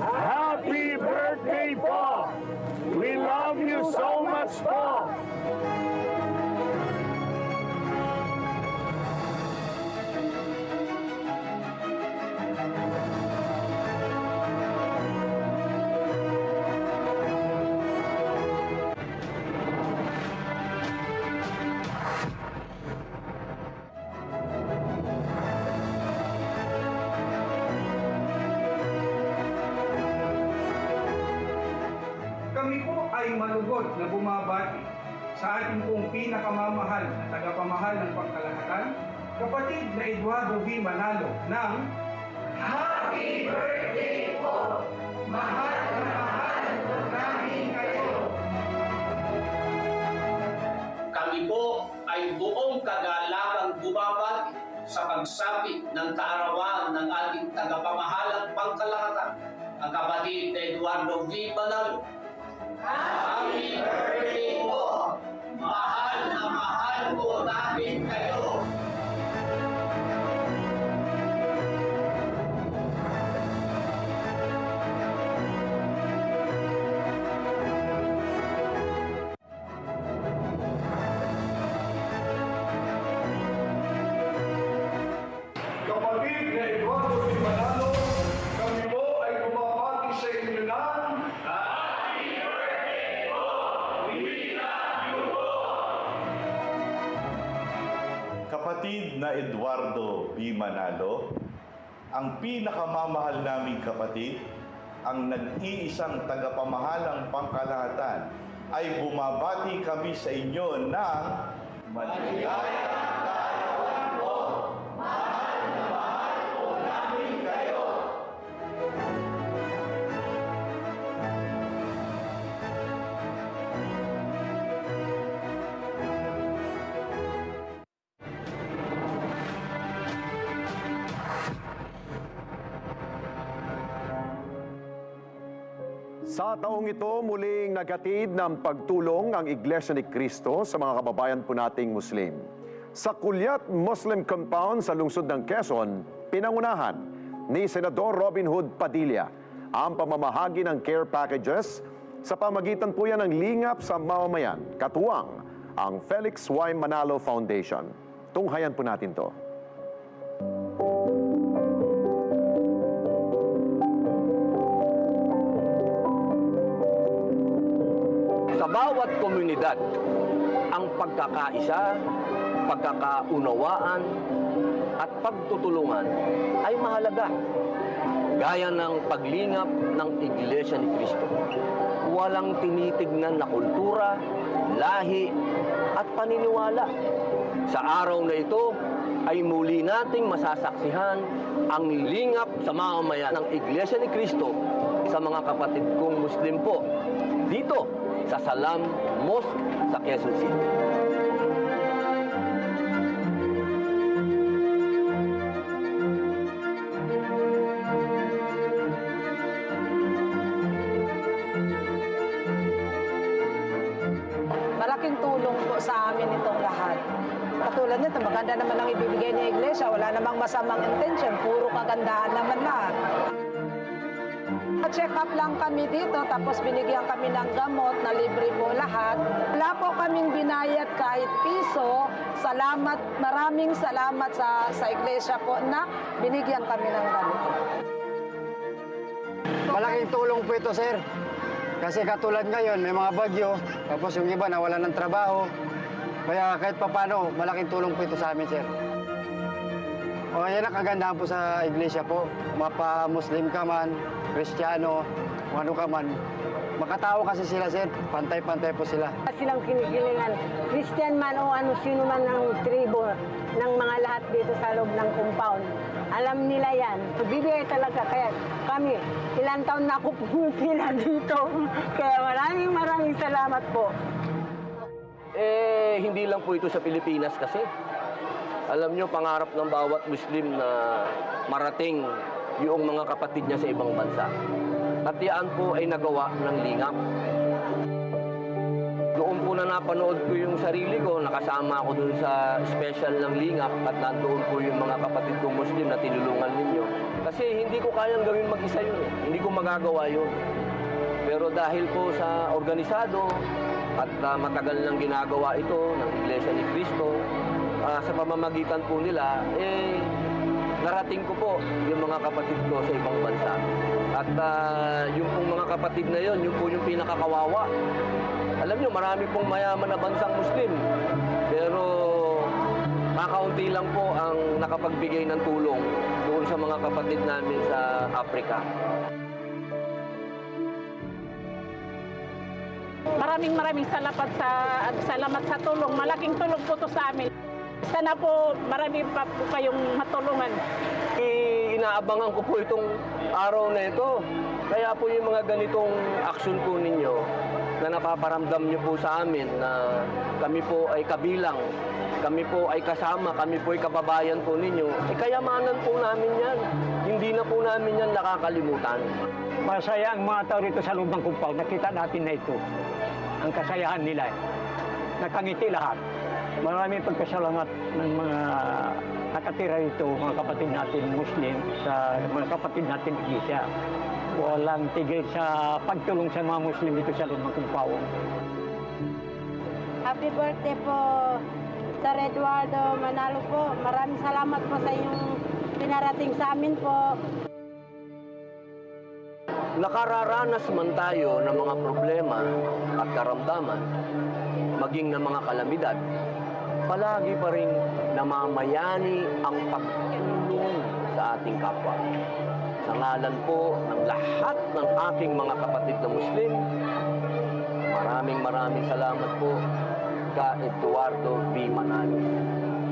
Happy birthday po! We love you so much po! Kami po ay malugod na bumabati sa ating pong pinakamamahal na tagapamahal ng pangkalahatan, kapatid na Eduardo V. Manalo ng Happy Birthday po! Mahal na mahal po namin kayo! Kami po ay buong kagalagang bumabati sa pagsapit ng kaarawan ng ating tagapamahalang pangkalahatan, ang kapatid na Eduardo V. Manalo. Happy birthday po! Mahal na mahal po namin kayo! Kapatid na Eduardo V. Manalo, kami po ay bumabati sa inyo ng Happy Birthday po! We love you po! Kapatid na Eduardo V. Manalo, ang pinakamamahal naming kapatid, ang nag-iisang tagapamahalang pangkalahatan, ay bumabati kami sa inyo ng maligayang kaarawan po. Mahal na mahal po namin kayo. Sa taong ito, muling naghatid ng pagtulong ang Iglesia ni Cristo sa mga kababayan po nating Muslim. Sa Kulyat Muslim Compound sa lungsod ng Quezon, pinangunahan ni Senador Robin Hood Padilla ang pamamahagi ng care packages sa pamagitan po yan ng lingap sa mamamayan, katuwang ang Felix Y. Manalo Foundation. Tunghayan po natin to. Sa bawat komunidad, ang pagkakaisa, pagkakaunawaan, at pagtutulungan ay mahalaga. Gaya ng paglingap ng Iglesia ni Cristo. Walang tinitignan na kultura, lahi, at paniniwala. Sa araw na ito ay muli nating masasaksihan ang lingap sa mamamayan ng Iglesia ni Cristo, sa mga kapatid kong Muslim po dito sa Salam Mosque sa Quezon City. Malaking tulong po sa amin itong lahat. Katulad nito, maganda naman ang ibibigay ng iglesia. Wala namang masamang intention. Puro kagandahan naman lahat. Check up lang kami dito, tapos binigyan kami ng gamot na libre po lahat. Wala po kaming binayad kahit piso. Salamat, maraming salamat sa iglesia po na binigyan kami ng gamot. Malaking tulong po ito, sir. Kasi katulad ngayon, may mga bagyo, tapos yung iba nawala ng trabaho. Kaya kahit papano, malaking tulong po ito sa amin, sir. O yan ang kagandahan po sa iglesia po. Mapa-Muslim ka man, Kristiyano, ano ka man. Makatao kasi sila, sir. Pantay-pantay po sila. Silang kinikilingan, Christian man o ano sino man ng tribo ng mga lahat dito sa loob ng compound. Alam nila yan. Bibigay talaga. Kaya kami, ilang taon na ako pumipila dito. Kaya maraming salamat po. Hindi lang po ito sa Pilipinas kasi. Alam nyo, pangarap ng bawat Muslim na marating yung mga kapatid niya sa ibang bansa. At yan po ay nagawa ng LINGAP. Doon po na napanood ko yung sarili ko, nakasama ako dun sa special ng LINGAP at nandoon po yung mga kapatid kong Muslim na tinulungan ninyo. Kasi hindi ko kayang gawin mag-isa yun eh. Hindi ko magagawa yun. Pero dahil po sa organisado at matagal nang ginagawa ito ng Iglesia ni Cristo, sa pamamagitan po nila, narating ko po yung mga kapatid ko sa ibang bansa. At yung pong mga kapatid na yun, yung po yung pinakakawawa. Alam nyo, marami pong mayaman na bansang Muslim. Pero kakaunti lang po ang nakapagbigay ng tulong doon sa mga kapatid namin sa Africa. Maraming salamat sa tulong. Malaking tulong po to sa amin. Sana po marami pa po kayong matulungan. Inaabangan ko po itong araw na ito. Kaya po yung mga ganitong aksyon po ninyo na napaparamdam niyo po sa amin na kami po ay kabilang, kami po ay kasama, kami po ay kababayan po ninyo. Kayamanan po namin yan. Hindi na po namin yan nakakalimutan. Masaya ang mga tao rito sa loob ng compound. Nakita natin na ito. Ang kasayahan nila. Nakangiti lahat. Maraming pagkasalamat ng mga nakatira rito, mga kapatid natin Muslim, sa mga kapatid natin Iglesia. Walang tigil sa pagtulong sa mga Muslim dito sa loob ng compound. Happy birthday po, Sir Eduardo Manalo po. Maraming salamat po sa inyong pinarating sa amin po. Nakararanas man tayo ng mga problema at karamdaman, maging ng mga kalamidad, palagi pa rin namamayani ang pagtulong sa ating kapwa. Sa ngalan po ng lahat ng aking mga kapatid na Muslim, maraming salamat po ka Eduardo B. Manalo.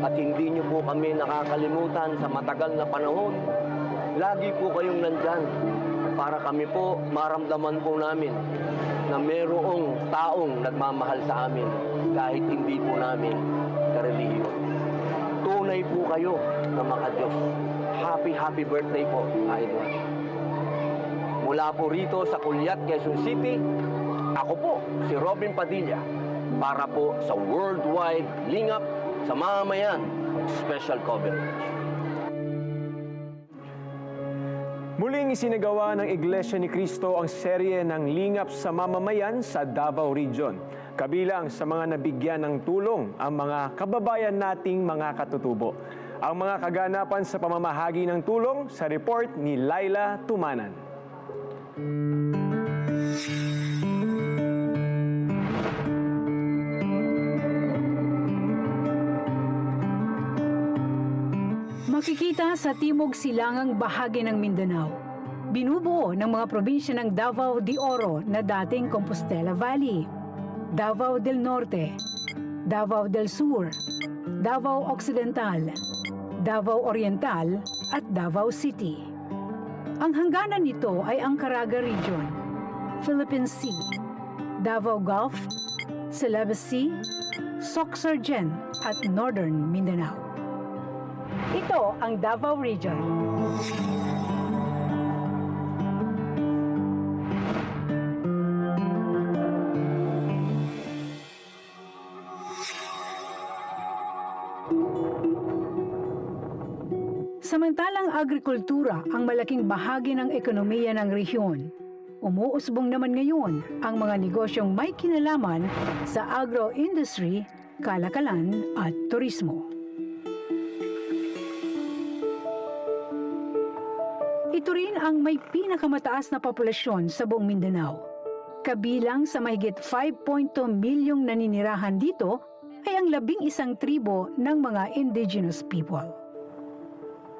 At hindi niyo po kami nakakalimutan sa matagal na panahon. Lagi po kayong nandyan para kami po maramdaman po namin na mayroong taong nagmamahal sa amin kahit hindi po namin karelihiyon. Tunay po kayo na mga Diyos. Happy birthday po, Idol. Mula po rito sa Kulyat, Quezon City, ako po si Robin Padilla para po sa Worldwide LINGAP sa MAMAMAYAN Special Coverage. Muling isinagawa ng Iglesia ni Cristo ang serye ng LINGAP sa mamamayan sa Davao Region. Kabilang sa mga nabigyan ng tulong ang mga kababayan nating mga katutubo. Ang mga kaganapan sa pamamahagi ng tulong sa report ni Laila Tumanan. Makikita sa timog silangang bahagi ng Mindanao. Binubuo ng mga probinsya ng Davao de Oro na dating Compostela Valley, Davao del Norte, Davao del Sur, Davao Occidental, Davao Oriental at Davao City. Ang hangganan nito ay ang Caraga Region, Philippine Sea, Davao Gulf, Celebes Sea, Sorsogon at Northern Mindanao. Ito ang Davao Region. Samantalang agrikultura ang malaking bahagi ng ekonomiya ng rehiyon, umuusbong naman ngayon ang mga negosyong may kinalaman sa agro-industry, kalakalan at turismo. Ito rin ang may pinakamataas na populasyon sa buong Mindanao. Kabilang sa mahigit 5.2 milyong naninirahan dito ay ang 11 tribo ng mga indigenous people.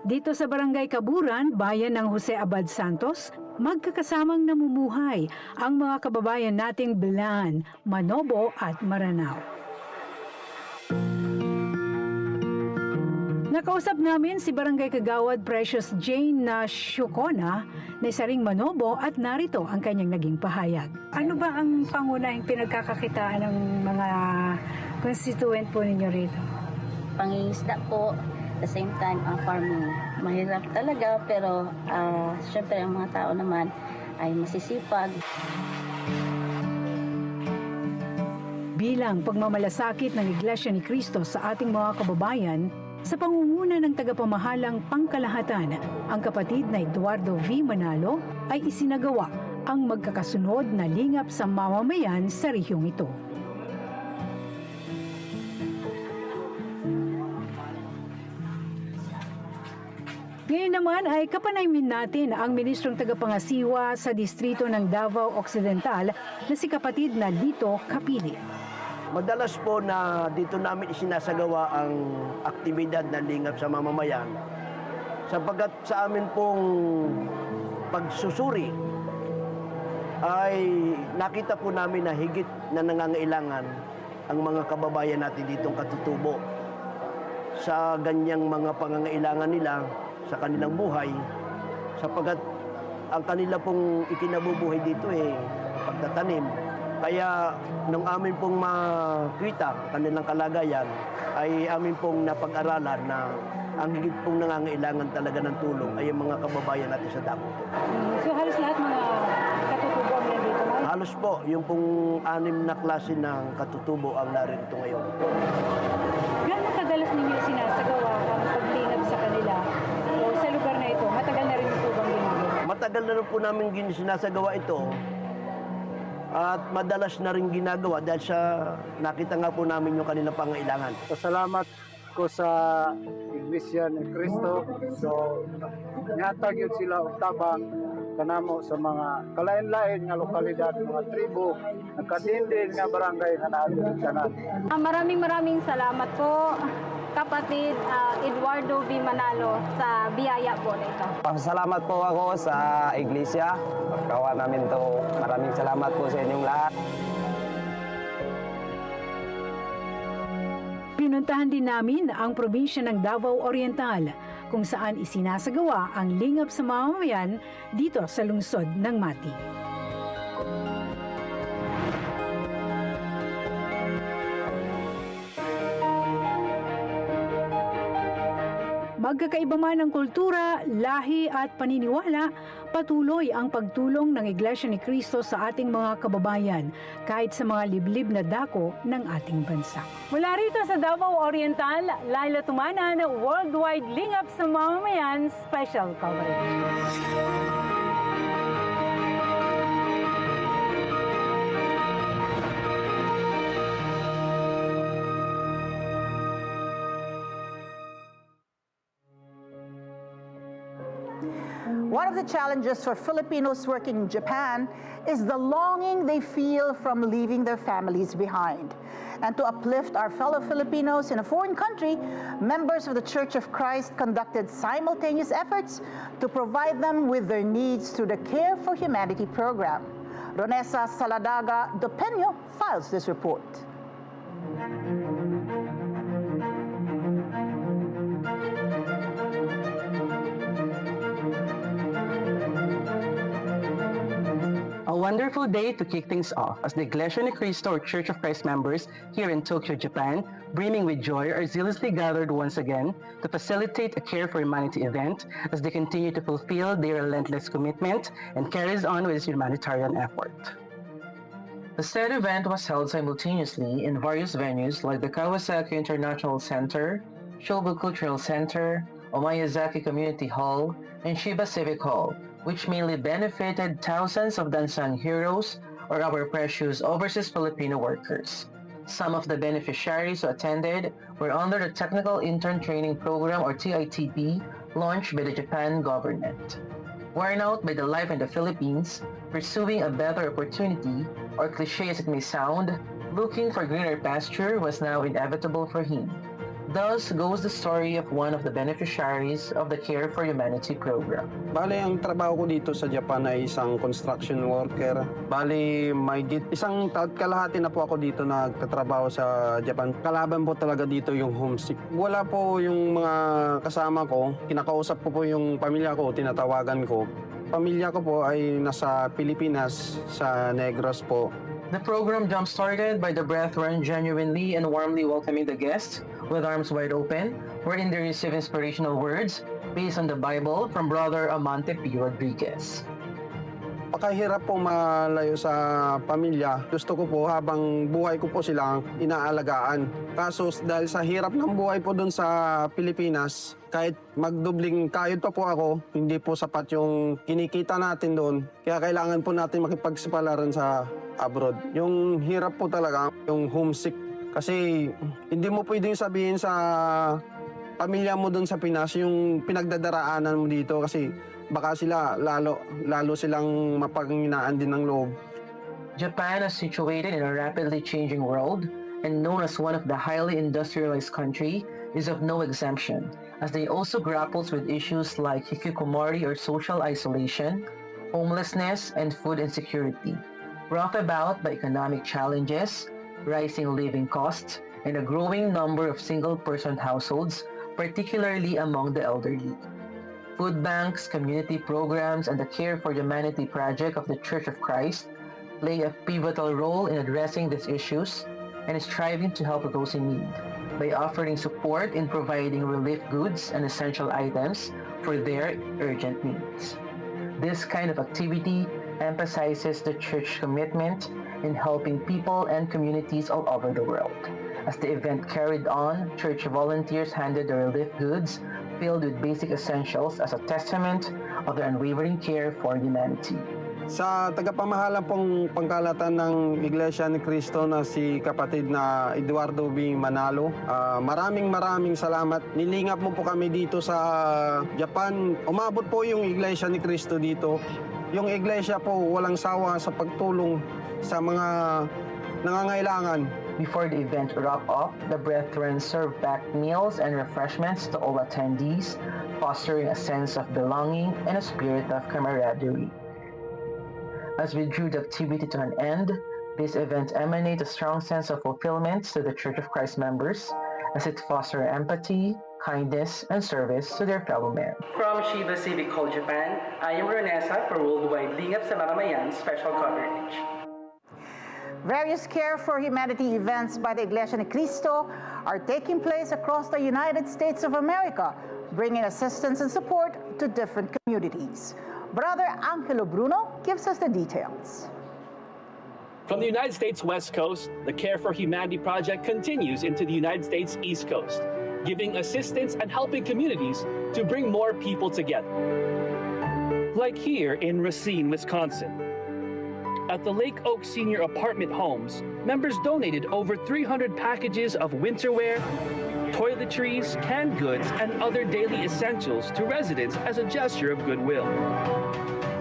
Dito sa Barangay Kaburan, bayan ng Jose Abad Santos, magkakasamang namumuhay ang mga kababayan nating Bilan, Manobo at Maranao. Nakausap namin si Barangay Kagawad Precious Jane na Syukona na isa ring Manobo at narito ang kanyang naging pahayag. Ano ba ang pangunahing pinagkakakitaan ng mga constituent po ninyo rito? Pangingisda po. At the same time, farming. Mahirap talaga pero syempre ang mga tao naman ay masisipag. Bilang pagmamalasakit ng Iglesia ni Cristo sa ating mga kababayan, sa pangunguna ng tagapamahalang pangkalahatan, ang kapatid na Eduardo V. Manalo ay isinagawa ang magkakasunod na lingap sa mamamayan sa rehiyong ito. Ngayon naman ay kapanaymin natin ang Ministrong Tagapangasiwa sa Distrito ng Davao Occidental na si kapatid na Lito Kapili. Madalas po na dito namin isinasagawa ang aktibidad na lingap sa mamamayan sapagkat sa amin pong pagsusuri ay nakita po namin na higit na nangangailangan ang mga kababayan natin ditong katutubo sa ganyang mga pangangailangan nila sa kanilang buhay sapagkat ang kanila pong ikinabubuhay dito pagtatanim. Kaya nung amin pong makita ang kanilang kalagayan ay amin pong napag-aralan na ang higit pong nangangailangan talaga ng tulong ay ang mga kababayan natin sa Davao. So halos lahat mga katutubo ang nandito? Halos po, yung pong 6 na klase ng katutubo ang narito ngayon. Gano'n kadalas ninyo sinasagawa ang paglingap sa kanila o sa lugar na ito? Matagal na rin ito bang ginagawa? Matagal na rin po namin sinasagawa ito at madalas na rin ginagawa dahil sa nakita nga po namin yung kanilang pangailangan. Pasalamat ko sa Iglesia ni Cristo. So, nihatag yun sila og tabang kanamo sa mga kalain-lain nga lokalidad, mga tribo, nagkatindin nga barangay na naadto sa natin. Maraming salamat po, kapatid Eduardo V. Manalo sa biyaya po nito. Pasalamat po ako sa Iglesia. Pagkawa namin to. Maraming salamat po sa inyong lahat. Pinuntahan din namin ang probinsya ng Davao Oriental kung saan isinasagawa ang lingap sa mamamayan dito sa lungsod ng Mati. Magkakaiba man ang kultura, lahi at paniniwala, patuloy ang pagtulong ng Iglesia ni Cristo sa ating mga kababayan kahit sa mga liblib na dako ng ating bansa. Mula rito sa Davao Oriental, Laila Tumanan, Worldwide Lingap sa Mamamayan Special Coverage. One of the challenges for Filipinos working in Japan is the longing they feel from leaving their families behind. And to uplift our fellow Filipinos in a foreign country, members of the Church of Christ conducted simultaneous efforts to provide them with their needs through the Care for Humanity program. Ronesa Saladaga de Peño files this report. A wonderful day to kick things off as the Iglesia ni Cristo or Church of Christ members here in Tokyo, Japan, brimming with joy, are zealously gathered once again to facilitate a Care for Humanity event as they continue to fulfill their relentless commitment and carries on with this humanitarian effort. The said event was held simultaneously in various venues like the Kawasaki International Center, Shobu Cultural Center, Omiyazaki Community Hall, and Shiba Civic Hall, which mainly benefited thousands of the unsung heroes or our precious overseas Filipino workers. Some of the beneficiaries who attended were under the Technical Intern Training Program or TITP launched by the Japan government. Worn out by the life in the Philippines, pursuing a better opportunity, or cliche as it may sound, looking for greener pasture was now inevitable for him. Thus goes the story of one of the beneficiaries of the Care for Humanity program. Bali, ang trabaho ko dito sa Japan ay isang construction worker. Bali, isang taon kalahati na po ako dito nagtatrabaho sa Japan. Kalaban po talaga dito yung homesick. Wala po yung mga kasama ko. Kinakausap ko po yung pamilya ko, tinatawagan ko. Pamilya ko po ay nasa Pilipinas, sa Negros po. The program jump-started by the brethren genuinely and warmly welcoming the guests with arms wide open, wherein they receive inspirational words based on the Bible from Brother Amante P. Rodriguez. Pakahirap po malayo sa pamilya. Gusto ko po habang buhay ko po silang inaalagaan. Kaso dahil sa hirap ng buhay po doon sa Pilipinas, kahit magdubling kayod pa po ako, hindi po sapat yung kinikita natin doon. Kaya kailangan po natin makipagsapalaran sa abroad. Yung hirap po talaga, yung homesick. Kasi hindi mo pwedeng sabihin sa pamilya mo doon sa Pinas yung pinagdadaraanan mo dito kasi baka sila lalo silang mapanghinaan din ng loob. Japan is situated in a rapidly changing world and known as one of the highly industrialized country is of no exemption, as they also grapples with issues like hikikomori or social isolation, homelessness, and food insecurity, brought about by economic challenges, rising living costs, and a growing number of single-person households, particularly among the elderly. Food banks, community programs, and the Care for Humanity project of the Church of Christ play a pivotal role in addressing these issues and is striving to help those in need by offering support in providing relief goods and essential items for their urgent needs. This kind of activity emphasizes the church commitment in helping people and communities all over the world. As the event carried on, church volunteers handed the relief goods filled with basic essentials as a testament of their unwavering care for humanity. Sa tagapamahalan pong pangkalatan ng Iglesia ni Cristo na si kapatid na Eduardo B. Manalo, maraming salamat. Nilingap mo po kami dito sa Japan. Umabot po yung Iglesia ni Cristo dito. Yung Iglesia po walang sawa sa pagtulong sa mga nangangailangan. Before the event wrapped up, the brethren served back meals and refreshments to all attendees, fostering a sense of belonging and a spirit of camaraderie. As we drew the activity to an end, this event emanates a strong sense of fulfillment to the Church of Christ members, as it fosters empathy, kindness, and service to their fellow men. From Shiba Civic Hall, Japan, I am Renessa for Worldwide LINGAP sa MAMAMAYAN special coverage. Various Care for Humanity events by the Iglesia ni Cristo are taking place across the United States of America, bringing assistance and support to different communities. Brother Angelo Bruno gives us the details. From the United States West Coast, the Care for Humanity project continues into the United States East Coast, giving assistance and helping communities to bring more people together. Like here in Racine, Wisconsin. At the Lake Oak Senior Apartment Homes, members donated over 300 packages of winter wear, toiletries, canned goods, and other daily essentials to residents as a gesture of goodwill.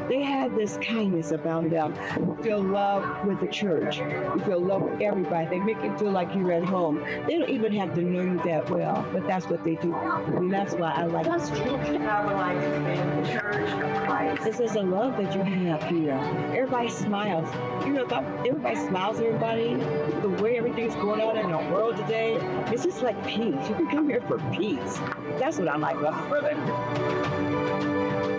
They have this kindness about them. You feel love with the church. You feel love with everybody. They make it feel like you're at home. They don't even have to know you that well, but that's what they do. And that's why I like this church. I would like to thank the Church of Christ. This is a love that you have here. Everybody smiles. You know, everybody smiles at everybody. The way everything's going on in the world today, it's just like peace. You can come here for peace. That's what I like about it.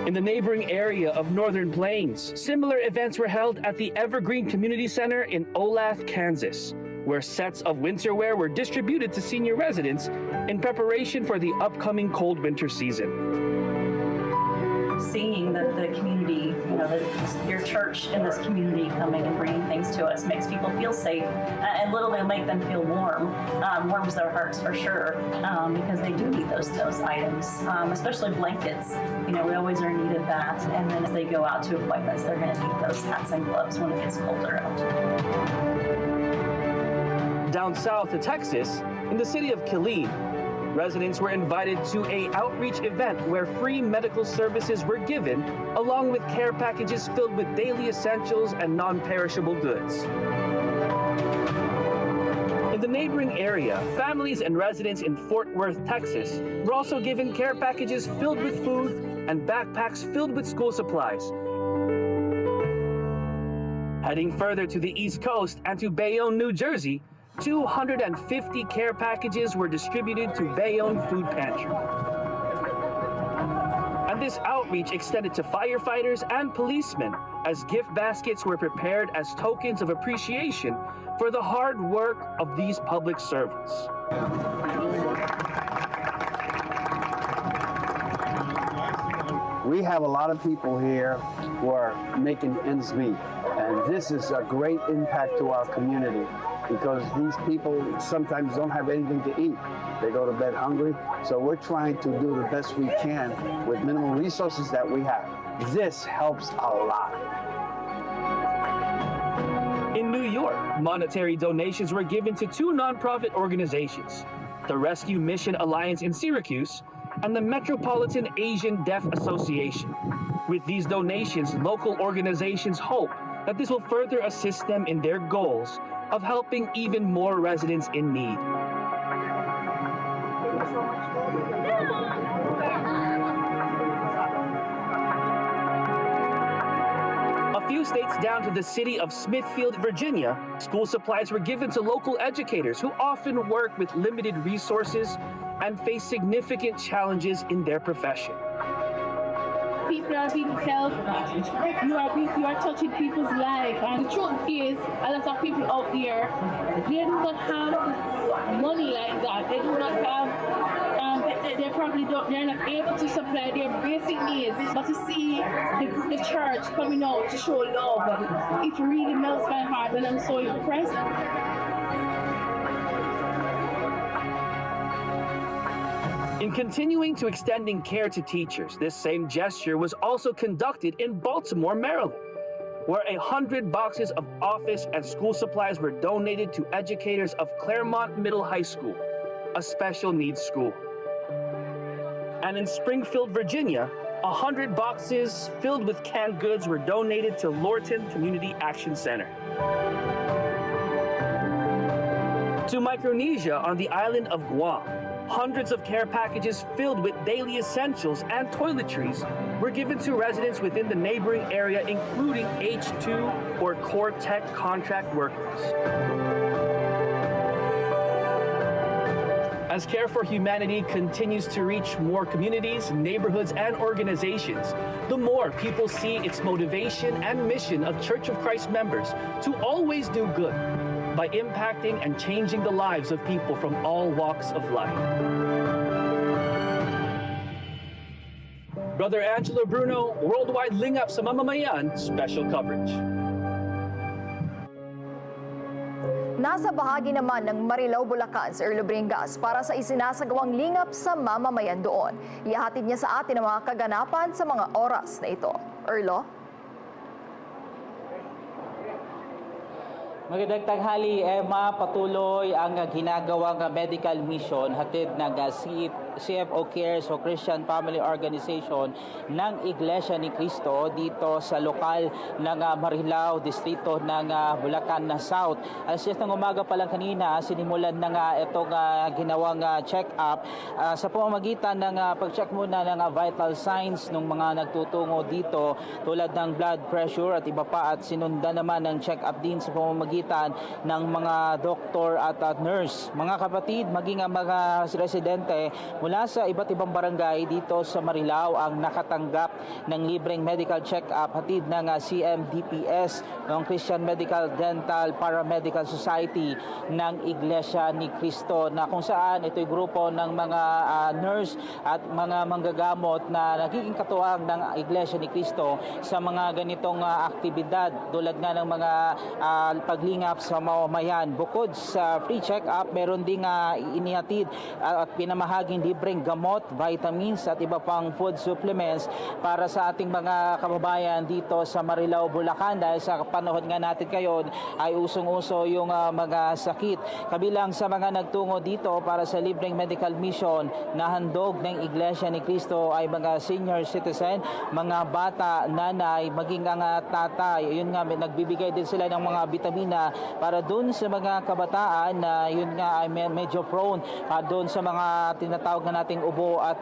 In the neighboring area of Northern Plains, similar events were held at the Evergreen Community Center in Olathe, Kansas, where sets of winter wear were distributed to senior residents in preparation for the upcoming cold winter season. Seeing that the community, your church in this community coming and bringing things to us makes people feel safe and literally make them feel warm, warms their hearts for sure, because they do need those items, especially blankets. We always are needed that, and then as they go out to appointments, they're going to need those hats and gloves when it gets colder out. Down south to Texas, in the city of Killeen, residents were invited to an outreach event where free medical services were given, along with care packages filled with daily essentials and non-perishable goods. In the neighboring area, families and residents in Fort Worth, Texas, were also given care packages filled with food and backpacks filled with school supplies. Heading further to the East Coast and to Bayonne, New Jersey, 250 care packages were distributed to Bayonne Food Pantry. And this outreach extended to firefighters and policemen as gift baskets were prepared as tokens of appreciation for the hard work of these public servants. We have a lot of people here who are making ends meet, and this is a great impact to our community because these people sometimes don't have anything to eat. They go to bed hungry, so we're trying to do the best we can with minimal resources that we have. This helps a lot. In New York, monetary donations were given to two nonprofit organizations, the Rescue Mission Alliance in Syracuse and the Metropolitan Asian Deaf Association. With these donations, local organizations hope that this will further assist them in their goals of helping even more residents in need. A few states down to the city of Smithfield, Virginia, school supplies were given to local educators who often work with limited resources and face significant challenges in their profession. People are being helped. You are touching people's life. And the truth is, a lot of people out there, they do not have money like that. They do not have, they're not able to supply their basic needs. But to see the church coming out to show love, it really melts my heart, and I'm so impressed. In continuing to extending care to teachers, this same gesture was also conducted in Baltimore, Maryland, where 100 boxes of office and school supplies were donated to educators of Claremont Middle High School, a special needs school. And in Springfield, Virginia, 100 boxes filled with canned goods were donated to Lorton Community Action Center. To Micronesia on the island of Guam, hundreds of care packages filled with daily essentials and toiletries were given to residents within the neighboring area, including H2 or Core Tech contract workers. As Care for Humanity continues to reach more communities, neighborhoods, and organizations, the more people see its motivation and mission of Church of Christ members to always do good by impacting and changing the lives of people from all walks of life. Brother Angelo Bruno, Worldwide LINGAP sa MAMAMAYAN, special coverage. Nasa bahagi naman ng Marilao, Bulacan, si Erlo Bringas para sa isinasagawang lingap sa mamamayan doon. Ihahatid niya sa atin ang mga kaganapan sa mga oras na ito. Erlo? Magandang tanghali, Emma. Patuloy ang ginagawang medical mission hatid ng CFO Cares o Christian Family Organization ng Iglesia ni Cristo dito sa lokal ng Marilao, distrito ng Bulacan South. Alas 10 ng umaga pa lang kanina, sinimulan na nga itong ginawang check-up sa pamamagitan ng pag-check muna ng vital signs ng mga nagtutungo dito tulad ng blood pressure at iba pa, at sinundan naman ng check-up din sa pamamagitan ng mga doktor at nurse. Mga kapatid, maging ang mga residente mula sa iba't ibang barangay dito sa Marilao ang nakatanggap ng libreng medical check-up hatid ng CMDPS, ng Christian Medical Dental Paramedical Society ng Iglesia ni Cristo, na kung saan ito'y grupo ng mga nurse at mga manggagamot na nagiging katuwang ng Iglesia ni Cristo sa mga ganitong aktibidad tulad nga ng mga paglingap sa mamamayan. Bukod sa free check-up, meron ding inihatid at pinamahaging libreng gamot, vitamins at iba pang food supplements para sa ating mga kababayan dito sa Marilao, Bulacan, dahil sa panahon nga natin ngayon ay usong-uso yung mga sakit. Kabilang sa mga nagtungo dito para sa libreng medical mission na handog ng Iglesia ni Cristo ay mga senior citizen, mga bata, nanay, maging ang tatay. Yun nga, nagbibigay din sila ng mga bitamina para doon sa mga kabataan na yun nga ay medyo prone doon sa mga tinatawag na nating ubo at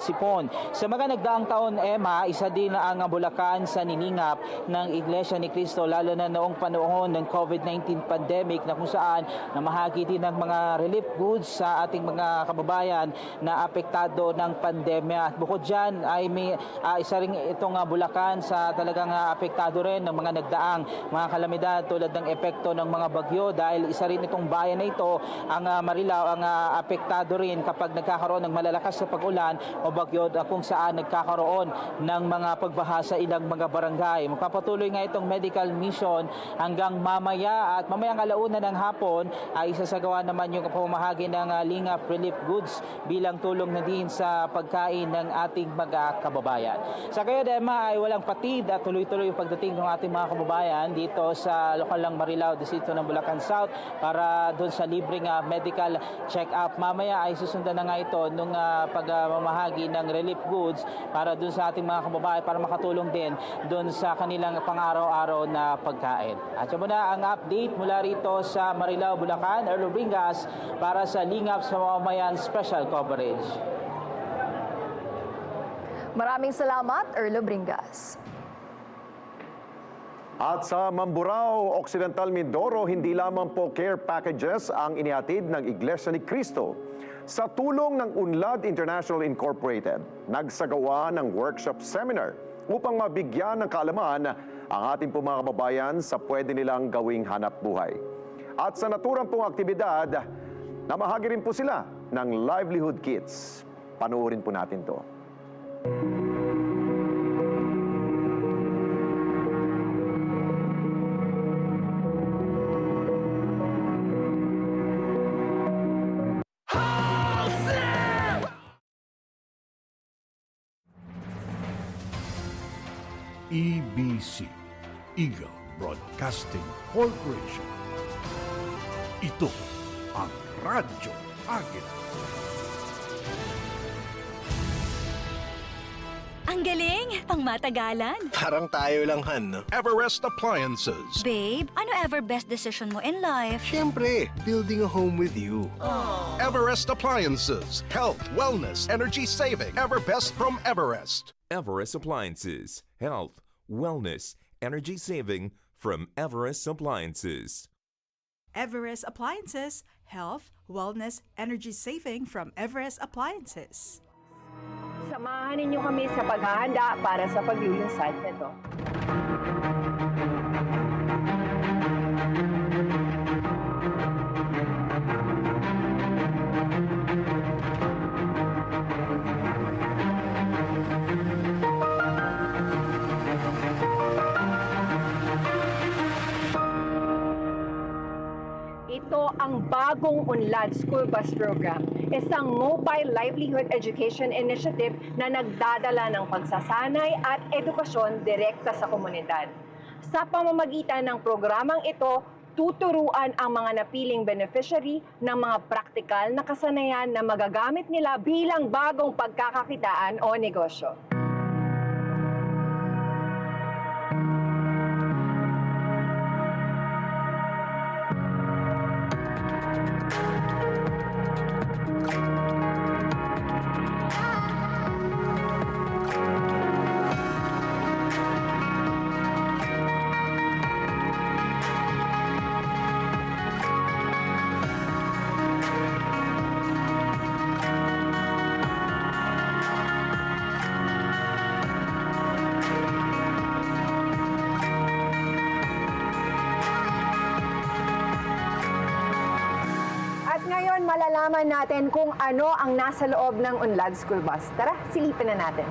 sipon. Sa mga nagdaang taon, Emma, isa din ang Bulacan sa niningap ng Iglesia ni Cristo, lalo na noong panahon ng COVID-19 pandemic, na kung saan namahagi din ng mga relief goods sa ating mga kababayan na apektado ng pandemya. At bukod dyan ay may isa rin itong Bulacan sa talagang apektado rin ng mga nagdaang mga kalamidad tulad ng epekto ng mga bagyo, dahil isa rin itong bayan na ito, ang Marilao, ang apektado rin kapag nagkakaroon ng malalakas na pag-ulan o bagyo, kung saan nagkakaroon ng mga pagbaha sa ilang mga barangay. Magpapatuloy nga itong medical mission hanggang mamaya, at mamayang alauna ng hapon ay isasagawa naman yung pamamahagi ng LINGAP relief goods bilang tulong na din sa pagkain ng ating mga kababayan. Sa kayo, Emma, ay walang patid at tuloy-tuloy yung pagdating ng ating mga kababayan dito sa lokal ng Marilao, distrito ng Bulacan South, para doon sa libreng medical check-up. Mamaya ay susundan na nga ito nung pagmamahagi ng relief goods para doon sa ating mga kababayan para makatulong din doon sa kanilang pang-araw-araw na pagkain. At yun muna ang update mula rito sa Marilao, Bulacan. Erlo Bringas para sa Lingap sa Mamamayan Special Coverage. Maraming salamat, Erlo Bringas. At sa Mamburao, Occidental Mindoro, hindi lamang po care packages ang inihatid ng Iglesia ni Cristo. Sa tulong ng Unlad International Incorporated, nagsagawa ng workshop seminar upang mabigyan ng kaalaman ang ating po mga kababayan sa pwede nilang gawing hanap buhay. At sa naturang pong aktibidad, namahagi rin po sila ng livelihood kits. Panoorin po natin to. EBC, Eagle Broadcasting Corporation. Ito ang Radyo Agila. Ang galing! Pangmatagalan! Parang tayo lang, Han, no? Everest Appliances. Babe, ano ever best decision mo in life? Siyempre, building a home with you. Aww. Everest Appliances. Health, wellness, energy saving. Ever best from Everest. Everest Appliances. Health, wellness, energy saving from Everest Appliances. Everest Appliances. Health, wellness, energy saving from Everest Appliances. Samahan ninyo kami sa paghahanda para sa paglulunsad nito. Ito ang bagong Unlad School Bus Program, isang mobile livelihood education initiative na nagdadala ng pagsasanay at edukasyon direkta sa komunidad. Sa pamamagitan ng programang ito, tuturuan ang mga napiling beneficiary ng mga praktikal na kasanayan na magagamit nila bilang bagong pagkakakitaan o negosyo. malalaman natin kung ano ang nasa loob ng Unlad School Bus. Tara, silipin na natin.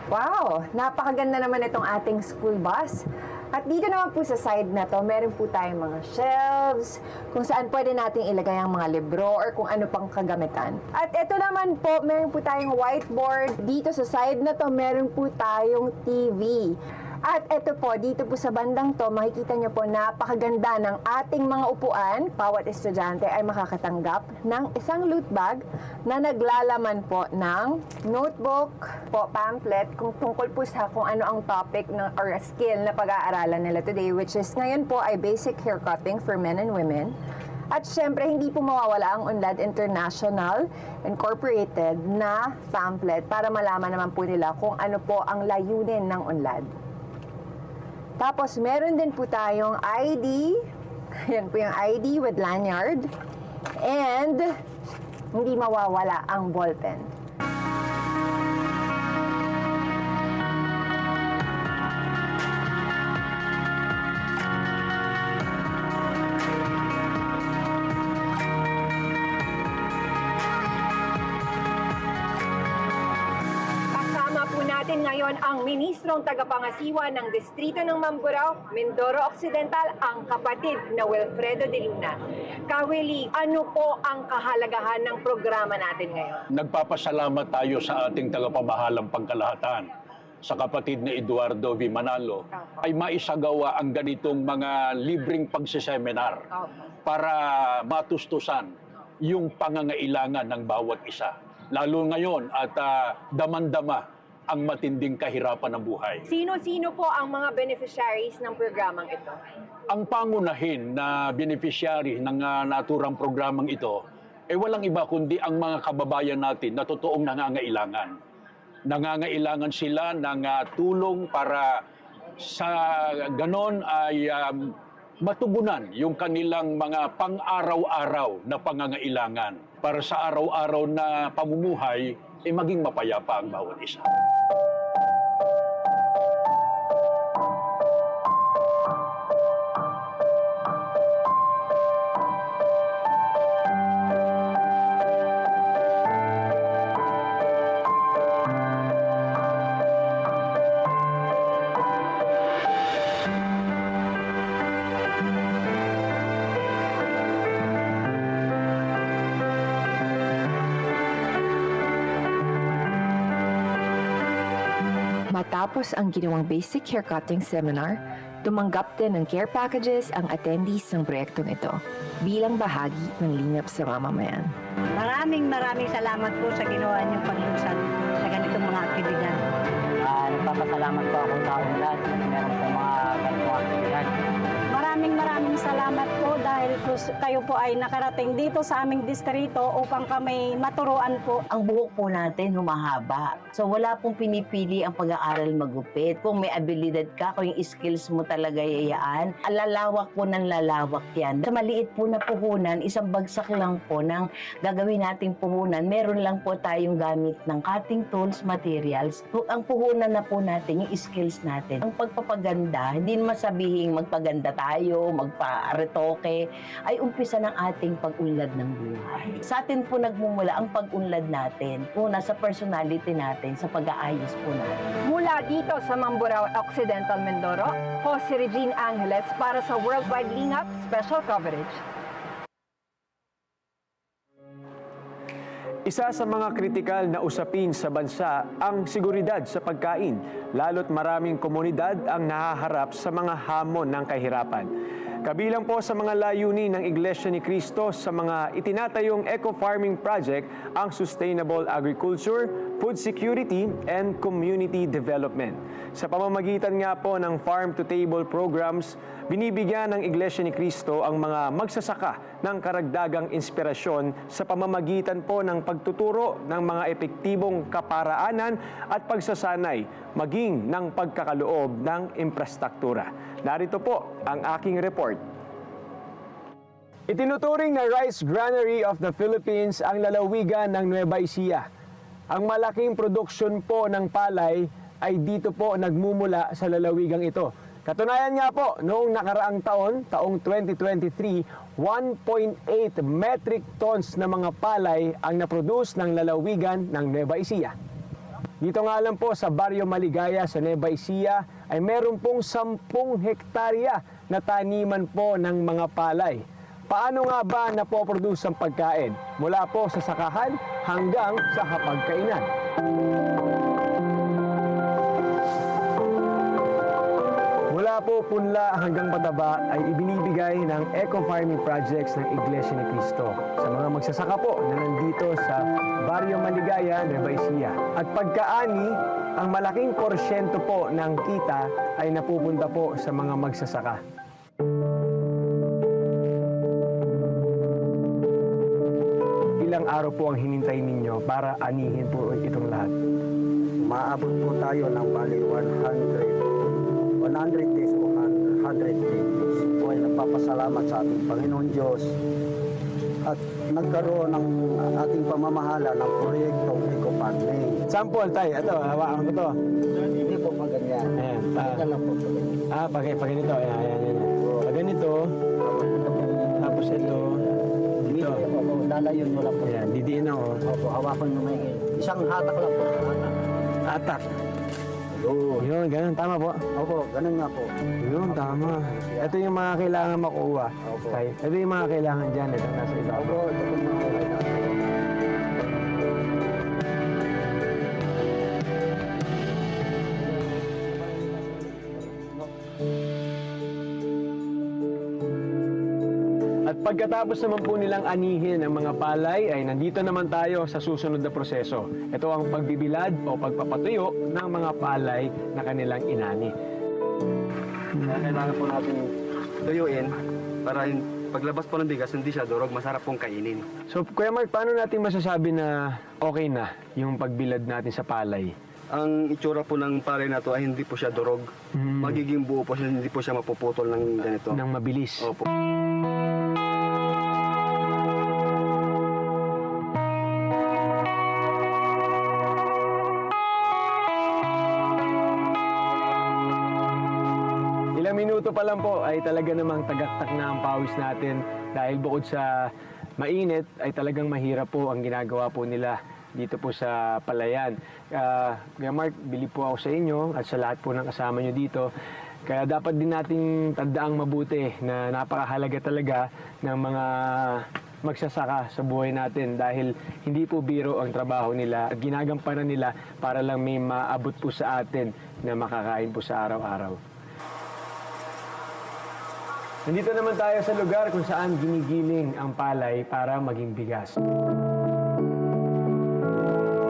Wow! Napakaganda naman itong ating school bus. At dito naman po sa side na to, meron po tayong mga shelves, kung saan pwede nating ilagay ang mga libro or kung ano pang kagamitan. At ito naman po, meron po tayong whiteboard. Dito sa side na to, meron po tayong TV. At ito po, dito po sa bandang to, makikita nyo po napakaganda ng ating mga upuan. Bawat estudyante ay makakatanggap ng isang loot bag na naglalaman po ng notebook, po pamphlet, kung tungkol po sa kung ano ang topic or skill na pag-aaralan nila today, which is ngayon po ay basic hair cutting for men and women. At syempre, hindi po mawawala ang Unlad International Incorporated na pamphlet para malaman naman po nila kung ano po ang layunin ng Unlad. Tapos, meron din po tayong ID. Yan po yung ID with lanyard. And, hindi mawawala ang ballpen. Ngayon ang ministrong tagapangasiwa ng distrito ng Mamburao, Mindoro Occidental, ang kapatid na Wilfredo de Luna. Kawili, ano po ang kahalagahan ng programa natin ngayon? Nagpapasalamat tayo sa ating tagapamahalang pangkalahatan, sa kapatid na Eduardo V. Manalo, ay maisagawa ang ganitong mga libreng pagsiseminar para matustusan yung pangangailangan ng bawat isa. Lalo ngayon at damandama ang matinding kahirapan ng buhay. Sino-sino po ang mga beneficiaries ng programang ito? Ang pangunahin na beneficiary ng naturang programang ito ay walang iba kundi ang mga kababayan natin na totoong nangangailangan. Nangangailangan sila ng tulong para sa ganon ay matugunan yung kanilang mga pang-araw-araw na pangangailangan para sa araw-araw na pamumuhay ay maging mapayapa ang bawat isa. Matapos ang ginawang basic hair cutting seminar, tumanggap din ng care packages ang attendees ng proyektong ito bilang bahagi ng Lingap sa Mamamayan. Maraming salamat po sa ginawa niyong paglunsad sa ganitong mga aktibidad. Nagpapasalamat po ako sa Unlad na meron po mga ganitong aktibidad. Maraming salamat po dahil po kayo po ay nakarating dito sa aming distrito upang kami maturuan po. Ang buhok po natin humahaba. So wala pong pinipili ang pag-aaral magupit. Kung may abilidad ka, kung yung skills mo talaga yayaan, lalawak po ng lalawak yan. Sa maliit po na puhunan, isang bagsak lang po ng gagawin nating puhunan, meron lang po tayong gamit ng cutting tools, materials. Ang puhunan na po natin, yung skills natin. Ang pagpapaganda, hindi naman sabihin magpaganda tayo, magpa-retoke, ay umpisa ng ating pag-unlad ng buhay. Sa atin po nagmumula ang pag-unlad natin. Una sa personality natin, sa pag-aayos po natin. Mula dito sa Mamburao Occidental, Mindoro, ako si Regine Angeles para sa Worldwide Lingap Special Coverage. Isa sa mga kritikal na usapin sa bansa ang seguridad sa pagkain, lalo't maraming komunidad ang nahaharap sa mga hamon ng kahirapan. Kabilang po sa mga layunin ng Iglesia ni Cristo sa mga itinatayong eco-farming project ang sustainable agriculture, food security, and community development. Sa pamamagitan nga po ng farm-to-table programs, binibigyan ng Iglesia ni Cristo ang mga magsasaka ng karagdagang inspirasyon sa pamamagitan po ng pagtuturo ng mga epektibong kaparaanan at pagsasanay, maging ng pagkakaloob ng infrastruktura. Narito po ang aking report. Itinuturing na Rice Granary of the Philippines ang lalawigan ng Nueva Ecija. Ang malaking produksyon po ng palay ay dito po nagmumula sa lalawigang ito. Katunayan nga po, noong nakaraang taong 2023, 1.8 metric tons na mga palay ang naproduce ng lalawigan ng Nueva Ecija. Dito nga lang po sa Barrio Maligaya sa Nueva Ecija ay meron pong 10 hektarya na taniman po ng mga palay. Paano nga ba napoproduce ang pagkain? Mula po sa sakahan hanggang sa hapagkainan. Mula po punla hanggang pataba ay ibinibigay ng eco-farming projects ng Iglesia ni Cristo sa mga magsasaka po na nandito sa Barrio Maligaya, Nueva Ecija. At pagkaani, ang malaking porsyento po ng kita ay napupunta po sa mga magsasaka. Ilang araw po ang hinintay ninyo para anihin po itong lahat? Maabot po tayo ng bali 100 days o 100 days. Po ay nagpapasalamat sa ating Panginoon Diyos at nagkaroon ng ating pamamahala ng proyektong eco-farming. Sample tayo, ito, hawakan ko to. Hindi po pa ganyan. Ayan, Ganyan lang po. pag ganito, ayan. Pag ganito, tapos ito, dito. Lalayon mo lang po. Ayan, didiin ako. Opo, hawakan mo may isang hatak lang po. Hatak. Yun, ganun. Tama po? Opo, ganun nga po. Yun, tama. Ito yung mga kailangan makuha. Okay. Ito yung mga kailangan dyan. Ito nasa ibabaw. Opo, ito yung mga kailangan. At pagkatapos naman po nilang anihin ang mga palay, ay nandito naman tayo sa susunod na proseso. Ito ang pagbibilad o pagpapatuyo ng mga palay na kanilang inani. Kailangan po natin tuyuin para paglabas po ng bigas, hindi siya durog, masarap pong kainin. So, Kuya Mark, paano natin masasabi na okay na yung pagbilad natin sa palay? Ang itsura po ng palay na to ay hindi po siya durog. Magiging buo po siya, hindi po siya mapuputol ng ganito. Nang mabilis. Opo. Ilang minuto pa lang po ay talaga namang tagaktak na ang pawis natin dahil bukod sa mainit ay talagang mahirap po ang ginagawa po nila dito po sa palayan. Kaya Mark, bili po ako sa inyo at sa lahat po ng kasama nyo dito. Kaya dapat din nating tandaan mabuti na napakahalaga talaga ng mga magsasaka sa buhay natin dahil hindi po biro ang trabaho nila at ginagampanan nila para lang may maabot po sa atin na makakain po sa araw-araw. Nandito naman tayo sa lugar kung saan ginigiling ang palay para maging bigas.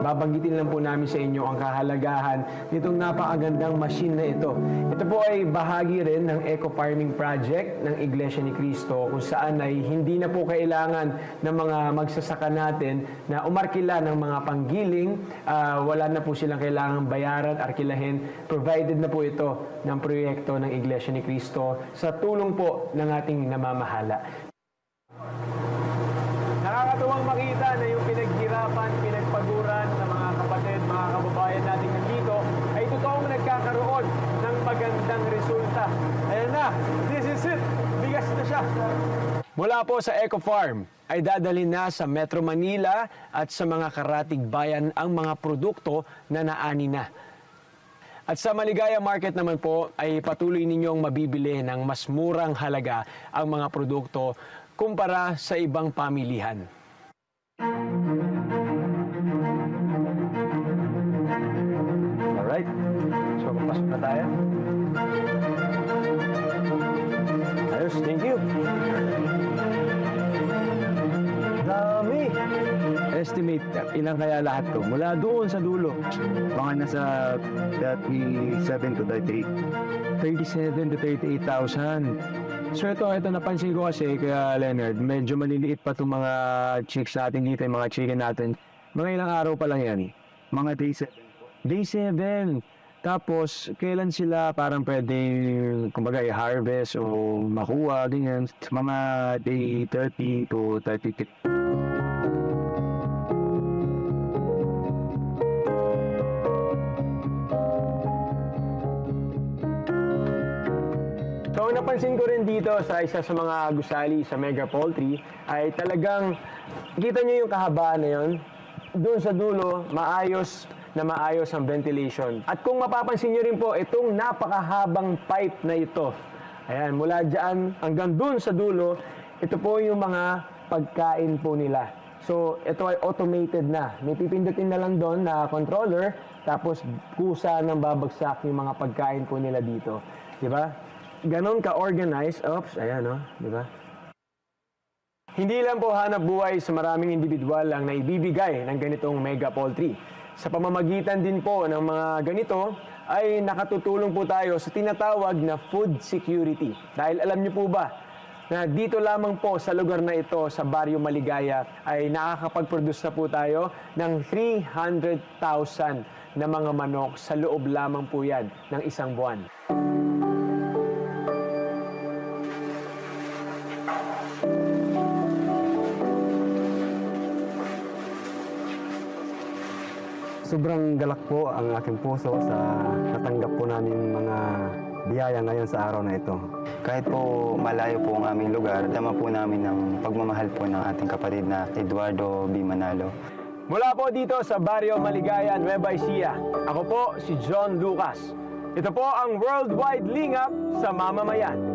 Babanggitin lang po namin sa inyo ang kahalagahan nitong napakagandang machine na ito. Ito po ay bahagi rin ng eco-farming project ng Iglesia ni Cristo kung saan ay hindi na po kailangan ng mga magsasaka natin na umarkila ng mga panggiling. Wala na po silang kailangang bayaran, arkilahin. Provided na po ito ng proyekto ng Iglesia ni Cristo sa tulong po ng ating namamahala. Nakakatuwang makita na yung pinaghirapan, pinagpaguran ng mga kapatid, mga kababayan natin nandito ay totoong nagkakaroon ng magandang resulta. Ayan na, this is it, bigas na siya. Mula po sa Eco Farm ay dadalhin na sa Metro Manila at sa mga karatig bayan ang mga produkto na naani na. At sa Maligaya Market naman po ay patuloy ninyong mabibili ng mas murang halaga ang mga produkto kumpara sa ibang pamilihan. Alright, so papasok na tayo. Ayos, thank you. Dami! Estimate, ilang kaya lahat to? Mula doon sa dulo. Mga nasa 37 to 38. 37 to 38,000. So ito napansin ko kasi kaya Leonard, medyo maliliit pa itong mga chicks natin dito, yung mga chicken natin. Mga ilang araw pa lang yan? Mga day 7. Day 7. Tapos, kailan sila parang pwede, kumbaga, i-harvest o makuha, ganyan? Mga day 30 to 36. ko rin dito sa isa sa mga gusali sa Mega Poultry ay talagang kita nyo yung kahabaan na yun. Doon sa dulo, maayos ang ventilation. At kung mapapansin nyo rin po, itong napakahabang pipe na ito. Ayan, mula dyan hanggang doon sa dulo, ito po yung mga pagkain po nila. So, ito ay automated na. May pipindutin na lang doon na controller, tapos kusa nang babagsak yung mga pagkain po nila dito. Diba? Ganon ka-organized. Oops, ayan o. Diba? Hindi lang po hanap buhay sa maraming individual ang naibibigay ng ganitong mega poultry. Sa pamamagitan din po ng mga ganito, ay nakatutulong po tayo sa tinatawag na food security. Dahil alam niyo po ba, na dito lamang po sa lugar na ito, sa Baryo Maligaya, ay nakakapag-produce na po tayo ng 300,000 na mga manok sa loob lamang po yan ng isang buwan. Sobrang galak po ang aking puso sa natanggap po namin mga biyaya ngayon sa araw na ito. Kahit po malayo po ang aming lugar, dama po namin ng pagmamahal po ng ating kapatid na Eduardo B. Manalo. Mula po dito sa Baryo Maligaya, Nueva Ecija, ako po si John Lucas. Ito po ang Worldwide Lingap sa Mamamayan.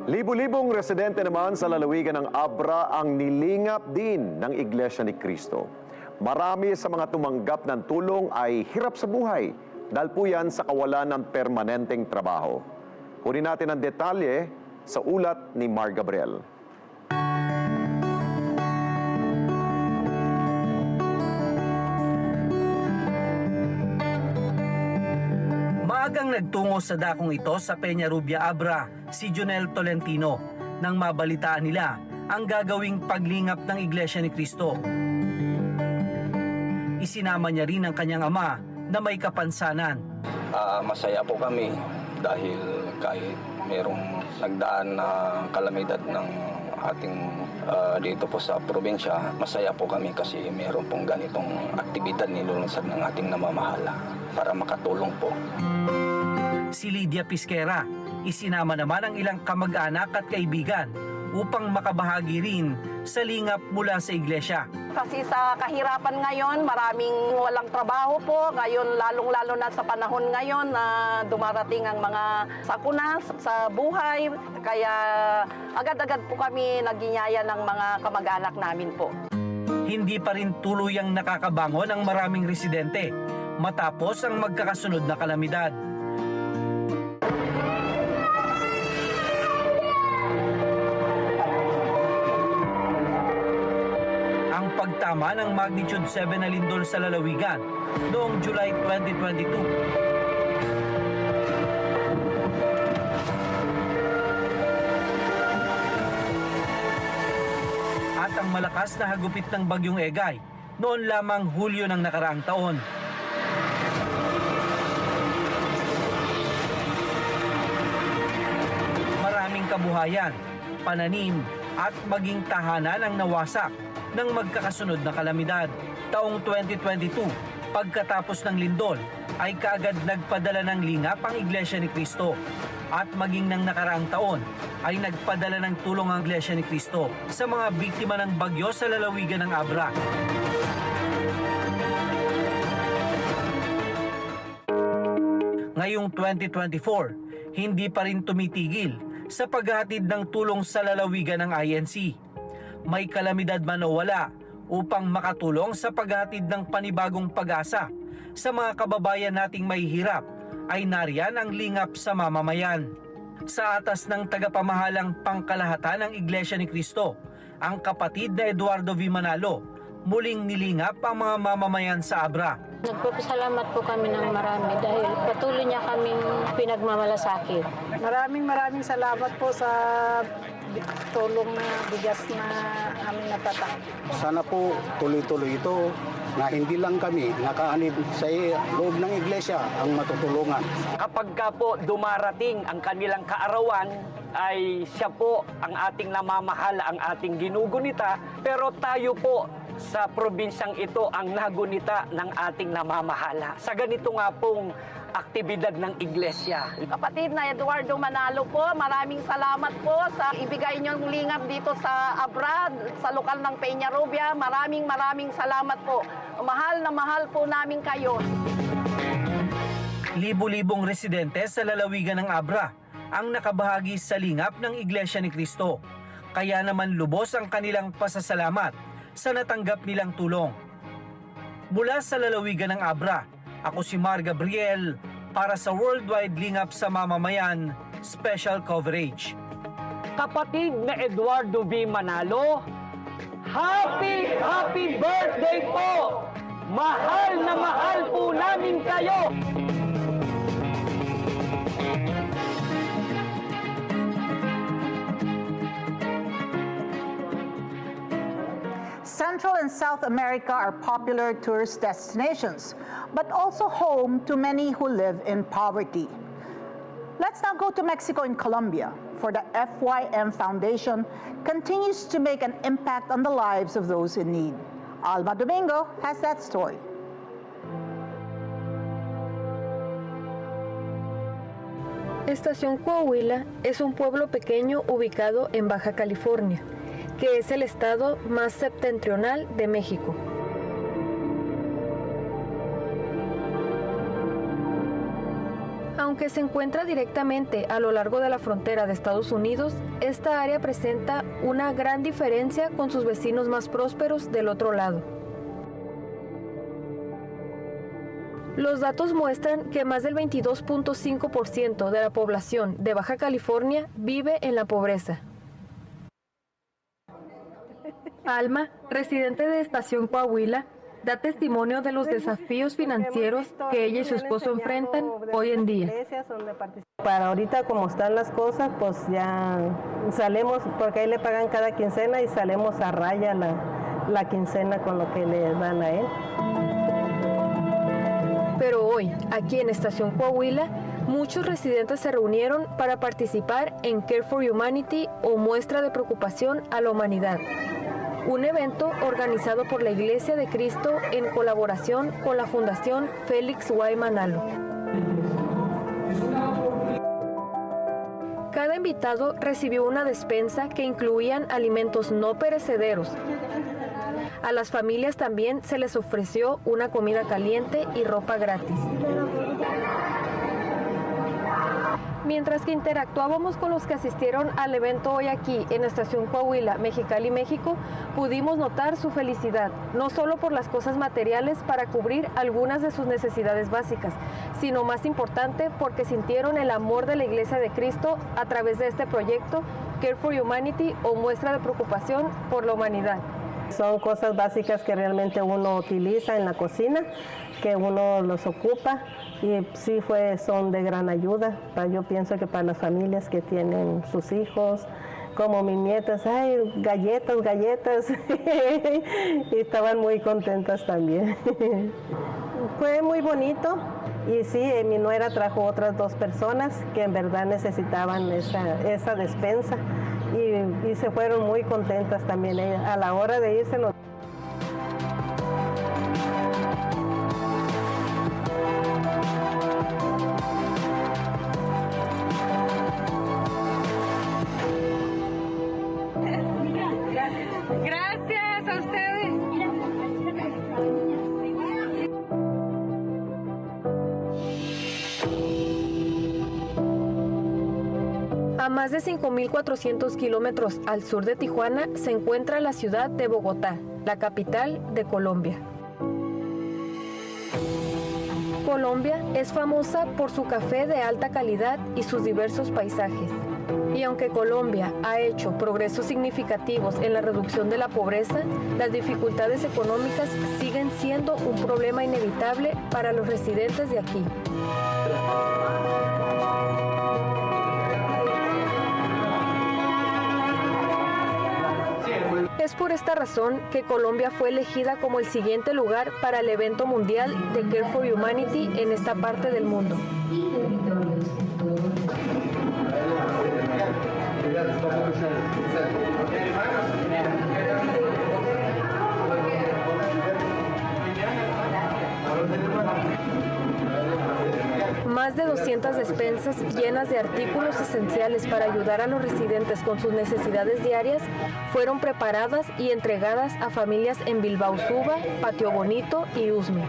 Libu-libong residente naman sa lalawigan ng Abra ang nilingap din ng Iglesia ni Cristo. Marami sa mga tumanggap ng tulong ay hirap sa buhay dahil po yan sa kawalan ng permanenteng trabaho. Kunin natin ang detalye sa ulat ni Mar Gabriel. Maagang nagtungo sa dakong ito sa Peñarubia, Abra, si Jonel Tolentino, nang mabalitaan nila ang gagawing paglingap ng Iglesia ni Cristo. Isinama niya rin ang kanyang ama na may kapansanan. Masaya po kami dahil kahit mayroong nagdaan na kalamidad ng ating dito po sa probinsya, masaya po kami kasi mayroon pong ganitong aktibidad nilulunsad ng ating namamahala para makatulong po. Si Lydia Pisquera, isinama naman ang ilang kamag-anak at kaibigan upang makabahagi rin sa lingap mula sa iglesia. Kasi sa kahirapan ngayon, maraming walang trabaho po. Ngayon, lalong-lalo na sa panahon ngayon na dumarating ang mga sakuna sa buhay. Kaya agad-agad po kami naginyaya ng mga kamag-anak namin po. Hindi pa rin tuluyang nakakabangon ang maraming residente matapos ang magkakasunod na kalamidad. Ang pagtama ng magnitude 7 na lindol sa lalawigan noong July 2022. At ang malakas na hagupit ng bagyong Egay noon lamang Hulyo ng nakaraang taon. Maraming kabuhayan, pananim at maging tahanan ang nawasak ng magkakasunod na kalamidad. Taong 2022, pagkatapos ng lindol, ay kaagad nagpadala ng lingap ang Iglesia ni Cristo. At maging ng nakaraang taon, ay nagpadala ng tulong ang Iglesia ni Cristo sa mga biktima ng bagyo sa lalawigan ng Abra. Ngayong 2024, hindi pa rin tumitigil sa paghahatid ng tulong sa lalawigan ng INC. May kalamidad man o wala, upang makatulong sa paghatid ng panibagong pag-asa sa mga kababayan nating mahihirap, ay nariyan ang lingap sa mamamayan. Sa atas ng tagapamahalang pangkalahatan ng Iglesia ni Cristo, ang kapatid na Eduardo V. Manalo, muling nilingap ang mga mamamayan sa Abra. Nagpapasalamat po kami ng marami dahil patuloy niya kaming pinagmamalasakit. Maraming salamat po sa tulong na bigas na aming natatang. Sana po tuloy-tuloy ito na hindi lang kami nakaanib sa loob ng iglesia ang matutulungan. Kapag ka po dumarating ang kanilang kaarawan, ay siya po ang ating namamahala, ang ating ginugunita, pero tayo po sa probinsyang ito ang nagunita ng ating namamahala. Sa ganito nga pong aktibidad ng iglesia. Kapatid na Eduardo Manalo po, maraming salamat po sa ibigay niyong lingap dito sa abroad, sa lokal ng Peñarobia. Maraming salamat po. Mahal na mahal po namin kayo. Libo-libong residente sa lalawigan ng Abra ang nakabahagi sa lingap ng Iglesia ni Cristo. Kaya naman lubos ang kanilang pasasalamat sa natanggap nilang tulong. Mula sa lalawigan ng Abra, ako si Mar Gabriel para sa Worldwide Lingap sa Mamamayan Special Coverage. Kapatid na Eduardo B. Manalo, happy birthday po! Mahal na mahal po namin kayo! Central and South America are popular tourist destinations, but also home to many who live in poverty. Let's now go to Mexico and Colombia, for the FYM Foundation continues to make an impact on the lives of those in need. Alma Domingo has that story. Estación Coahuila es un pueblo pequeño ubicado en Baja California, que es el estado más septentrional de México. Aunque se encuentra directamente a lo largo de la frontera de Estados Unidos, esta área presenta una gran diferencia con sus vecinos más prósperos del otro lado. Los datos muestran que más del 22.5% de la población de Baja California vive en la pobreza. Alma, residente de Estación Coahuila, da testimonio de los desafíos financieros que ella y su esposo enfrentan hoy en día. Para ahorita como están las cosas, pues ya salimos, porque ahí le pagan cada quincena y salimos a raya la quincena con lo que le dan a él. Pero hoy, aquí en Estación Coahuila, muchos residentes se reunieron para participar en Care for Humanity o Muestra de Preocupación a la Humanidad. Un evento organizado por la Iglesia de Cristo en colaboración con la Fundación Félix Y. Manalo. Cada invitado recibió una despensa que incluían alimentos no perecederos. A las familias también se les ofreció una comida caliente y ropa gratis. Mientras que interactuábamos con los que asistieron al evento hoy aquí en Estación Coahuila, Mexicali, México, pudimos notar su felicidad, no solo por las cosas materiales para cubrir algunas de sus necesidades básicas, sino más importante porque sintieron el amor de la Iglesia de Cristo a través de este proyecto Care for Humanity o Muestra de Preocupación por la Humanidad. Son cosas básicas que realmente uno utiliza en la cocina, que uno los ocupa y sí son de gran ayuda. Yo pienso que para las familias que tienen sus hijos, como mis nietas, ¡ay, galletas! Y estaban muy contentas también. Fue muy bonito y sí, mi nuera trajo otras 2 personas que en verdad necesitaban esa despensa. Y se fueron muy contentas también a la hora de irse. Gracias a ustedes. A más de 5.400 kilómetros al sur de Tijuana se encuentra la ciudad de Bogotá, la capital de Colombia. Colombia es famosa por su café de alta calidad y sus diversos paisajes. Y aunque Colombia ha hecho progresos significativos en la reducción de la pobreza, las dificultades económicas siguen siendo un problema inevitable para los residentes de aquí. Es por esta razón que Colombia fue elegida como el siguiente lugar para el evento mundial de Care for Humanity en esta parte del mundo. Más de 200 despensas llenas de artículos esenciales para ayudar a los residentes con sus necesidades diarias fueron preparadas y entregadas a familias en Bilbao Suba, Patio Bonito y Usme.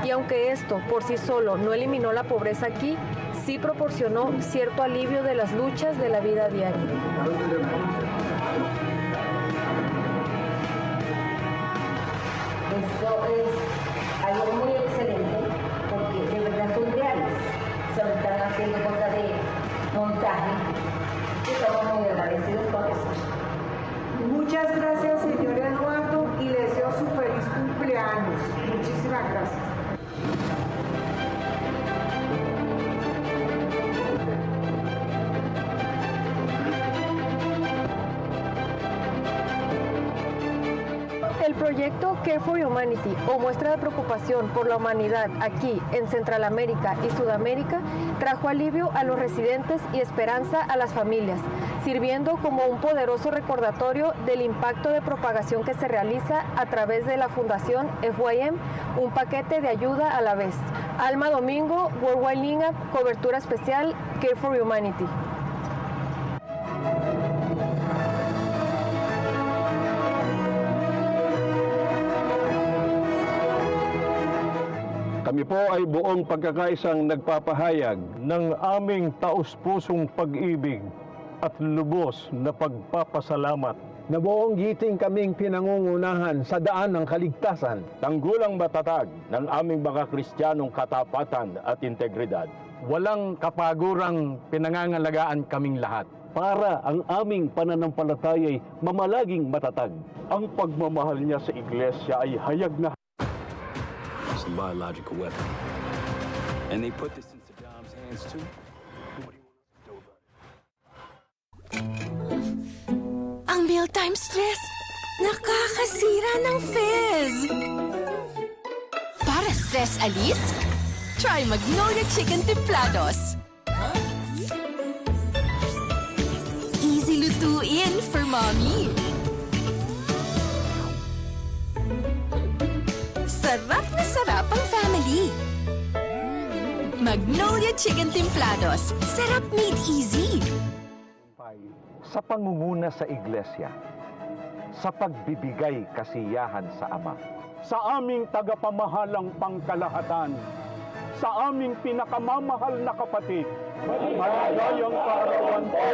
Y aunque esto por sí solo no eliminó la pobreza aquí, sí proporcionó cierto alivio de las luchas de la vida diaria. Esto es algo muy excelente porque de verdad son reales. Se están haciendo cosas de montaje y estamos muy agradecidos por eso. Muchas gracias, señor Eduardo, y le deseo su feliz cumpleaños. Muchísimas gracias. El proyecto Care for Humanity, o muestra de preocupación por la humanidad aquí en Centroamérica y Sudamérica, trajo alivio a los residentes y esperanza a las familias, sirviendo como un poderoso recordatorio del impacto de propagación que se realiza a través de la Fundación FYM, un paquete de ayuda a la vez. Alma Domingo, Worldwide LINGAP, cobertura especial Care for Humanity. Kami po ay buong pagkakaisang nagpapahayag ng aming taus-pusong pag-ibig at lubos na pagpapasalamat. Na buong giting kaming pinangungunahan sa daan ng kaligtasan. Tanggulang matatag ng aming mga Kristiyanong katapatan at integridad. Walang kapagurang pinangangalagaan kaming lahat. Para ang aming pananampalataya'y mamalaging matatag. Ang pagmamahal niya sa iglesia ay hayag na a biological weapon. And they put this in Saddam's hands too. What do you want us to do about it? Ang mealtime stress, nakakasira ng fizz. Para stress alis, try Magnolia Chicken Templados. Easy lutuin for mommy. Sarap na sarap ang family. Magnolia Chicken Templados. Sarap made easy. sa pangunguna sa iglesia, sa pagbibigay kasiyahan sa Ama, sa aming tagapamahalang pangkalahatan, sa aming pinakamamahal na kapatid, maligayang kaarawan po.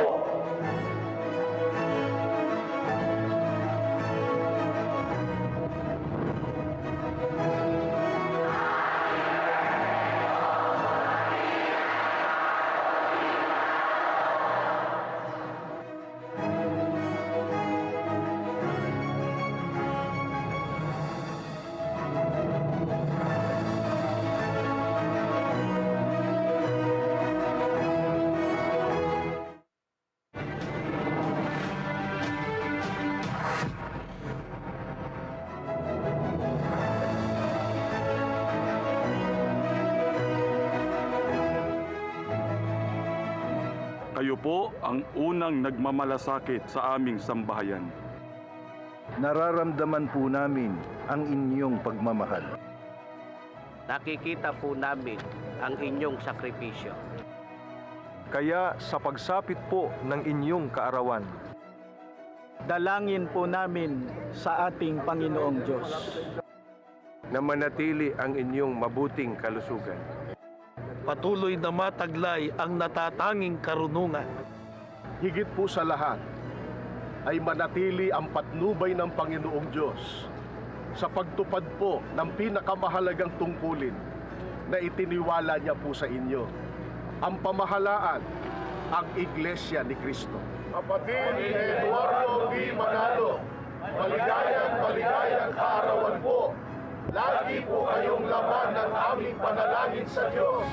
Kayo po ang unang nagmamalasakit sa aming sambahayan. Nararamdaman po namin ang inyong pagmamahal. Nakikita po namin ang inyong sakripisyo. Kaya sa pagsapit po ng inyong kaarawan, dalangin po namin sa ating Panginoong Diyos na manatili ang inyong mabuting kalusugan. Patuloy na mataglay ang natatanging karunungan. Higit po sa lahat, ay manatili ang patnubay ng Panginoong Diyos sa pagtupad po ng pinakamahalagang tungkulin na itiniwala niya po sa inyo, ang pamahalaan, ang Iglesia ni Cristo. Kapatid Eduardo V. Manalo, maligayang kaarawan po. Lagi po kayong laman ng aming panalangin sa Diyos.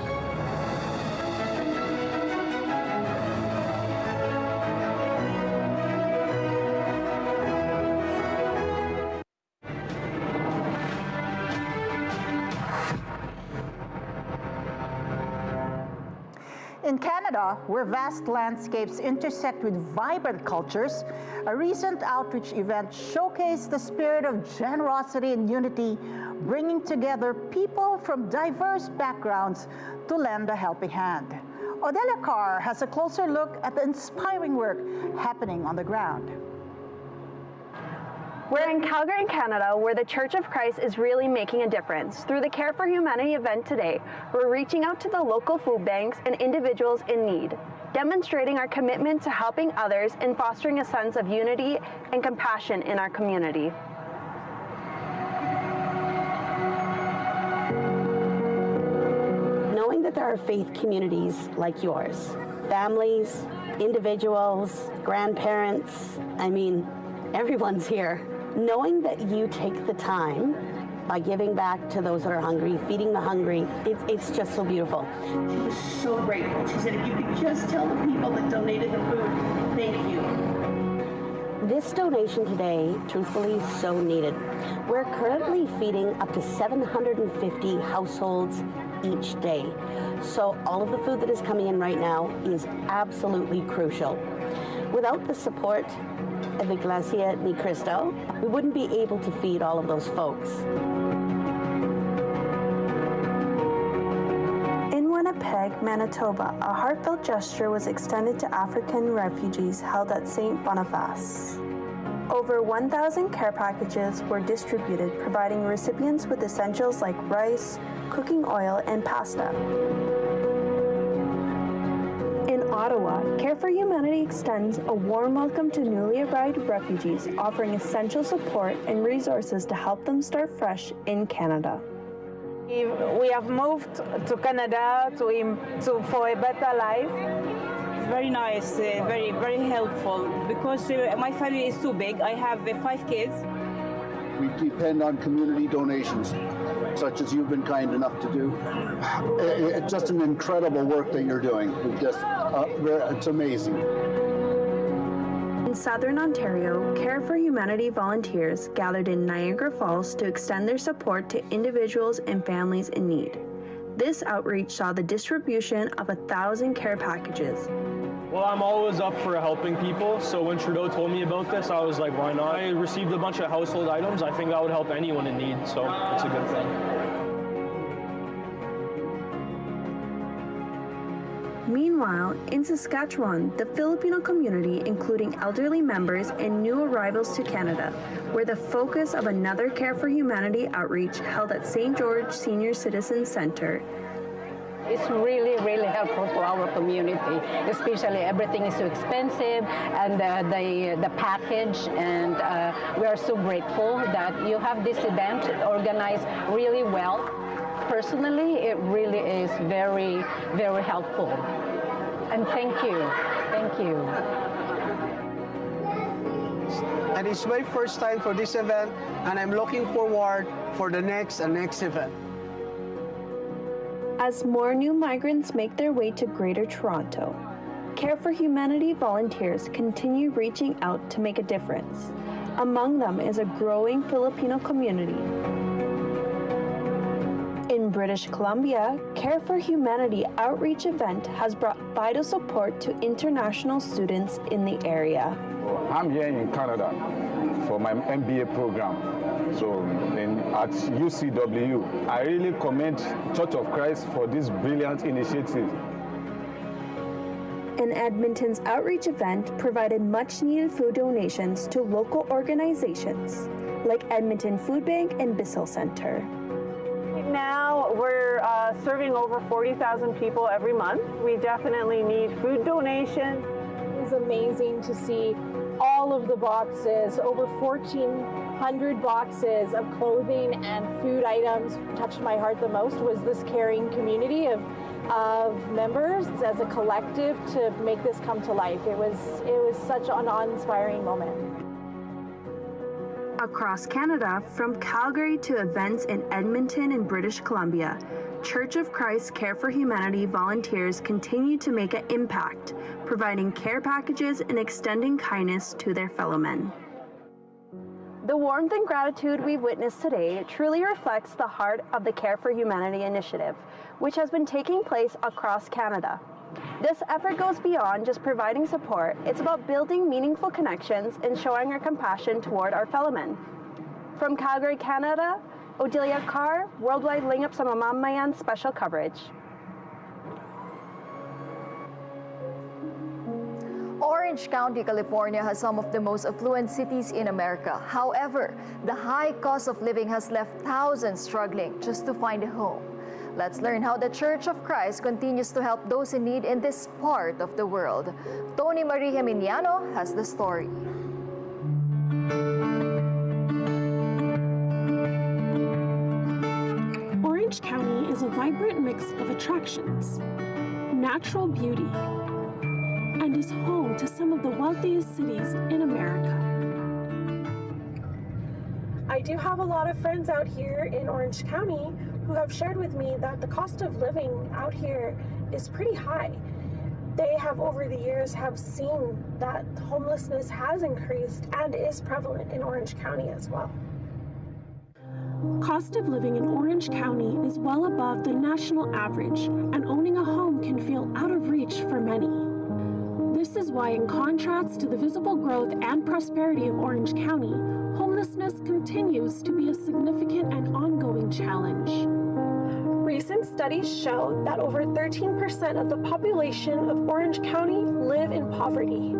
In Canada, where vast landscapes intersect with vibrant cultures, a recent outreach event showcased the spirit of generosity and unity, bringing together people from diverse backgrounds to lend a helping hand. Odelia Carr has a closer look at the inspiring work happening on the ground. We're in Calgary, Canada, where the Church of Christ is really making a difference. Through the Care for Humanity event today, we're reaching out to the local food banks and individuals in need, demonstrating our commitment to helping others and fostering a sense of unity and compassion in our community. Knowing that there are faith communities like yours, families, individuals, grandparents, everyone's here. Knowing that you take the time by giving back to those that are hungry, feeding the hungry, it's just so beautiful. She was so grateful. She said, if you could just tell the people that donated the food, thank you. This donation today, truthfully, is so needed. We're currently feeding up to 750 households each day. So all of the food that is coming in right now is absolutely crucial. Without the support of Iglesia ni Cristo, we wouldn't be able to feed all of those folks. In Winnipeg, Manitoba, a heartfelt gesture was extended to African refugees held at St. Boniface. Over 1,000 care packages were distributed, providing recipients with essentials like rice, cooking oil, and pasta. In Ottawa, Care for Humanity extends a warm welcome to newly arrived refugees, offering essential support and resources to help them start fresh in Canada. We have moved to Canada for a better life. Very nice, very, very helpful, because my family is too big. I have 5 kids. We depend on community donations, such as you've been kind enough to do. It's just an incredible work that you're doing. It's amazing. In Southern Ontario, Care for Humanity volunteers gathered in Niagara Falls to extend their support to individuals and families in need. This outreach saw the distribution of 1,000 care packages. Well, I'm always up for helping people, so when Trudeau told me about this, I was like, why not? I received a bunch of household items. I think that would help anyone in need, so it's a good thing. Meanwhile, in Saskatchewan, the Filipino community, including elderly members and new arrivals to Canada, were the focus of another Care for Humanity outreach held at St. George Senior Citizen Centre. It's really, really helpful to our community, especially everything is so expensive and the package, and we are so grateful that you have this event organized really well. Personally, it really is very, very helpful. And thank you. Thank you. And it's my first time for this event, and I'm looking forward for the next event. As more new migrants make their way to Greater Toronto, Care for Humanity volunteers continue reaching out to make a difference. Among them is a growing Filipino community. In British Columbia, Care for Humanity outreach event has brought vital support to international students in the area. I'm here in Canada for my MBA program. So at UCW, I really commend Church of Christ for this brilliant initiative. And Edmonton's outreach event provided much-needed food donations to local organizations like Edmonton Food Bank and Bissell Center. Right now, we're serving over 40,000 people every month. We definitely need food donations. It's amazing to see all of the boxes, over 1,400 boxes of clothing and food items. What touched my heart the most was this caring community of members as a collective to make this come to life. It was such an awe-inspiring moment. Across Canada, from Calgary to events in Edmonton and British Columbia, Church of Christ Care for Humanity volunteers continue to make an impact, providing care packages and extending kindness to their fellow men. The warmth and gratitude we've witnessed today truly reflects the heart of the Care for Humanity initiative, which has been taking place across Canada. This effort goes beyond just providing support. It's about building meaningful connections and showing our compassion toward our fellow men. From Calgary, Canada, Odelia Carr, Worldwide LINGAP sa MAMAMAYAN special coverage. Orange County, California has some of the most affluent cities in America. However, the high cost of living has left thousands struggling just to find a home. Let's learn how the Church of Christ continues to help those in need in this part of the world. Tony Marie Geminiano has the story. Orange County is a vibrant mix of attractions, natural beauty, and is home to some of the wealthiest cities in America. I do have a lot of friends out here in Orange County who have shared with me that the cost of living out here is pretty high. They have over the years have seen that homelessness has increased and is prevalent in Orange County as well. Cost of living in Orange County is well above the national average, and owning a home can feel out of reach for many. This is why, in contrast to the visible growth and prosperity of Orange County, homelessness continues to be a significant and ongoing challenge. Recent studies show that over 13% of the population of Orange County live in poverty.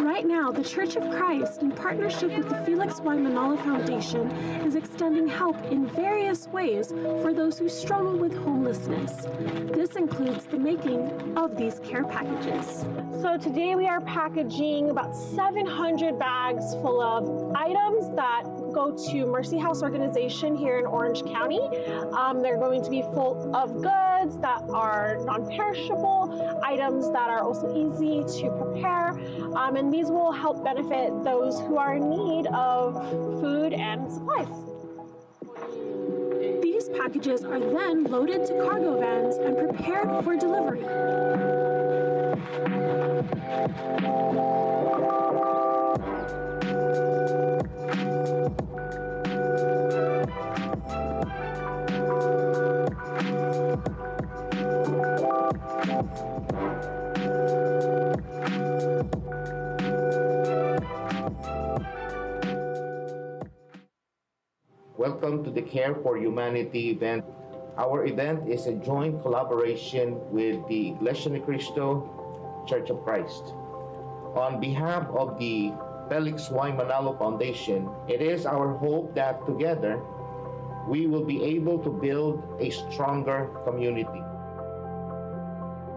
Right now, the Church of Christ, in partnership with the Felix Y. Manalo Foundation, is extending help in various ways for those who struggle with homelessness. This includes the making of these care packages. So today we are packaging about 700 bags full of items that go to Mercy House organization here in Orange County. They're going to be full of goods that are non-perishable, items that are also easy to prepare, and these will help benefit those who are in need of food and supplies. These packages are then loaded to cargo vans and prepared for delivery. Welcome to the Care for Humanity event. Our event is a joint collaboration with the Iglesia ni Cristo Church of Christ. On behalf of the Felix Y. Manalo Foundation, it is our hope that together we will be able to build a stronger community.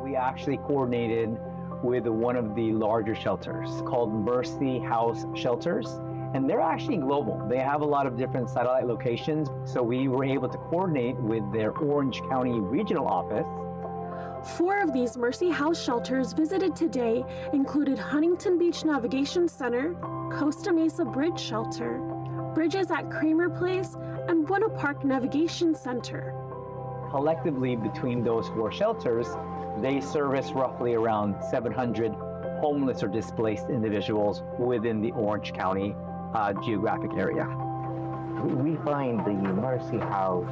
We actually coordinated with one of the larger shelters called Mercy House Shelters. And they're actually global. They have a lot of different satellite locations. So we were able to coordinate with their Orange County regional office. 4 of these Mercy House shelters visited today included Huntington Beach Navigation Center, Costa Mesa Bridge Shelter, Bridges at Kramer Place, and Buena Park Navigation Center. Collectively, between those 4 shelters, they service roughly around 700 homeless or displaced individuals within the Orange County geographic area. We find the Mercy House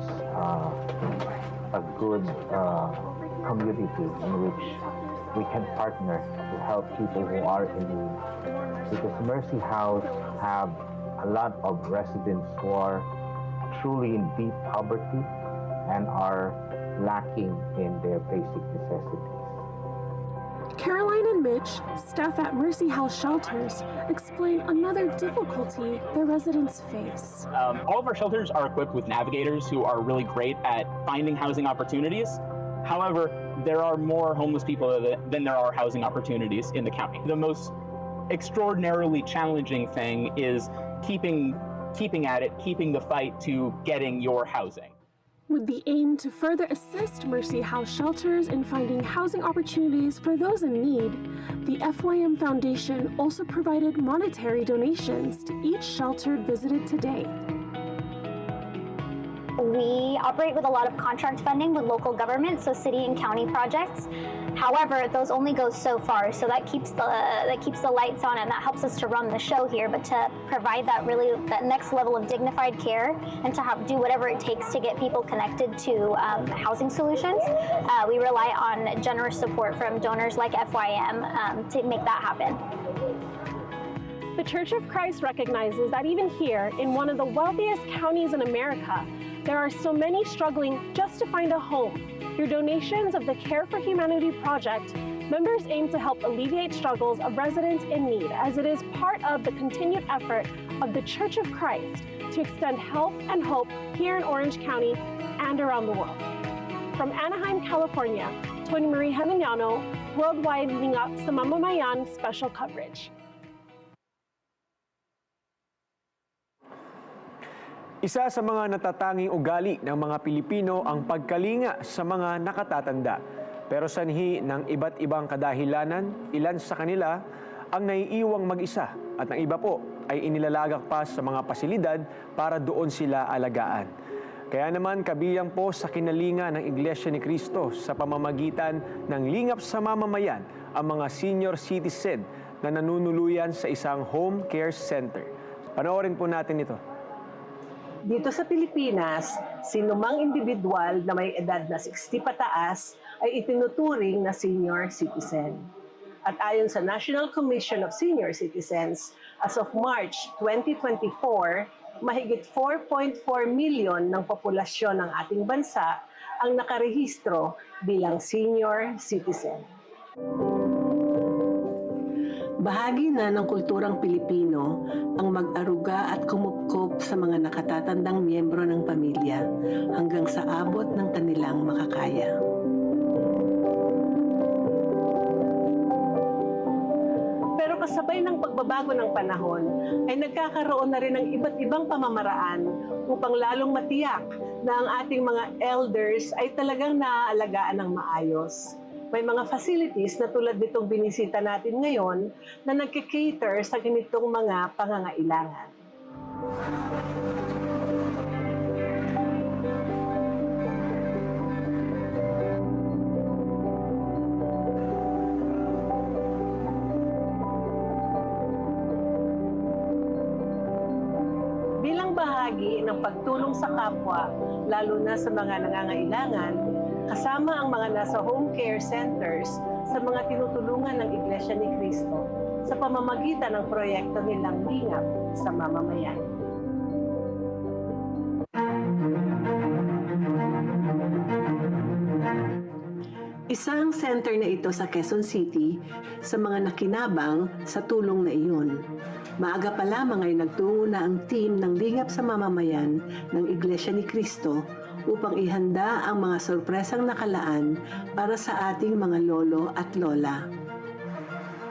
a good community in which we can partner to help people who are in need. Because Mercy House have a lot of residents who are truly in deep poverty and are lacking in their basic necessities. Caroline and Mitch, staff at Mercy House Shelters, explain another difficulty their residents face. All of our shelters are equipped with navigators who are really great at finding housing opportunities. However, there are more homeless people than there are housing opportunities in the county. The most extraordinarily challenging thing is keeping at it, keeping the fight to getting your housing. With the aim to further assist Mercy House Shelters in finding housing opportunities for those in need, the FYM Foundation also provided monetary donations to each shelter visited today. we operate with a lot of contract funding with local governments, so city and county projects. However, those only go so far, so that keeps the lights on and that helps us to run the show here. But to provide that next level of dignified care and to do whatever it takes to get people connected to housing solutions, we rely on generous support from donors like FYM to make that happen. The Church of Christ recognizes that even here, in one of the wealthiest counties in America, there are still many struggling just to find a home. Through donations of the Care for Humanity project, members aim to help alleviate struggles of residents in need, as it is part of the continued effort of the Church of Christ to extend help and hope here in Orange County and around the world. From Anaheim, California, Tony Marie Geminiano, Worldwide LINGAP sa MAMAMAYAN Special Coverage. Isa sa mga natatanging ugali ng mga Pilipino ang pagkalinga sa mga nakatatanda. Pero sanhi ng iba't ibang kadahilanan, ilan sa kanila ang naiiwang mag-isa at ang iba po ay inilalagak pa sa mga pasilidad para doon sila alagaan. Kaya naman kabilang po sa kinalinga ng Iglesia ni Cristo sa pamamagitan ng Lingap sa Mamamayan ang mga senior citizen na nanunuluyan sa isang home care center. Panoorin po natin ito. Dito sa Pilipinas, sinumang individual na may edad na 60 pataas ay itinuturing na senior citizen. At ayon sa National Commission of Senior Citizens, as of March 2024, mahigit 4.4 million ng populasyon ng ating bansa ang nakarehistro bilang senior citizen. Bahagi na ng kulturang Pilipino ang mag-aruga at kumupkop sa mga nakatatandang miyembro ng pamilya hanggang sa abot ng kanilang makakaya. Pero kasabay ng pagbabago ng panahon, ay nagkakaroon na rin ng iba't ibang pamamaraan upang lalong matiyak na ang ating mga elders ay talagang naaalagaan ng maayos. May mga facilities na tulad nitong binisita natin ngayon na nagkikater sa ganitong mga pangangailangan. Bilang bahagi ng pagtulong sa kapwa, lalo na sa mga nangangailangan, kasama ang mga nasa home care centers sa mga tinutulungan ng Iglesia ni Cristo sa pamamagitan ng proyekto nilang Lingap sa Mamamayan. Isa ang center na ito sa Quezon City sa mga nakinabang sa tulong na iyon. Maaga pa lamang ay nagtungo na ang team ng Lingap sa Mamamayan ng Iglesia ni Cristo upang ihanda ang mga sorpresang nakalaan para sa ating mga lolo at lola.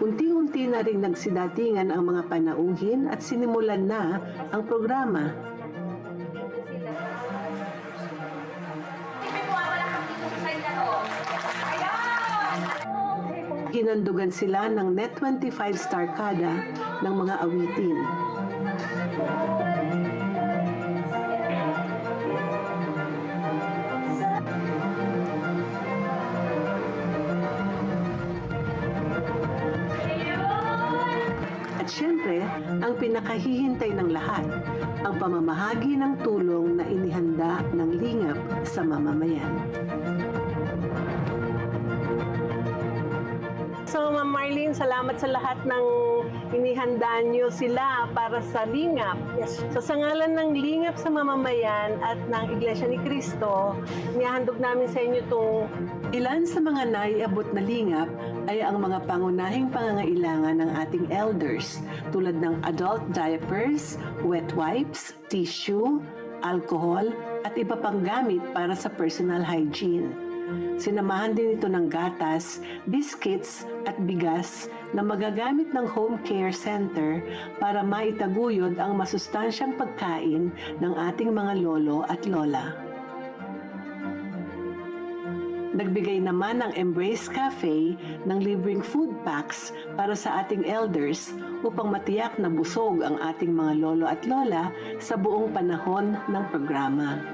Unti-unti na rin nagsidatingan ang mga panauhin at sinimulan na ang programa. Hinandugan sila ng Net 25 Star Kada ng mga awitin. At syempre, ang pinakahihintay ng lahat, ang pamamahagi ng tulong na inihanda ng Lingap sa mamamayan. So, Ma'am Marlene, salamat sa lahat ng inihanda nyo sila para sa Lingap. Yes. So, sa ngalan ng Lingap sa Mamamayan at ng Iglesia ni Cristo, nihandog namin sa inyo itong ilan sa mga naiabot na Lingap ay ang mga pangunahing pangangailangan ng ating elders tulad ng adult diapers, wet wipes, tissue, alcohol, at iba pang gamit para sa personal hygiene. Sinamahan din ito ng gatas, biscuits at bigas na magagamit ng home care center para maitaguyod ang masustansyang pagkain ng ating mga lolo at lola. Nagbigay naman ang Embrace Cafe ng libreng food packs para sa ating elders upang matiyak na busog ang ating mga lolo at lola sa buong panahon ng programa.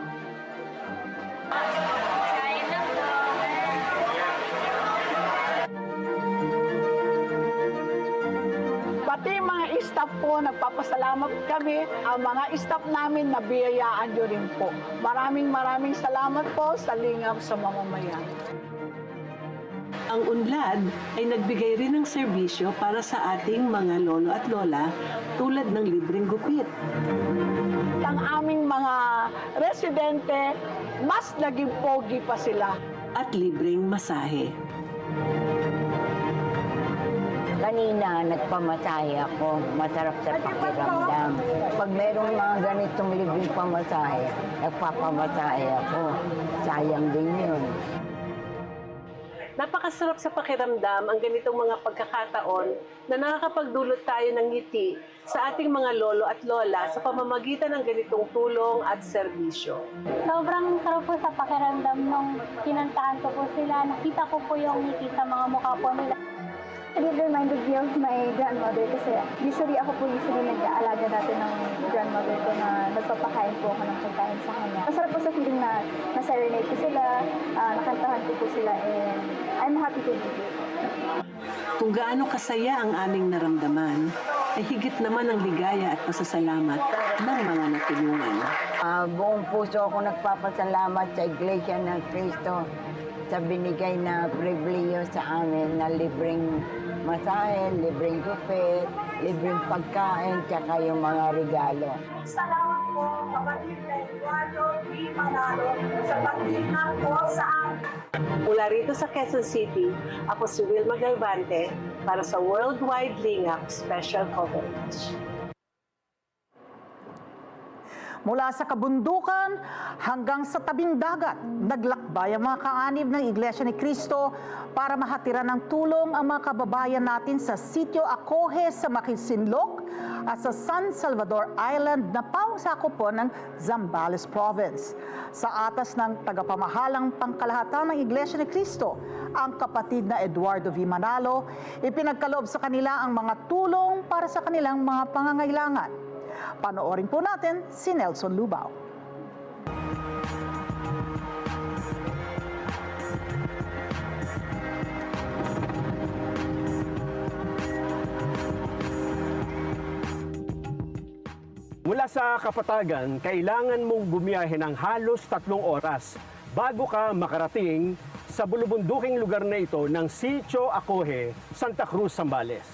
staff po, nagpapasalamat kami. Ang mga staff namin, nabiyayaan nyo rin po. Maraming salamat po sa Lingap sa Mamamayan. Ang UNLAD ay nagbigay rin ng serbisyo para sa ating mga lolo at lola tulad ng libreng gupit. Ang aming mga residente, mas naging pogi pa sila. At libreng masahe. Kanina, nagpamasahe ako. Masarap sa pakiramdam. Pag mayroong mga ganitong libreng pamasahe, nagpapamasahe ako. Sayang din yun. Napakasarap sa pakiramdam ang ganitong mga pagkakataon na nakakapagdulot tayo ng ngiti sa ating mga lolo at lola sa pamamagitan ng ganitong tulong at serbisyo. Sobrang sarap po sa pakiramdam nung kinantahan ko po sila. Nakita ko po yung ngiti sa mga mukha po nila. It reminded me of my grandmother kasi usually nag-aalaga dati ng grandmother ko na nagpapakain po ako ng pagkain sa kanya. Masarap po sa feeling na na-serenade ko sila, nakantahan ko po sila, and I'm happy to be here. Kung gaano kasaya ang aming naramdaman, ay higit naman ang ligaya at pasasalamat ng mga natulungan. Buong puso ako nagpapasalamat sa Iglesia ng Cristo sa binigay na pribilehyo sa amin na libreng masahe, libreng gupit, libreng pagkain, tsaka yung mga regalo. Salamat po, kapatid na Eduardo V. Manalo, sa paglinang po sa amin. Mula rito sa Quezon City, ako si Wilma Galvante para sa Worldwide Lingap Special Coverage. Mula sa kabundukan hanggang sa tabing dagat, naglakbay ang mga kaanib ng Iglesia ni Cristo para mahatiran ng tulong ang mga kababayan natin sa Sitio Acoge sa Makisinloc at sa San Salvador Island na pangsakop po ng Zambales Province. Sa atas ng tagapamahalang pangkalahatan ng Iglesia ni Cristo, ang kapatid na Eduardo V. Manalo, ipinagkaloob sa kanila ang mga tulong para sa kanilang mga pangangailangan. Panoorin po natin si Nelson Lubao. Mula sa Kapatagan, kailangan mong bumiyahe ng halos 3 oras bago ka makarating sa bulubunduking lugar na ito ng Sitio Acoge, Santa Cruz, Zambales.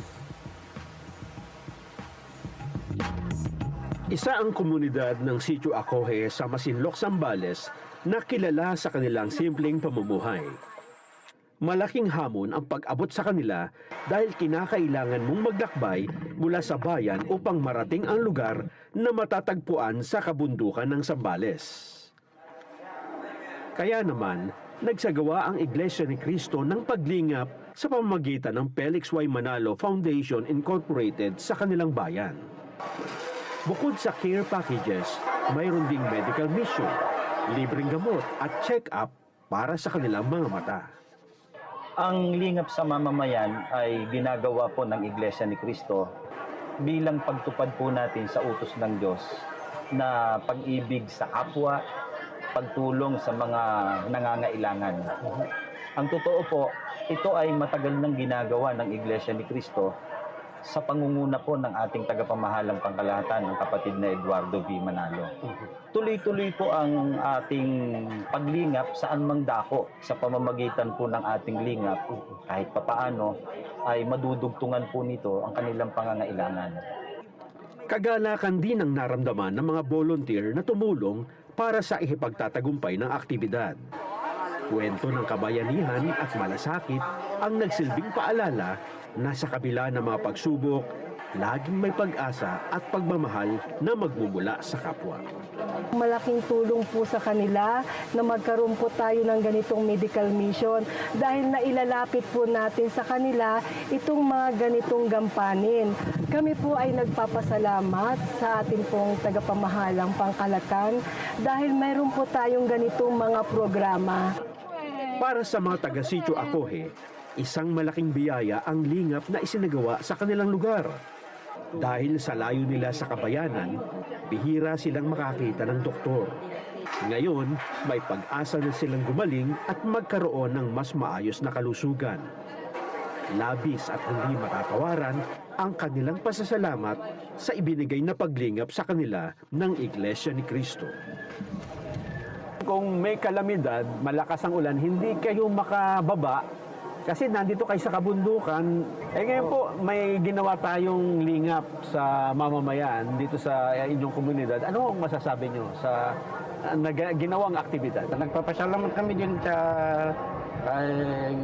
Isa ang komunidad ng Sitio Acoge sa Masinloc, Zambales na kilala sa kanilang simpleng pamumuhay. Malaking hamon ang pag-abot sa kanila dahil kinakailangan mong maglakbay mula sa bayan upang marating ang lugar na matatagpuan sa kabundukan ng Zambales. Kaya naman, nagsagawa ang Iglesia ni Cristo ng paglingap sa pamamagitan ng Felix Y. Manalo Foundation Incorporated sa kanilang bayan. Bukod sa care packages, mayroon ding medical mission, libreng gamot at check-up para sa kanilang mga mata. Ang lingap sa mamamayan ay ginagawa po ng Iglesia ni Cristo bilang pagtupad po natin sa utos ng Diyos na pag-ibig sa kapwa, pagtulong sa mga nangangailangan. Ang totoo po, ito ay matagal nang ginagawa ng Iglesia ni Cristo sa pangunguna po ng ating tagapamahalang pangkalahatan, ang kapatid na Eduardo V. Manalo. Tuloy-tuloy po ang ating paglingap saan mang dako sa pamamagitan po ng ating lingap. Kahit papaano ay madudugtungan po nito ang kanilang pangangailangan. Kagalakan din ang naramdaman ng mga volunteer na tumulong para sa ihipagtatagumpay ng aktibidad. Kwento ng kabayanihan at malasakit ang nagsilbing paalala na sa kabila ng mga pagsubok, laging may pag-asa at pagmamahal na magmumula sa kapwa. Malaking tulong po sa kanila na magkaroon po tayo ng ganitong medical mission dahil nailalapit po natin sa kanila itong mga ganitong gampanin. Kami po ay nagpapasalamat sa ating pong tagapamahalang pangkalahatan dahil mayroon po tayong ganitong mga programa. Para sa mga taga-Sitio Acoge, isang malaking biyaya ang lingap na isinagawa sa kanilang lugar. Dahil sa layo nila sa kabayanan, bihira silang makakita ng doktor. Ngayon, may pag-asa na silang gumaling at magkaroon ng mas maayos na kalusugan. Labis at hindi matatawaran ang kanilang pasasalamat sa ibinigay na paglingap sa kanila ng Iglesia ni Cristo. Kung may kalamidad, malakas ang ulan, hindi kayo makababa kasi nandito kayo sa kabundukan. Ngayon po, may ginawa tayong lingap sa mamamayan dito sa inyong komunidad. Ano ang masasabi nyo sa ginawang aktibidad? Nagpapasalamat kami din sa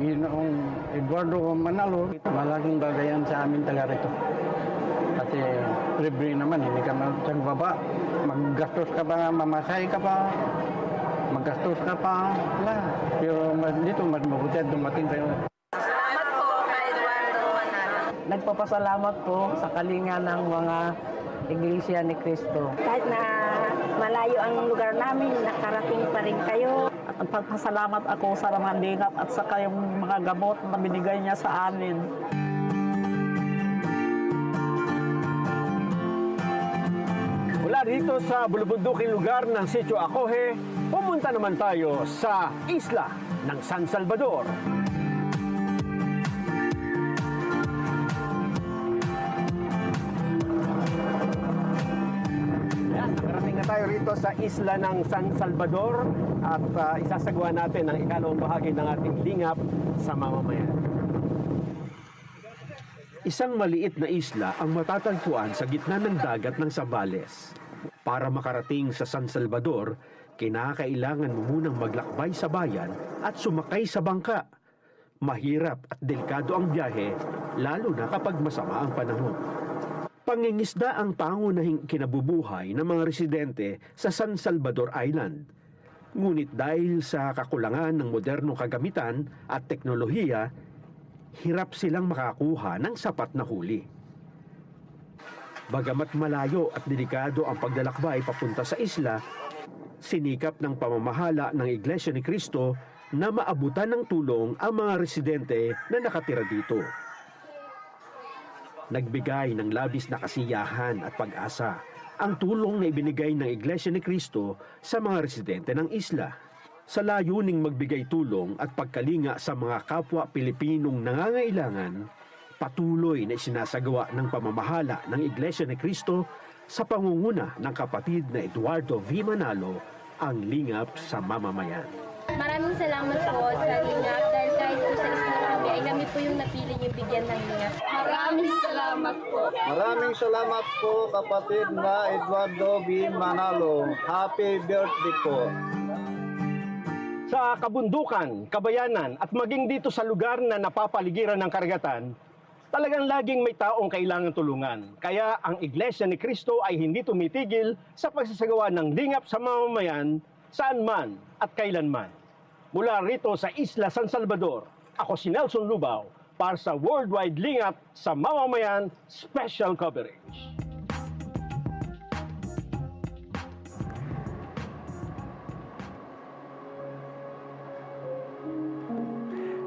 Ginoong Eduardo Manalo. Malaking bagayan sa amin talaga ito. Kasi libre naman, hindi ka magsababa. Maggastos ka pa, mamasahe ka pa, maggastos ka pa. Wala. Pero dito, mas mabuti at dumating kayo. Salamat po kay Eduardo Manalo. Nagpapasalamat po sa kalinga ng mga Iglesia ni Cristo. Kahit na malayo ang lugar namin, nakarating pa rin kayo. At pagpasalamat ako sa mga lingap at sa kayong mga gamot na binigay niya sa amin. Mula dito sa bulubunduking lugar ng Sitio Acoje, pumunta naman tayo sa isla ng San Salvador. Nakarating na tayo rito sa isla ng San Salvador at isasagawa natin ang ikalawang bahagi ng ating lingap sa mamamayan. Isang maliit na isla ang matatagpuan sa gitna ng dagat ng Zambales. Para makarating sa San Salvador, kinakailangan mo munang maglakbay sa bayan at sumakay sa bangka. Mahirap at delikado ang biyahe, lalo na kapag masama ang panahon. Pangingisda ang pangunahing kinabubuhay ng mga residente sa San Salvador Island. Ngunit dahil sa kakulangan ng modernong kagamitan at teknolohiya, hirap silang makakuha ng sapat na huli. Bagamat malayo at delikado ang paglalakbay papunta sa isla, sinikap ng pamamahala ng Iglesia ni Cristo na maabutan ng tulong ang mga residente na nakatira dito. Nagbigay ng labis na kasiyahan at pag-asa ang tulong na ibinigay ng Iglesia ni Cristo sa mga residente ng isla. Sa layuning magbigay tulong at pagkalinga sa mga kapwa Pilipinong nangangailangan, patuloy na isinasagawa ng pamamahala ng Iglesia ni Cristo sa pangunguna ng kapatid na Eduardo V. Manalo ang lingap sa mamamayan. Maraming salamat po sa lingap dahil kahit po sa isla kami ay kami po yung napili yung bigyan ng lingap. Maraming salamat po. Maraming salamat po kapatid na Eduardo V. Manalo. Happy birthday po. Sa kabundukan, kabayanan at maging dito sa lugar na napapaligiran ng karagatan, talagang laging may taong kailangan tulungan. Kaya ang Iglesia ni Cristo ay hindi tumitigil sa pagsasagawa ng lingap sa mamamayan saan man at kailanman. Mula rito sa Isla San Salvador, ako si Nelson Lubao para sa Worldwide Lingap sa Mamamayan Special Coverage.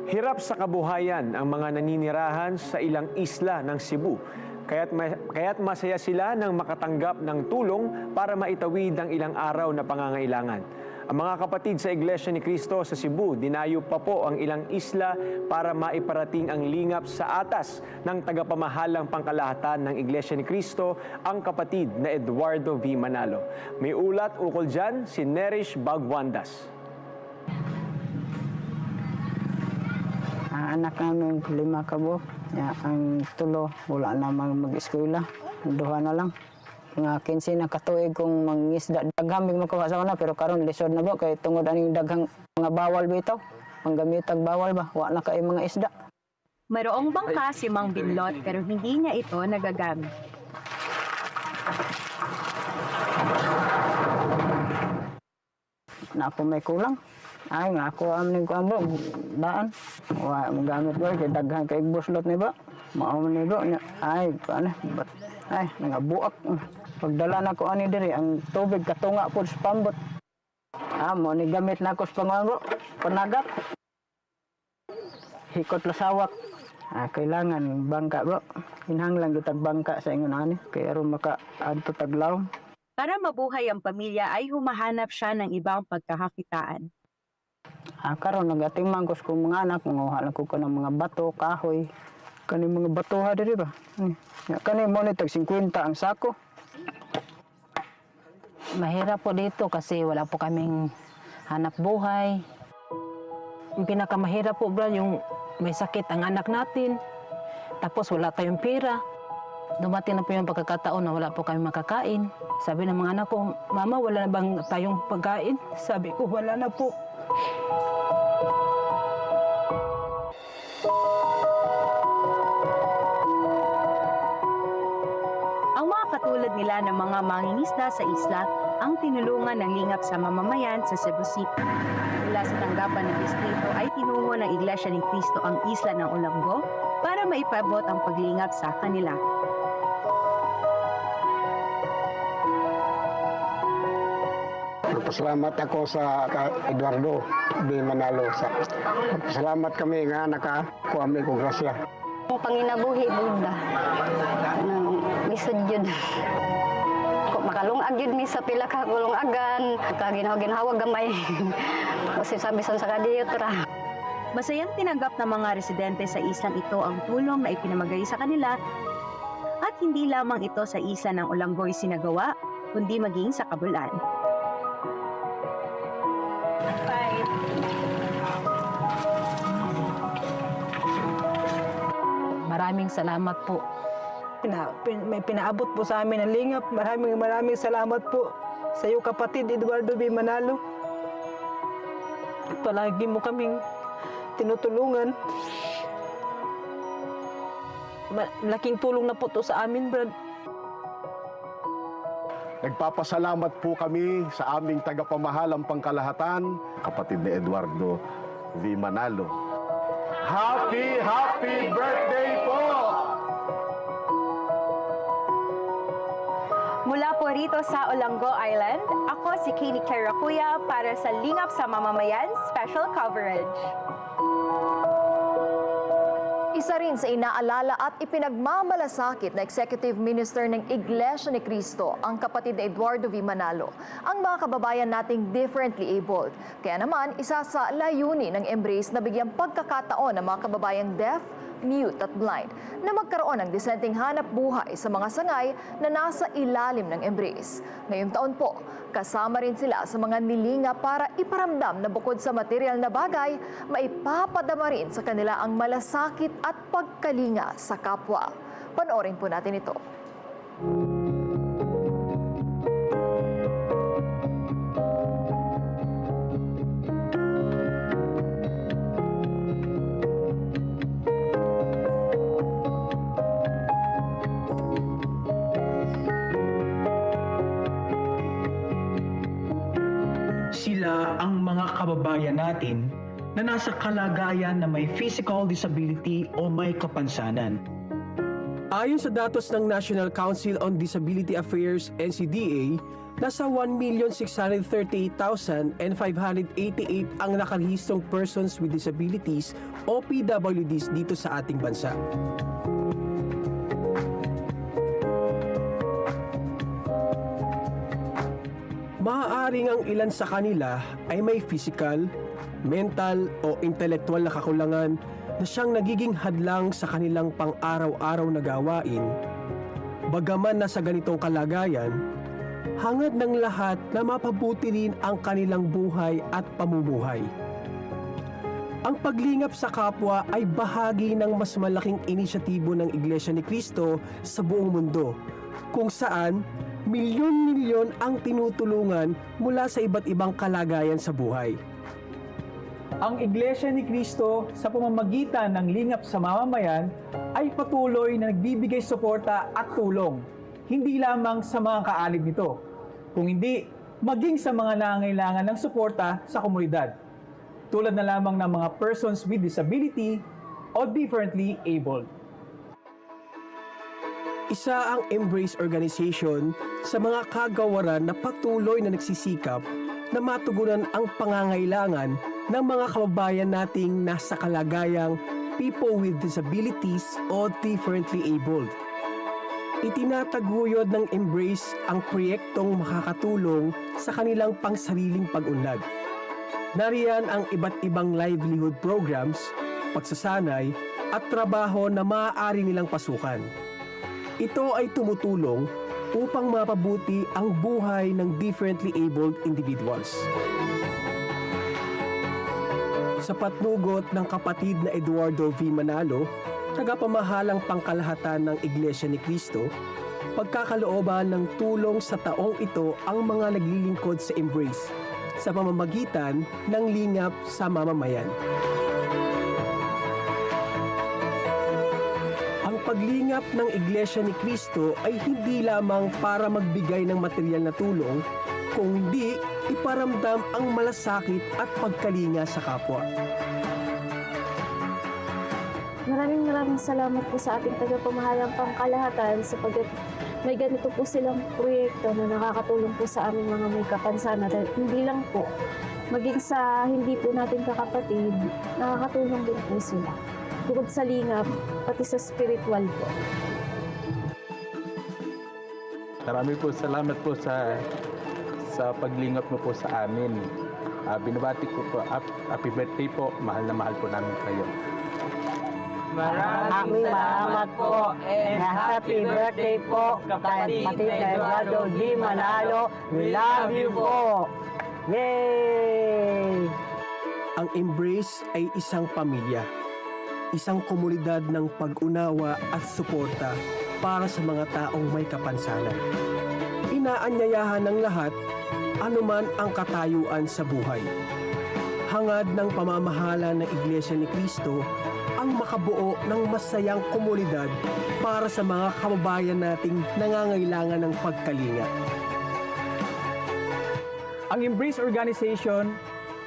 Hirap sa kabuhayan ang mga naninirahan sa ilang isla ng Cebu. Kaya't masaya sila nang makatanggap ng tulong para maitawid ang ilang araw na pangangailangan. Ang mga kapatid sa Iglesia ni Cristo sa Cebu, dinayo pa po ang ilang isla para maiparating ang lingap sa atas ng tagapamahalang pangkalahatan ng Iglesia ni Cristo, ang kapatid na Eduardo V. Manalo. May ulat ukol dyan si Nerish Bagwandas. Anak namin 5 kabo. Ang 3 wala namang mag-eskwela. 2 na lang. Nga 15 na katuig kong mangisda. Daghang mig makawa sa na pero karon lisod na ba kay tungod aning daghang mga bawal bitaw. Panggamitag bawal ba? Wa na kay mga isda. Mayroong bangka si Mang Binlot pero hindi niya ito nagagamit. Na ako may kulang. Ay nga ako amning ko amo daan. Wa magamit ba kay daghan kay buslot ni ba? Mao ni ba nya. Ay paano? Ay nga buak. Pagdala na ko ani diri ang tubig katunga pud sa pambot. Mo ni gamit na ko sa pangango. Panagat. Hikot lasawak. Kailangan bangka bro. Hinahanglan gyud tag bangka sa ingon ani kay aron maka adto taglaw. Para mabuhay ang pamilya ay humahanap siya ng ibang pagkakakitaan. Karon nagatimang ko sa mga anak, manguha lang ko ng mga bato, kahoy. Kani mga batuha diri ba? Kani mo ni tag 50 ang sako. Mahirap po dito kasi wala po kaming hanap buhay. Yung pinakamahirap po, Brad, yung may sakit ang anak natin. Tapos wala tayong pera. Dumating na po yung pagkakataon na wala po kami makakain. Sabi ng mga anak ko, Mama, wala na bang tayong pagkain? Sabi ko, wala na po. Ang mga katulad nila ng mga mangingisda sa isla ang tinulungan ng lingap sa mamamayan sa Cebu City. Mula sa tanggapan ng distrito ay tinungo ng Iglesia ni Cristo ang isla ng Olongo para maipabot ang paglingap sa kanila. Salamat ako sa Eduardo B. Manalo. Salamat kami nga nakakuha mi ko grasya. Ang panginabuhi Buddha ng lisod yun. Makalungag yun mi sa pila ka kulungagan, kaginhawa gamay. Kasi sabi sa kadiyo tra. Masayang tinanggap ng mga residente sa islang ito ang tulong na ipinamagay sa kanila at hindi lamang ito sa isla ng Olongo'y sinagawa, kundi maging sa Kabulan. Maraming salamat po. May pinaabot po sa amin ng lingap. Maraming salamat po sa iyo, kapatid Eduardo B. Manalo. Palagi mo kaming tinutulungan. Malaking tulong na po to sa amin, Brad. Nagpapasalamat po kami sa aming tagapamahalang pangkalahatan, kapatid ni Eduardo V. Manalo. Happy birthday po! Mula po rito sa Olongo Island, ako si Kini Karakuya para sa Lingap sa Mamamayan Special Coverage. Isa rin sa inaalala at ipinagmamalasakit na Executive Minister ng Iglesia ni Cristo, ang kapatid na Eduardo V. Manalo, ang mga kababayan nating differently abled. Kaya naman, isa sa layunin ng Embrace na bigyang pagkakataon ng mga kababayang deaf, mute at blind na magkaroon ng disenteng hanap buhay sa mga sangay na nasa ilalim ng Embrace. Ngayong taon po, kasama rin sila sa mga nilinga para iparamdam na bukod sa material na bagay, maipapadama rin sa kanila ang malasakit at pagkalinga sa kapwa. Panoorin po natin ito. Sila ang mga kababayan natin na nasa kalagayan na may physical disability o may kapansanan. Ayon sa datos ng National Council on Disability Affairs, NCDA, nasa 1,638,588 ang nakarehistong persons with disabilities o PWDs dito sa ating bansa. Maaaring ang ilan sa kanila ay may physical, mental o intelektual na kakulangan na siyang nagiging hadlang sa kanilang pang-araw-araw na gawain. Bagaman na sa ganitong kalagayan, hangad ng lahat na mapabuti rin ang kanilang buhay at pamumuhay. Ang paglingap sa kapwa ay bahagi ng mas malaking inisyatibo ng Iglesia ni Cristo sa buong mundo, kung saan milyon-milyon ang tinutulungan mula sa iba't ibang kalagayan sa buhay. Ang Iglesia ni Cristo sa pamamagitan ng Lingap sa Mamamayan ay patuloy na nagbibigay suporta at tulong, hindi lamang sa mga kaalib nito, kung hindi maging sa mga nangangailangan ng suporta sa komunidad, tulad na lamang ng mga persons with disability o differently abled. Isa ang Embrace Organization sa mga kagawaran na patuloy na nagsisikap na matugunan ang pangangailangan ng mga kababayan nating nasa kalagayang people with disabilities o differently abled. Itinataguyod ng Embrace ang proyektong makakatulong sa kanilang pangsariling pag-unlad. Nariyan ang iba't ibang livelihood programs, pagsasanay at trabaho na maaari nilang pasukan. Ito ay tumutulong upang mapabuti ang buhay ng differently abled individuals. Sa patnugot ng kapatid na Eduardo V. Manalo, tagapamahalang pangkalahatan ng Iglesia ni Cristo, pagkakalooban ng tulong sa taong ito ang mga naglilingkod sa Embrace sa pamamagitan ng lingap sa mamamayan. Ang paglingap ng Iglesia ni Cristo ay hindi lamang para magbigay ng material na tulong, kundi iparamdam ang malasakit at pagkalinga sa kapwa. Maraming salamat po sa ating tagapamahalang pangkalahatan sapagkat may ganito po silang proyekto na nakakatulong po sa aming mga may kapansanan. Hindi lang po, maging sa hindi po natin kakapatid, nakakatulong din po sila. Bukod sa lingap, pati sa spiritual po. Marami po salamat po sa paglingap mo po sa amin. Binabati ko po, happy birthday po, mahal na mahal po namin kayo. Maraming salamat po and happy birthday po, kapatid Eduardo D. Manalo. We love you po! Yay! Ang Embrace ay isang pamilya, isang komunidad ng pag-unawa at suporta para sa mga taong may kapansanan. Inaanyayahan ng lahat anuman ang katayuan sa buhay. Hangad ng pamamahala ng Iglesia ni Cristo ang makabuo ng masayang komunidad para sa mga kababayan nating nangangailangan ng pagkalinga. Ang Embrace Organization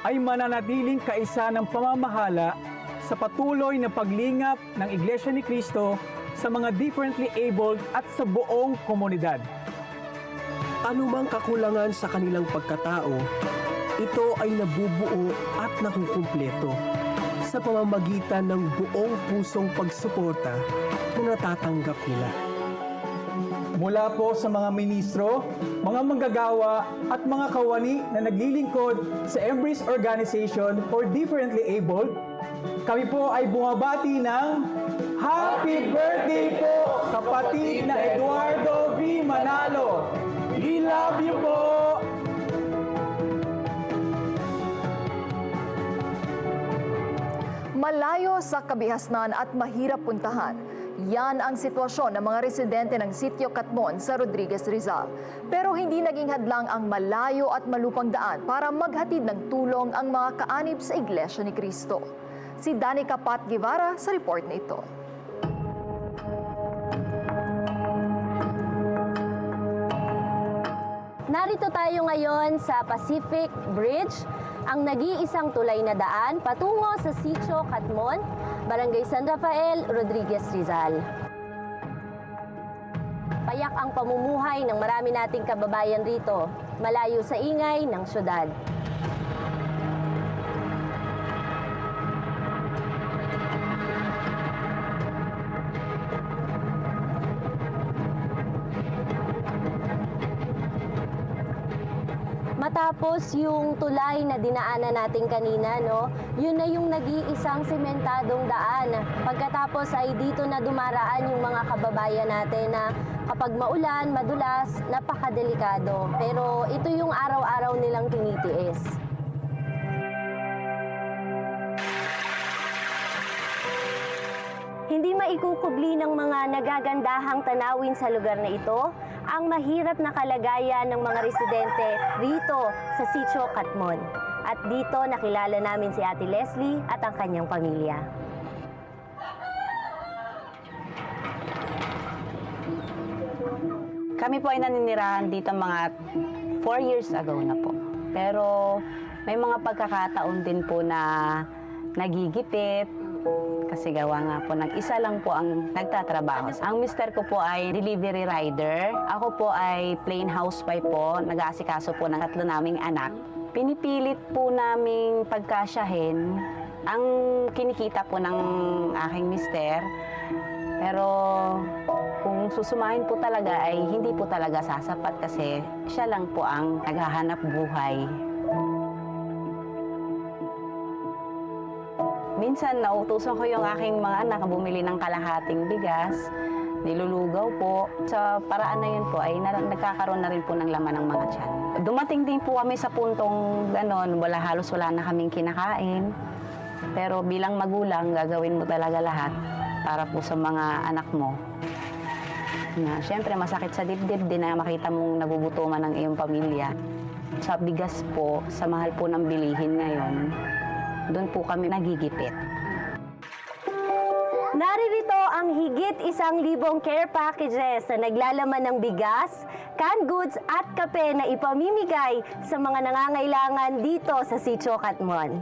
ay mananatiling kaisa ng pamamahala sa patuloy na paglingap ng Iglesia ni Cristo sa mga differently abled at sa buong komunidad. Anumang kakulangan sa kanilang pagkatao, ito ay nabubuo at nakukumpleto sa pamamagitan ng buong pusong pagsuporta na natatanggap nila. Mula po sa mga ministro, mga manggagawa at mga kawani na naglilingkod sa Embrace Organization for Differently Abled, kami po ay bumabati ng Happy Birthday po, kapatid na Eduardo V. Manalo! We love you po! Malayo sa kabihasnan at mahirap puntahan. Yan ang sitwasyon ng mga residente ng Sitio Catmon sa Rodriguez, Rizal. Pero hindi naging hadlang ang malayo at malupang daan para maghatid ng tulong ang mga kaanib sa Iglesia ni Cristo. Si Danica Pat Guevara sa report na ito. Narito tayo ngayon sa Pacific Bridge, ang nag-iisang tulay na daan patungo sa Sitio Catmon, Barangay San Rafael, Rodriguez, Rizal. Payak ang pamumuhay ng marami nating kababayan rito, malayo sa ingay ng syudad. Matapos yung tulay na dinaanan natin kanina, no, yun na yung nag-iisang sementadong daan. Pagkatapos ay dito na dumaraan yung mga kababayan natin na kapag maulan, madulas, napakadelikado. Pero ito yung araw-araw nilang tinitiis. Hindi maikukubli ng mga nagagandahang tanawin sa lugar na ito ang mahirap na kalagayan ng mga residente rito sa Sitio Catmon. At dito nakilala namin si Ate Leslie at ang kanyang pamilya. Kami po ay naninirahan dito mga 4 years ago na po. Pero may mga pagkakataon din po na nagigipit. Kasi gawa nga po ng isa lang po ang nagtatrabaho. Ang mister ko po ay delivery rider. Ako po ay plain housewife po. Nag-aasikaso po ng 3 naming anak. Pinipilit po naming pagkasyahin ang kinikita po ng aking mister. Pero kung susumahin po talaga ay hindi po talaga sasapat kasi siya lang po ang naghahanap buhay. Minsan nautusan ko yung aking mga anak na bumili ng kalahating bigas, nilulugaw po. Sa paraan na yun po ay nagkakaroon na rin po ng laman ng mga tiyan. Dumating din po kami sa puntong ganon, halos wala na kaming kinakain. Pero bilang magulang, gagawin mo talaga lahat para po sa mga anak mo. Na, siyempre, masakit sa dibdib din na makita mong nagugutuman ng iyong pamilya. Sa bigas po, sa mahal po ng bilihin ngayon, doon po kami nagigipit. Naririto ang higit 1,000 care packages na naglalaman ng bigas, canned goods at kape na ipamimigay sa mga nangangailangan dito sa Sitio Catmon.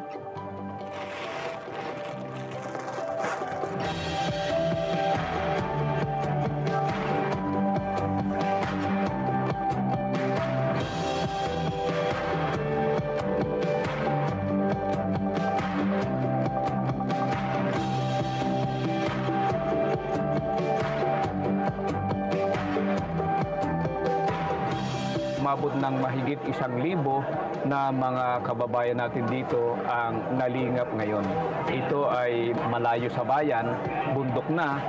Umabot ng mahigit 1,000 na mga kababayan natin dito ang nalingap ngayon. Ito ay malayo sa bayan, bundok na,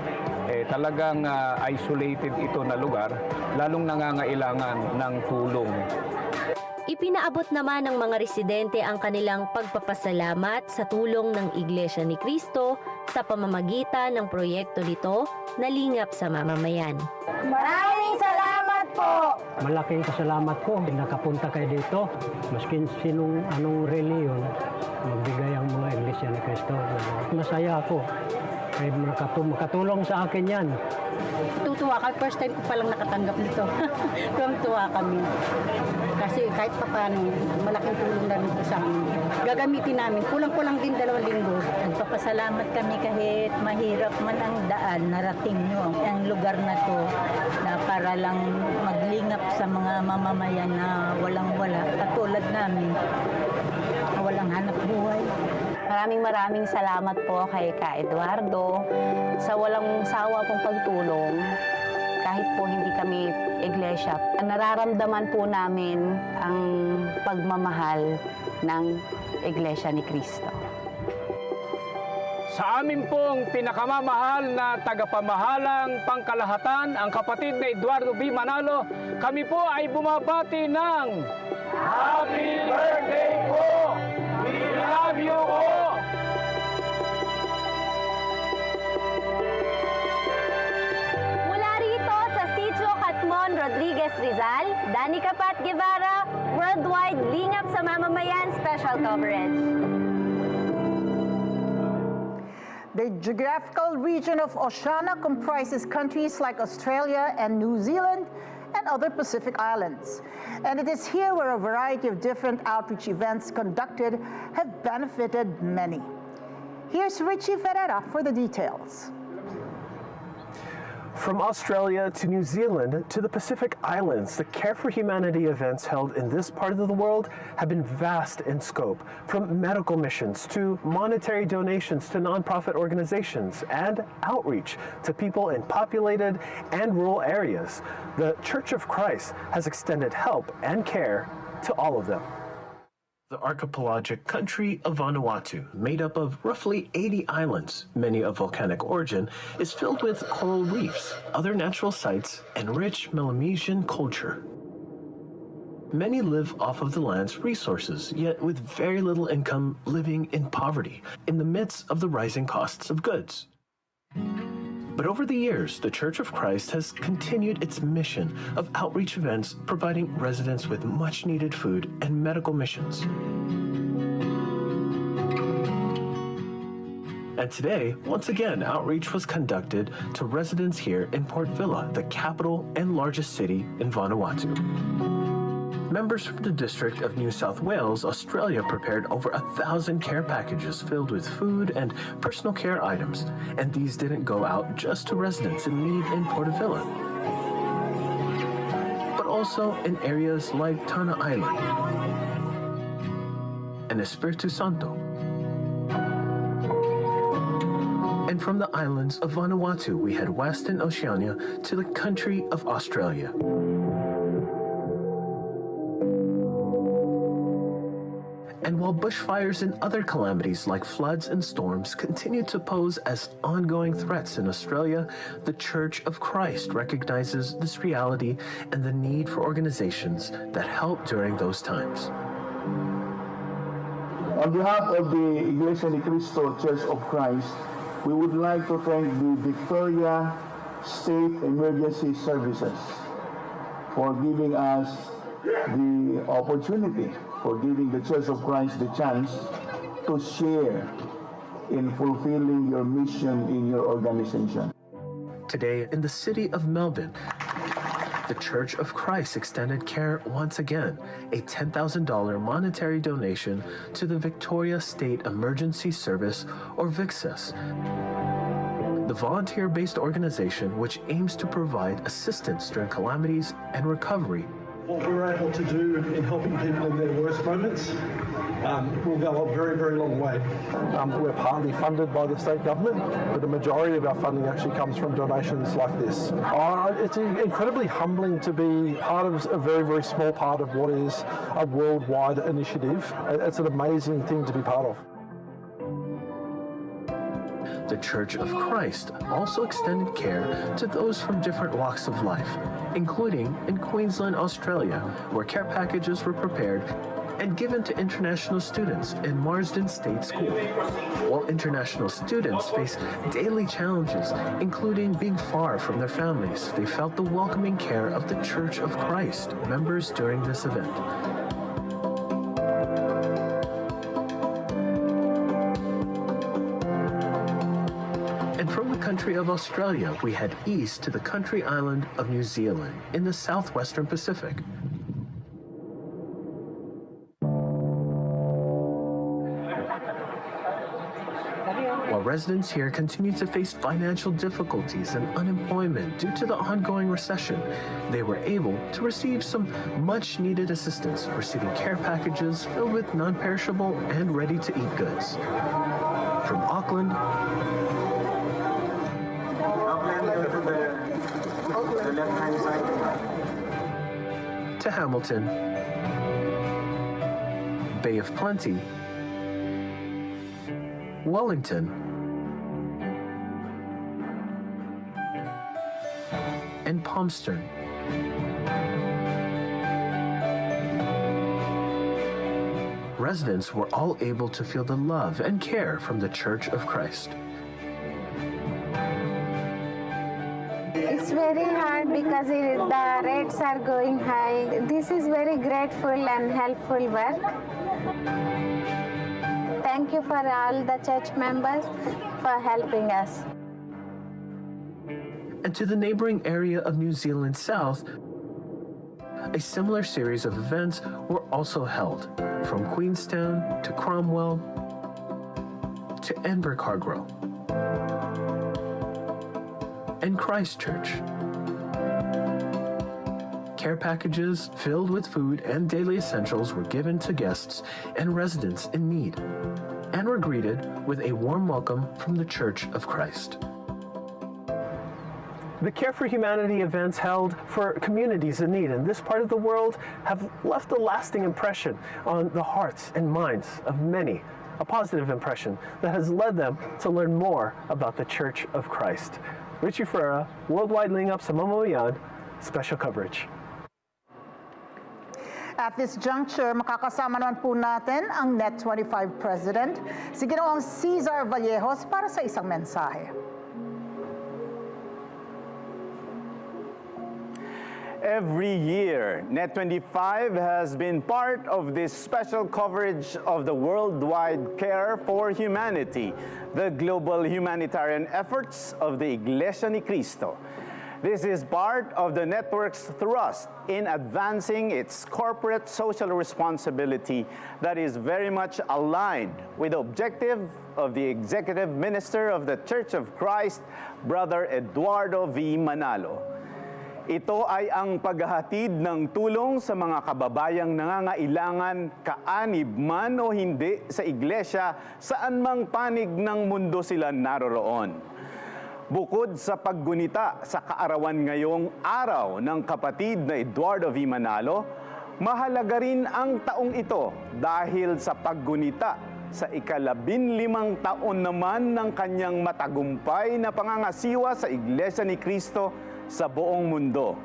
talagang isolated ito na lugar, lalong nangangailangan ng tulong. Ipinaabot naman ng mga residente ang kanilang pagpapasalamat sa tulong ng Iglesia ni Cristo sa pamamagitan ng proyekto nito na Lingap sa Mamamayan. Maraming salamat po! Malaking kasalamat ko, nakapunta kayo dito. Maskin sinong anong reliyon, magbigay ang mga Iglesia ni Cristo. Masaya ako. Ay makatulong sa akin yan. Tutuwa ka, first time ko palang nakatanggap nito. Tuwa kami. Kasi kahit pa paano, malaking tulong na rin sa amin. Gagamitin namin. Kulang-kulang din 2 linggo. Nagpapasalamat kami kahit mahirap man ang daan. Narating nyo ang lugar na to na para lang maglingap sa mga mamamayan na walang-wala. Katulad namin, na walang hanap buhay. Maraming salamat po kay Ka Eduardo sa walang sawa pong pagtulong. Kahit po hindi kami iglesia, nararamdaman po namin ang pagmamahal ng Iglesia ni Cristo. Sa amin pong pinakamamahal na tagapamahalang pangkalahatan, ang kapatid na Eduardo B. Manalo, kami po ay bumabati ng Happy Birthday po! We love you all! Mula rito sa Sitio Catmon, Rodriguez Rizal, Dani Kapat Guevara, Worldwide Lingap sa Mamamayan Special Coverage. The geographical region of Oceania comprises countries like Australia and New Zealand and other Pacific islands. And it is here where a variety of different outreach events conducted have benefited many. Here's Richie Ferreira for the details. From Australia to New Zealand to the Pacific Islands, the Care for Humanity events held in this part of the world have been vast in scope, from medical missions to monetary donations to nonprofit organizations and outreach to people in populated and rural areas. The Church of Christ has extended help and care to all of them. The archipelagic country of Vanuatu, made up of roughly 80 islands, many of volcanic origin, is filled with coral reefs, other natural sites, and rich Melanesian culture. Many live off of the land's resources, yet with very little income, living in poverty, in the midst of the rising costs of goods. But over the years, the Church of Christ has continued its mission of outreach events, providing residents with much-needed food and medical missions. And today, once again, outreach was conducted to residents here in Port Vila, the capital and largest city in Vanuatu. Members from the District of New South Wales, Australia, prepared over 1,000 care packages filled with food and personal care items, and these didn't go out just to residents in need in Port Vila, but also in areas like Tana Island and Espiritu Santo. And from the islands of Vanuatu, we head west in Oceania to the country of Australia. And while bushfires and other calamities like floods and storms continue to pose as ongoing threats in Australia, the Church of Christ recognizes this reality and the need for organizations that help during those times. On behalf of the Iglesia ni Cristo Church of Christ, we would like to thank the Victoria State Emergency Services for giving us the opportunity, for giving the Church of Christ the chance to share in fulfilling your mission in your organization. Today, in the city of Melbourne, the Church of Christ extended care once again, a $10,000 monetary donation to the Victoria State Emergency Service, or VICSES, the volunteer-based organization which aims to provide assistance during calamities and recovery. What we're able to do in helping people in their worst moments will go a very, very long way. We're partly funded by the state government, but the majority of our funding actually comes from donations like this. It's incredibly humbling to be part of a very, very small part of what is a worldwide initiative. It's an amazing thing to be part of. The Church of Christ also extended care to those from different walks of life, including in Queensland, Australia, where care packages were prepared and given to international students in Marsden State School. While international students face daily challenges, including being far from their families, they felt the welcoming care of the Church of Christ members during this event. And from the country of Australia, we head east to the country island of New Zealand in the southwestern Pacific. While residents here continue to face financial difficulties and unemployment due to the ongoing recession, they were able to receive some much-needed assistance, receiving care packages filled with non-perishable and ready-to-eat goods. From Auckland, to Hamilton, Bay of Plenty, Wellington, and Palmerston. Residents were all able to feel the love and care from the Church of Christ. It's very hard because the rates are going high. This is very grateful and helpful work. Thank you for all the church members for helping us. And to the neighboring area of New Zealand South, a similar series of events were also held, from Queenstown to Cromwell to Invercargill and Christchurch. Care packages filled with food and daily essentials were given to guests and residents in need, and were greeted with a warm welcome from the Church of Christ. The Care for Humanity events held for communities in need in this part of the world have left a lasting impression on the hearts and minds of many, a positive impression that has led them to learn more about the Church of Christ. Richie Ferreira, Worldwide LINGAP sa MAMAMAYAN, special coverage. At this juncture, makakasama naman po natin ang Net25 President, si Ginoong Cesar Vallejos, para sa isang mensahe. Every year, Net25 has been part of this special coverage of the worldwide Care for Humanity, the global humanitarian efforts of the Iglesia ni Cristo. This is part of the network's thrust in advancing its corporate social responsibility that is very much aligned with the objective of the Executive Minister of the Church of Christ, Brother Eduardo V. Manalo. Ito ay ang paghahatid ng tulong sa mga kababayang nangangailangan, kaanib man o hindi, sa iglesia saan mang panig ng mundo sila naroroon. Bukod sa paggunita sa kaarawan ngayong araw ng kapatid na Eduardo V. Manalo, Mahalaga rin ang taong ito dahil sa paggunita sa ika-15 taon naman ng kanyang matagumpay na pangangasiwa sa Iglesia ni Cristo sa buong mundo.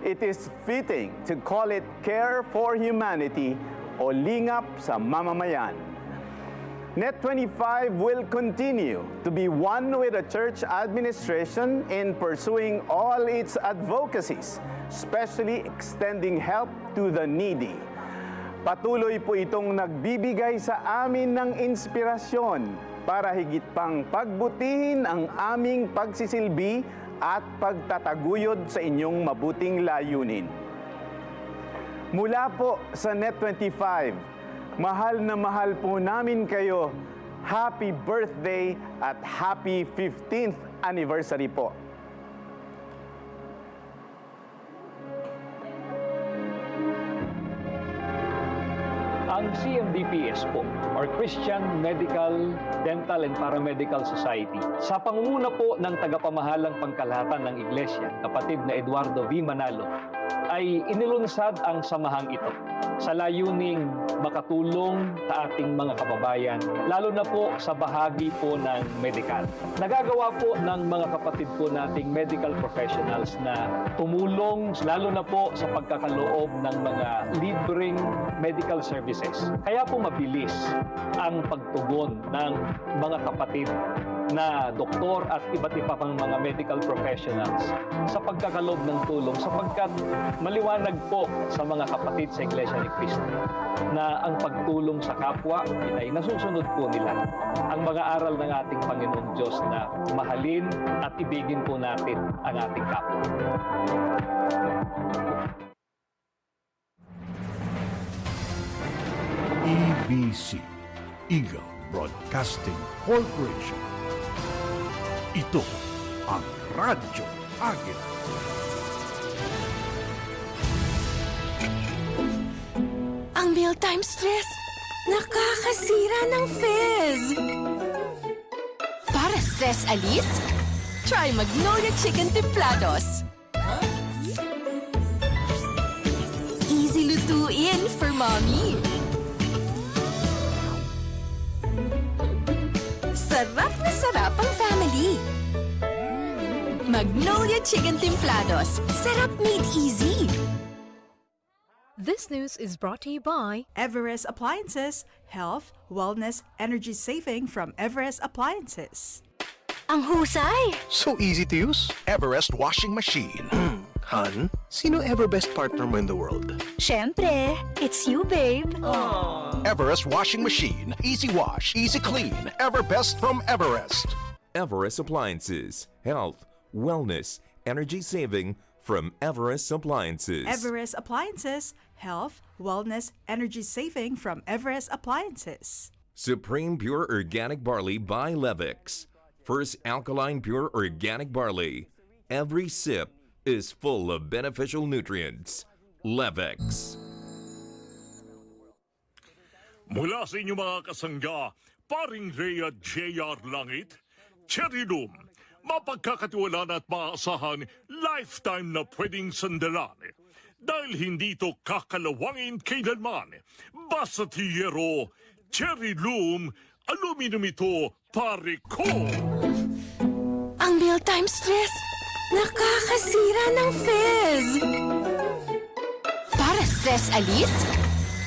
It is fitting to call it Care for Humanity o LINGAP sa mamamayan. Net 25 will continue to be one with the church administration in pursuing all its advocacies, especially extending help to the needy. Patuloy po itong nagbibigay sa amin ng inspirasyon para higit pang pagbutihin ang aming pagsisilbi at pagtataguyod sa inyong mabuting layunin. Mula po sa Net 25, mahal na mahal po namin kayo. Happy birthday at happy 15th anniversary po. Ang CMDPS po, or Christian Medical, Dental and Paramedical Society, sa pangunguna po ng tagapamahalang pangkalahatan ng Iglesia, kapatid na Eduardo V. Manalo, ay inilunsad ang samahang ito sa layuning makatulong sa ating mga kababayan, lalo na po sa bahagi po ng medikal. Nagagawa po ng mga kapatid po nating medical professionals na tumulong lalo na po sa pagkakaloob ng mga libreng medical services. Kaya po mabilis ang pagtugon ng mga kapatid na doktor at iba't iba pang mga medical professionals sa pagkakaloob ng tulong sapagkat maliwanag po sa mga kapatid sa Iglesia ni Cristo na ang pagtulong sa kapwa ay nasusunod po nila ang mga aral ng ating Panginoong Diyos na mahalin at ibigin po natin ang ating kapwa. EBC, Eagle Broadcasting Corporation. Ito ang Radyo Agila. Ang mealtime stress, nakakasira ng fizz. Para stress alis, try Magnolia Chicken Templados. Easy lutuin for mommy. Sarap na sarap ang family. Magnolia Chicken Templados. Sarap made easy. This news is brought to you by Everest Appliances, Health, Wellness, Energy Saving from Everest Appliances. Ang husay! So easy to use. Everest washing machine. Han, sino ever best partner mo in the world? Syempre, it's you, babe. Everest washing machine. Easy wash, easy clean. Ever best from Everest. Everest Appliances. Health, wellness, energy saving from Everest Appliances. Everest Appliances, Health, Wellness, Energy Saving from Everest Appliances. Supreme Pure Organic Barley by Levix. First alkaline pure organic barley. Every sip is full of beneficial nutrients. Levix. Mula sa inyong mga kasangga, paring Rhea J.R. Langit, Cherry Loom, mapagkakatiwalaan at maaasahan lifetime na pwedeng sandalan. Dahil hindi ito kakalawangin kailanman. Basta tiyero, Cherry Loom, aluminum ito, pare ko! Ang mealtime stress, nakakasira ng fizz. Para stress alis,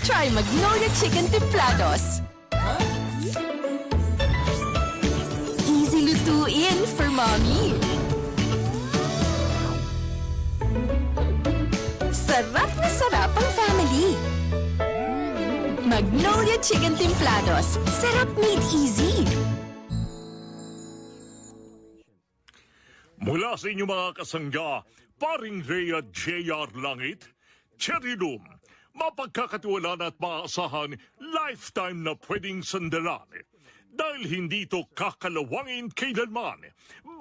try Magnolia Chicken Templados. Easy lutuin for mommy. Sarap na sarap ang family. Magnolia Chicken Templados. Sarap made easy. Mula sa inyong mga kasangga, paring Rhea J.R. Langit, Cherry Loom, mapagkakatiwalaan at maaasahan lifetime na pwedeng sandalan. Dahil hindi ito kakalawangin kailanman.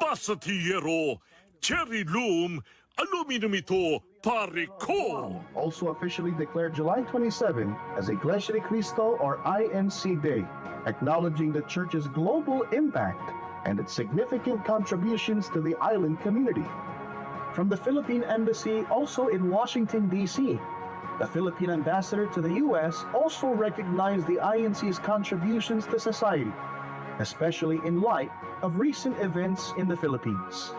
Basta tiyero, Cherry Loom, aluminum ito, pare ko! Also officially declared July 27 as Iglesia ni Cristo or INC Day, acknowledging the Church's global impact and its significant contributions to the island community. From the Philippine Embassy, also in Washington, D.C., we extend our gratitude and appreciation to the Iglesia ni Cristo, Church of Christ, and its 1,000 members The Philippine ambassador to the U.S. also recognized the INC's contributions to society, especially in light of recent events in the Philippines.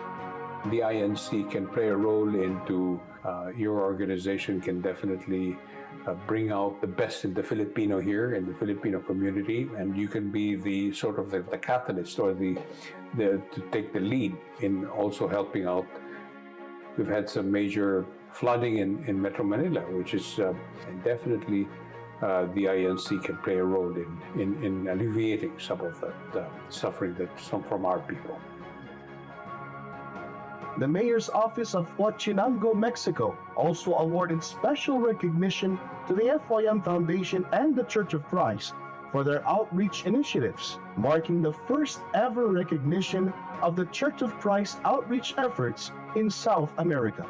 The INC can play a role into your organization can definitely bring out the best in the Filipino here, in the Filipino community, and you can be the sort of the catalyst or the to take the lead in also helping out. We've had some major flooding in Metro Manila, which is definitely the INC can play a role in alleviating some of the suffering that some from our people. The Mayor's Office of Huachinango, Mexico, also awarded special recognition to the FYM Foundation and the Church of Christ for their outreach initiatives, marking the first ever recognition of the Church of Christ outreach efforts in South America.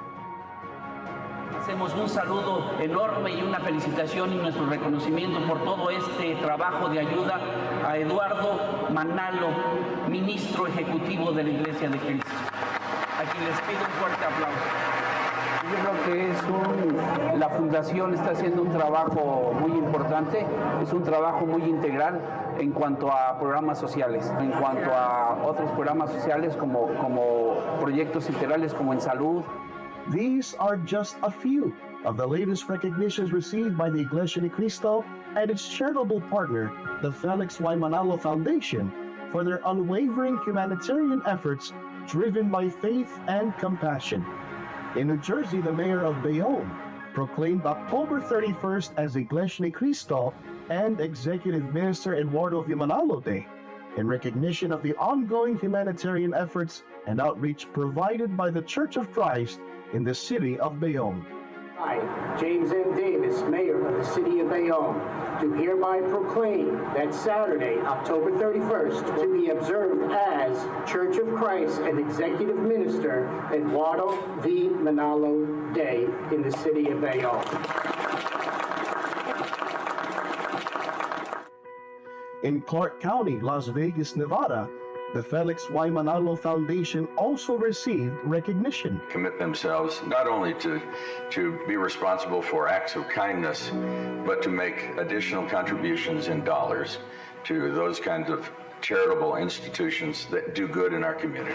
Hacemos un saludo enorme y una felicitación y nuestro reconocimiento por todo este trabajo de ayuda a Eduardo Manalo, ministro ejecutivo de la Iglesia de Cristo, a quien les pido un fuerte aplauso. Yo creo que la Fundación está haciendo un trabajo muy importante, es un trabajo muy integral en cuanto a programas sociales, en cuanto a otros programas sociales como proyectos integrales como en salud. These are just a few of the latest recognitions received by the Iglesia ni Cristo and its charitable partner, the Felix Y. Manalo Foundation, for their unwavering humanitarian efforts driven by faith and compassion. In New Jersey, the mayor of Bayonne proclaimed October 31st as Iglesia ni Cristo and Executive Minister Eduardo V. Manalo Day, in recognition of the ongoing humanitarian efforts and outreach provided by the Church of Christ in the city of Bayonne. I, James M. Davis, Mayor of the City of Bayonne, do hereby proclaim that Saturday, October 31st, to be observed as Church of Christ and Executive Minister Eduardo V. Manalo Day in the City of Bayonne. In Clark County, Las Vegas, Nevada, the Felix Y. Manalo Foundation also received recognition. Commit themselves not only to be responsible for acts of kindness, but to make additional contributions in dollars to those kinds of charitable institutions that do good in our community.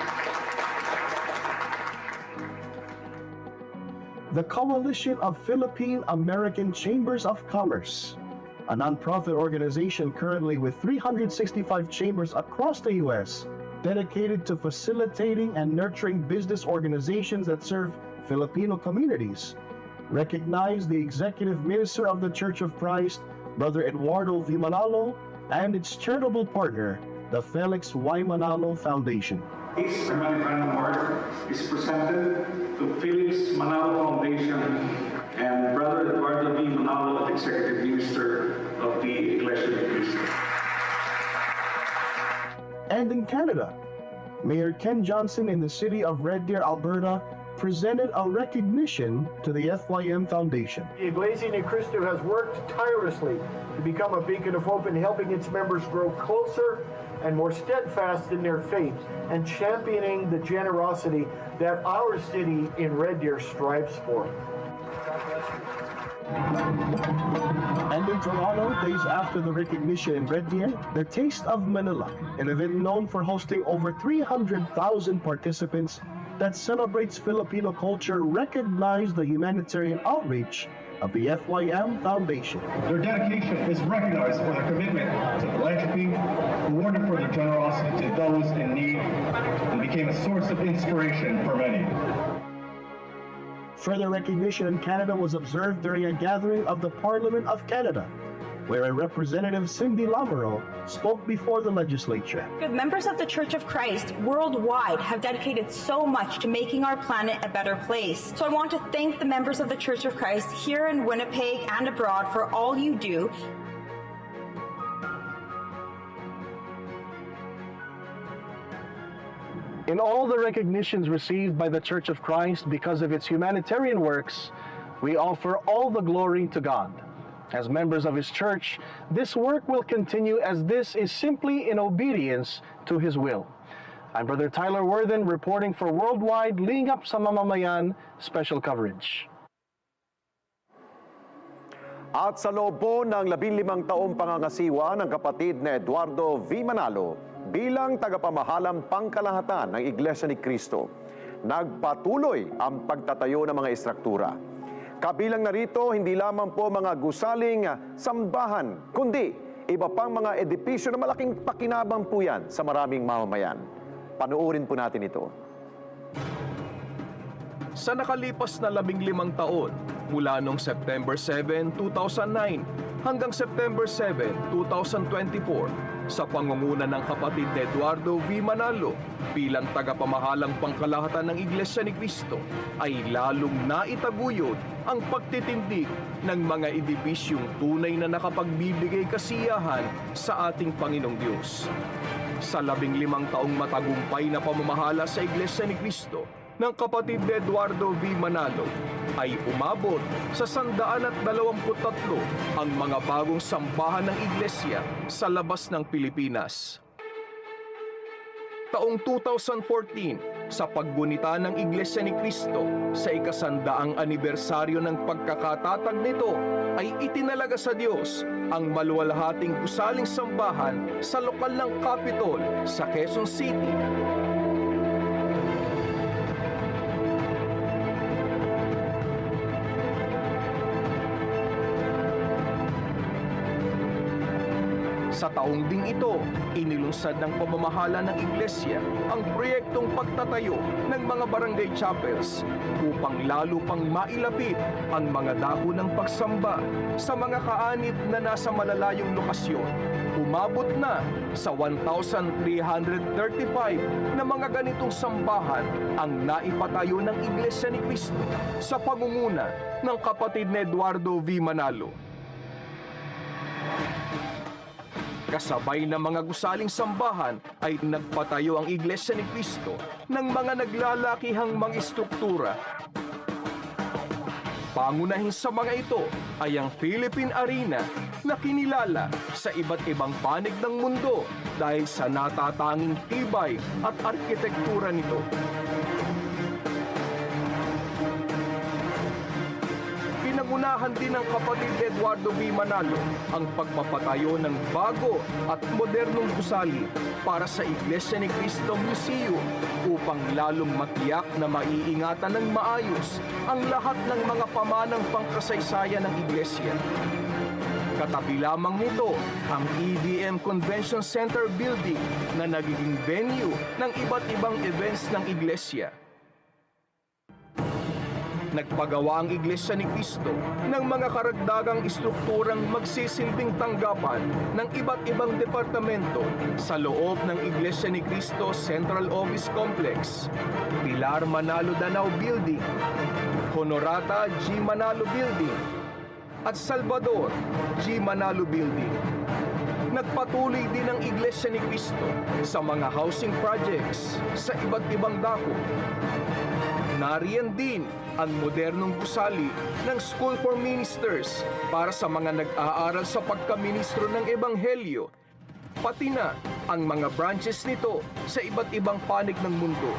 The Coalition of Philippine American Chambers of Commerce, a nonprofit organization currently with 365 chambers across the U.S., dedicated to facilitating and nurturing business organizations that serve Filipino communities, recognized the Executive Minister of the Church of Christ, Brother Eduardo V. Manalo, and its charitable partner, the Felix Y. Manalo Foundation. This humanitarian award is presented to Felix Manalo Foundation and Brother Eduardo V. Manalo, Executive Minister of the Iglesia ni Cristo. And in Canada, Mayor Ken Johnson in the city of Red Deer, Alberta, presented a recognition to the FYM Foundation. The Iglesia ni Cristo has worked tirelessly to become a beacon of hope in helping its members grow closer and more steadfast in their faith and championing the generosity that our city in Red Deer strives for. And in Toronto, days after the recognition in Red Deer, the Taste of Manila, an event known for hosting over 300,000 participants that celebrates Filipino culture, recognized the humanitarian outreach of the FYM Foundation. Their dedication is recognized for their commitment to philanthropy, rewarded for their generosity to those in need, and became a source of inspiration for many. Further recognition in Canada was observed during a gathering of the Parliament of Canada, where a representative, Cindy Lamoureux, spoke before the legislature. Members of the Church of Christ worldwide have dedicated so much to making our planet a better place. So I want to thank the members of the Church of Christ here in Winnipeg and abroad for all you do. In all the recognitions received by the Church of Christ because of its humanitarian works, we offer all the glory to God. As members of His church, this work will continue as this is simply in obedience to His will. I'm Brother Tyler Worthen reporting for Worldwide LINGAP sa MAMAMAYAN special coverage. At sa loob po ng 15 taong pangangasiwa ng kapatid na Eduardo V. Manalo bilang tagapamahalang pangkalahatan ng Iglesia ni Cristo, nagpatuloy ang pagtatayo ng mga istruktura. Kabilang narito hindi lamang po mga gusaling sambahan, kundi iba pang mga edipisyo na malaking pakinabang po yan sa maraming mamamayan. Panuorin po natin ito. Sa nakalipas na 15 taon, mula noong September 7, 2009 hanggang September 7, 2024, sa pangunguna ng kapatid na Eduardo V. Manalo bilang tagapamahalang pangkalahatan ng Iglesia ni Cristo, ay lalong naitaguyod ang pagtitindig ng mga edipisyong tunay na nakapagbibigay kasiyahan sa ating Panginoong Diyos. Sa 15 taong matagumpay na pamamahala sa Iglesia ni Cristo ng kapatid na Eduardo V. Manalo, ay umabot sa 123 ang mga bagong sambahan ng Iglesia sa labas ng Pilipinas. Taong 2014, sa paggunita ng Iglesia ni Cristo sa ika-100 anibersaryo ng pagkakatatag nito, ay itinalaga sa Diyos ang maluwalhating gusaling sambahan sa lokal ng Capitol sa Quezon City. Sa taong ding ito, inilunsad ng pamamahala ng Iglesia ang proyektong pagtatayo ng mga barangay chapels upang lalo pang mailapit ang mga dako ng pagsamba sa mga kaanib na nasa malalayong lokasyon. Umabot na sa 1,335 na mga ganitong sambahan ang naipatayo ng Iglesia ni Cristo sa pangunguna ng kapatid na Eduardo V. Manalo. Kasabay ng mga gusaling sambahan ay nagpatayo ang Iglesia ni Cristo ng mga naglalakihang mga istruktura. Pangunahin sa mga ito ay ang Philippine Arena na kinilala sa iba't ibang panig ng mundo dahil sa natatanging tibay at arkitektura nito. Pinangunahan din ng kapatid Eduardo V. Manalo ang pagpapatayo ng bago at modernong gusali para sa Iglesia ni Cristo Museum upang lalong matiyak na maiingatan ng maayos ang lahat ng mga pamanang pangkasaysayan ng Iglesia. Katabi lamang nito ang EVM Convention Center Building na nagiging venue ng iba't ibang events ng Iglesia. Nagpagawa ang Iglesia ni Cristo ng mga karagdagang istrukturang magsisilbing tanggapan ng iba't ibang departamento sa loob ng Iglesia ni Cristo Central Office Complex, Pilar Manalo Danao Building, Honorata G. Manalo Building, at Salvador G. Manalo Building. Nagpatuloy din ang Iglesia ni Cristo sa mga housing projects sa iba't ibang dako. Nariyan din ang modernong gusali ng School for Ministers para sa mga nag-aaral sa pagkaministro ng Ebanghelyo, pati na ang mga branches nito sa iba't ibang panig ng mundo.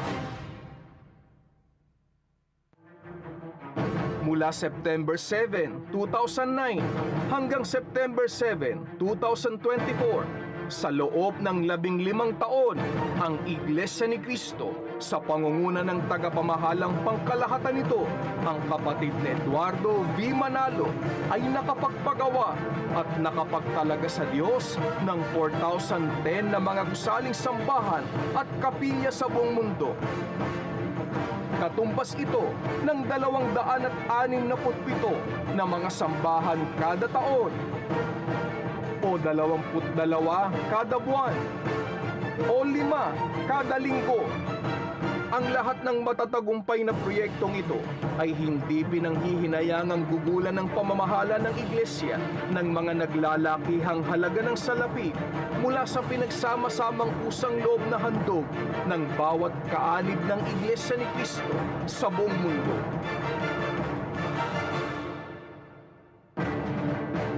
Mula September 7, 2009 hanggang September 7, 2024, sa loob ng 15 taon, ang Iglesia ni Cristo sa pangunguna ng tagapamahalang pangkalahatan nito, ang kapatid na Eduardo V. Manalo, ay nakapagpagawa at nakapagtalaga sa Diyos ng 4,010 na mga gusaling sambahan at kapilya sa buong mundo. Katumbas ito ng 267 na mga sambahan kada taon, o 22 kada buwan, o 5 kada linggo. Ang lahat ng matatagumpay na proyektong ito ay hindi pinanghihinayangang gugulan ng pamamahala ng Iglesia ng mga naglalakihang halaga ng salapi mula sa pinagsama-samang usang loob na handog ng bawat kaanib ng Iglesia ni Cristo sa buong mundo.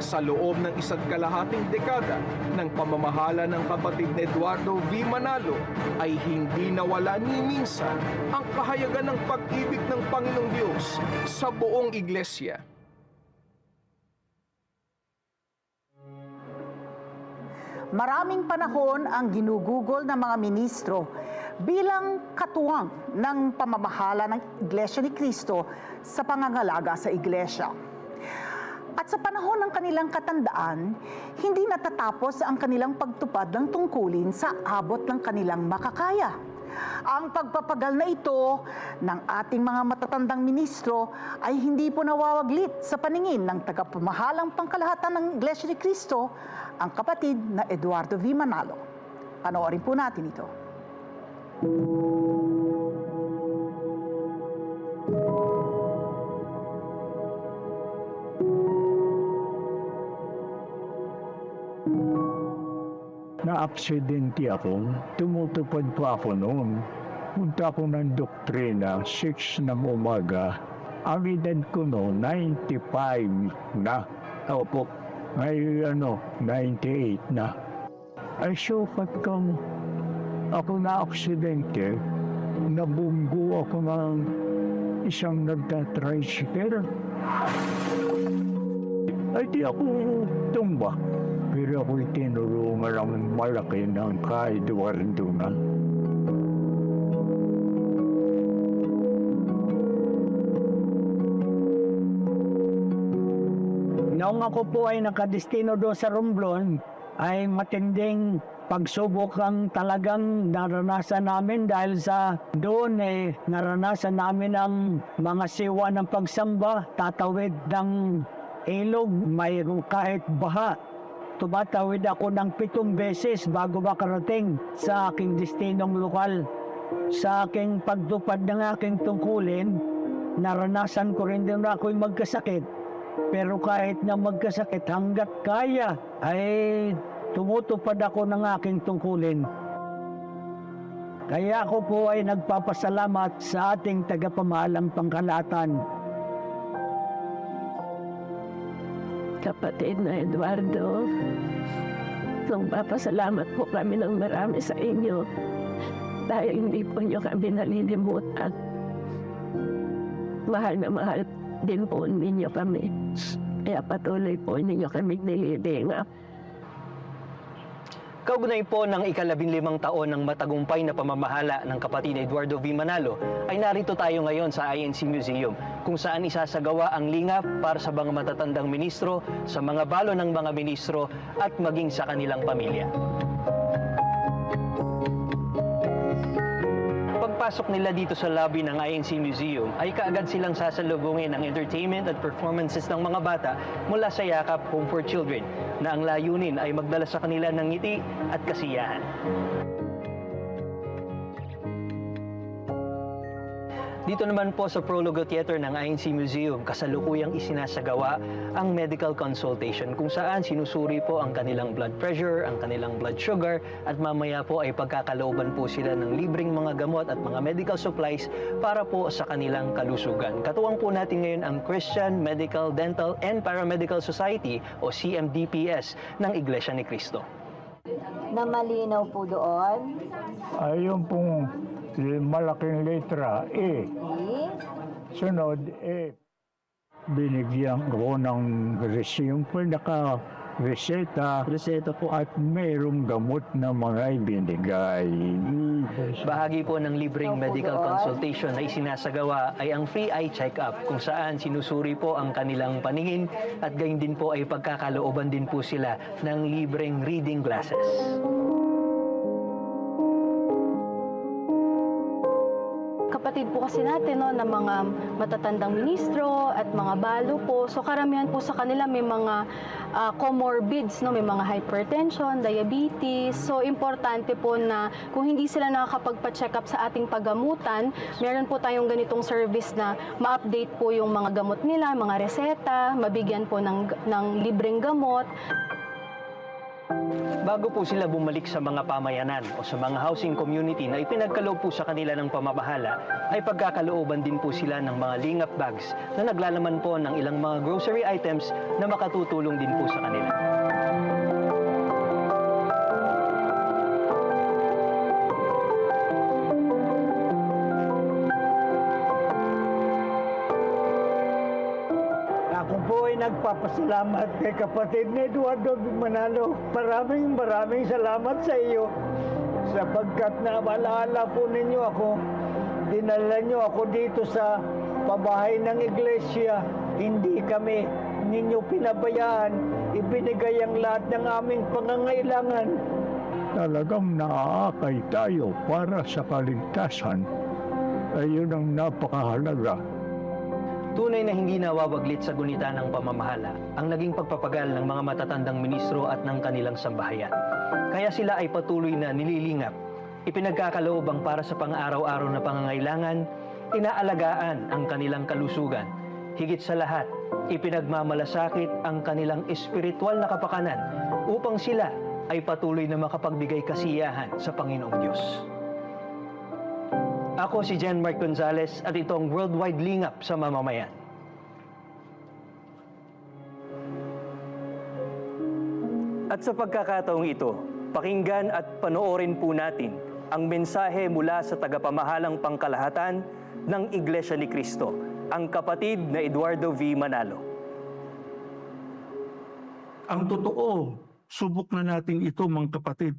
Sa loob ng 1.5 dekada ng pamamahala ng kapatid na Eduardo V. Manalo ay hindi nawala ni minsan ang kahayagan ng pag-ibig ng Panginoong Diyos sa buong Iglesia. Maraming panahon ang ginugugol ng mga ministro bilang katuwang ng pamamahala ng Iglesia ni Cristo sa pangangalaga sa Iglesia. At sa panahon ng kanilang katandaan, hindi natatapos ang kanilang pagtupad ng tungkulin sa abot ng kanilang makakaya. Ang pagpapagal na ito ng ating mga matatandang ministro ay hindi po nawawaglit sa paningin ng tagapamahalang pangkalahatan ng Iglesia ni Cristo, ang kapatid na Eduardo V. Manalo. Panoorin po natin ito. Na-aksidente ako, tumutupad pa ako noon. Punta ako ng doktrina, 6 ng umaga. Ang edad ko noon, 95 na. Opo. May 98 na. Ay sukat kang ako na-aksidente, nabunggo ako ng isang nagtatricycle. Ay di ako tumba. Pero ako'y tinulungan ng malaki ng ka-Eduardo na. Noong ako po ay nakadestino doon sa Romblon, ay matinding pagsubok ang talagang naranasan namin dahil sa doon naranasan namin ang mga siwa ng pagsamba, tatawid ng ilog, mayroong kahit baha. Tumatawid ako ng 7 beses bago makarating sa aking destinong lokal. Sa aking pagtupad ng aking tungkulin, naranasan ko rin din na ako'y magkasakit. Pero kahit na magkasakit hanggat kaya, ay tumutupad ako ng aking tungkulin. Kaya ako po ay nagpapasalamat sa ating tagapamahalang pangkalahatan. Kapatid na Eduardo, nagpapasalamat po kami ng marami sa inyo dahil hindi po niyo kami nalilimutan. Mahal na mahal din po ninyo kami. Kaya patuloy po ninyo kami nililingap. Kaugnay po ng ika-15 taon ng matagumpay na pamamahala ng kapatid Eduardo V. Manalo, ay narito tayo ngayon sa INC Museum, kung saan isasagawa ang lingap para sa mga matatandang ministro, sa mga balo ng mga ministro, at maging sa kanilang pamilya. Pagpasok nila dito sa lobby ng INC Museum, ay kaagad silang sasalubungin ng entertainment at performances ng mga bata mula sa Yakap Home for Children, na ang layunin ay magdala sa kanila ng ngiti at kasiyahan. Dito naman po sa Prologo Theater ng INC Museum, kasalukuyang isinasagawa ang medical consultation, kung saan sinusuri po ang kanilang blood pressure, ang kanilang blood sugar, at mamaya po ay pagkakalooban po sila ng libreng mga gamot at mga medical supplies para po sa kanilang kalusugan. Katuwang po natin ngayon ang Christian Medical, Dental and Paramedical Society o CMDPS ng Iglesia ni Cristo. Na malinaw po doon? Ayun pong malaking letra E. Sunod E. Binigyan ko ng simple naka-reseta po at mayroong gamot na mga ibinigay. Bahagi po ng libreng medical consultation na isinasagawa ay ang free eye check-up, kung saan sinusuri po ang kanilang paningin at gayon din po ay pagkakalooban din po sila ng libreng reading glasses. Kapatid po kasi natin ng mga matatandang ministro at mga balo po. So karamihan po sa kanila may mga comorbids, may mga hypertension, diabetes. So importante po na kung hindi sila nakakapagpa-check up sa ating paggamutan, meron po tayong ganitong service na ma-update po yung mga gamot nila, mga reseta, mabigyan po ng libreng gamot. Bago po sila bumalik sa mga pamayanan o sa mga housing community na ipinagkaloob po sa kanila ng pamabahala, ay pagkakalooban din po sila ng mga lingap bags na naglalaman po ng ilang mga grocery items na makatutulong din po sa kanila. Ako po ay nagpapasalamat kay kapatid ni Eduardo Manalo. Maraming salamat sa iyo sapagkat naalala po ninyo ako. Dinala niyo ako dito sa pabahay ng iglesia. Hindi kami ninyo pinabayaan. Ibinigay ang lahat ng aming pangangailangan. Talagang naaakay tayo para sa kaligtasan. Ayun ang napakahalaga. Tunay na hindi nawawaglit sa gunita ng pamamahala ang naging pagpapagal ng mga matatandang ministro at ng kanilang sambahayan. Kaya sila ay patuloy na nililingap, ipinagkakaloob ang para sa pang-araw-araw na pangangailangan, inaalagaan ang kanilang kalusugan. Higit sa lahat, ipinagmamalasakit ang kanilang espiritual na kapakanan upang sila ay patuloy na makapagbigay kasiyahan sa Panginoong Diyos. Ako si Jen Mark Gonzalez at ito ang Worldwide Lingap sa Mamamayan. At sa pagkakataong ito, pakinggan at panoorin po natin ang mensahe mula sa tagapamahalang pangkalahatan ng Iglesia ni Cristo, ang kapatid na Eduardo V. Manalo. Ang totoo, subok na natin ito mga kapatid.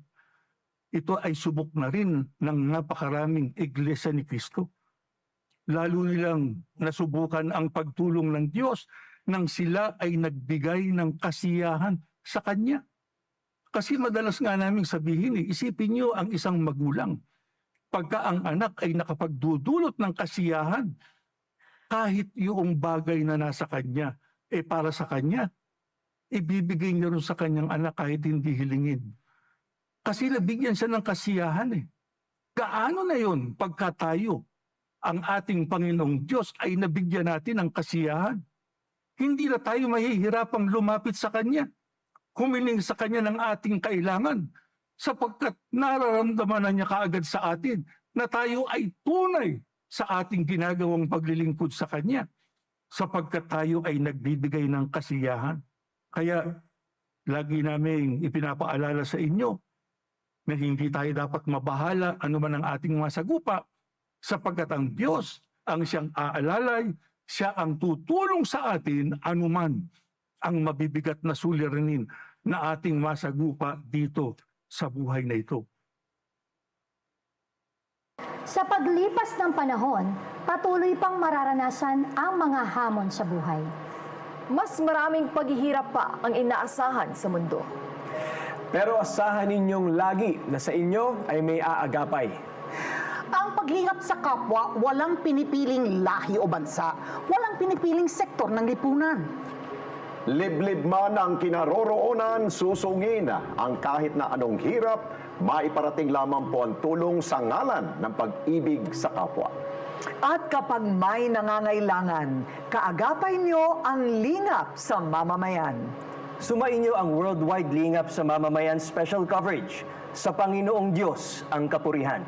Ito ay subok na rin ng napakaraming Iglesia ni Cristo. Lalo nilang nasubukan ang pagtulong ng Diyos nang sila ay nagbigay ng kasiyahan sa Kanya. Kasi madalas nga naming sabihin, isipin niyo ang isang magulang. Pagka ang anak ay nakapagdudulot ng kasiyahan, kahit yung bagay na nasa kanya, para sa kanya, ibibigay niya rin sa kanyang anak kahit hindi hilingin. Kasi nabigyan siya ng kasiyahan Gaano na yun pagka tayo, ang ating Panginoong Diyos ay nabigyan natin ng kasiyahan? Hindi na tayo mahihirapang lumapit sa Kanya, humiling sa Kanya ng ating kailangan, sapagkat nararamdaman na niya kaagad sa atin na tayo ay tunay sa ating ginagawang paglilingkod sa Kanya, sapagkat tayo ay nagbibigay ng kasiyahan. Kaya lagi namin ipinapaalala sa inyo na hindi tayo dapat mabahala anuman ang ating masagupa, sapagkat ang Diyos ang siyang aalalay, siya ang tutulong sa atin anuman ang mabibigat na suliranin na ating masagupa dito sa buhay na ito. Sa paglipas ng panahon, patuloy pang mararanasan ang mga hamon sa buhay. Mas maraming paghihirap pa ang inaasahan sa mundo. Pero asahan ninyong lagi na sa inyo ay may aagapay. Ang paglingap sa kapwa, walang pinipiling lahi o bansa, walang pinipiling sektor ng lipunan. Liblib man ang kinaroroonan, susungin ang kahit na anong hirap, maiparating lamang po ang tulong sa ngalan ng pag-ibig sa kapwa. At kapag may nangangailangan, kaagapay nyo ang lingap sa mamamayan. Sumain niyo ang Worldwide Lingap sa Mamamayan Special Coverage, Sa Panginoong Diyos ang Kapurihan.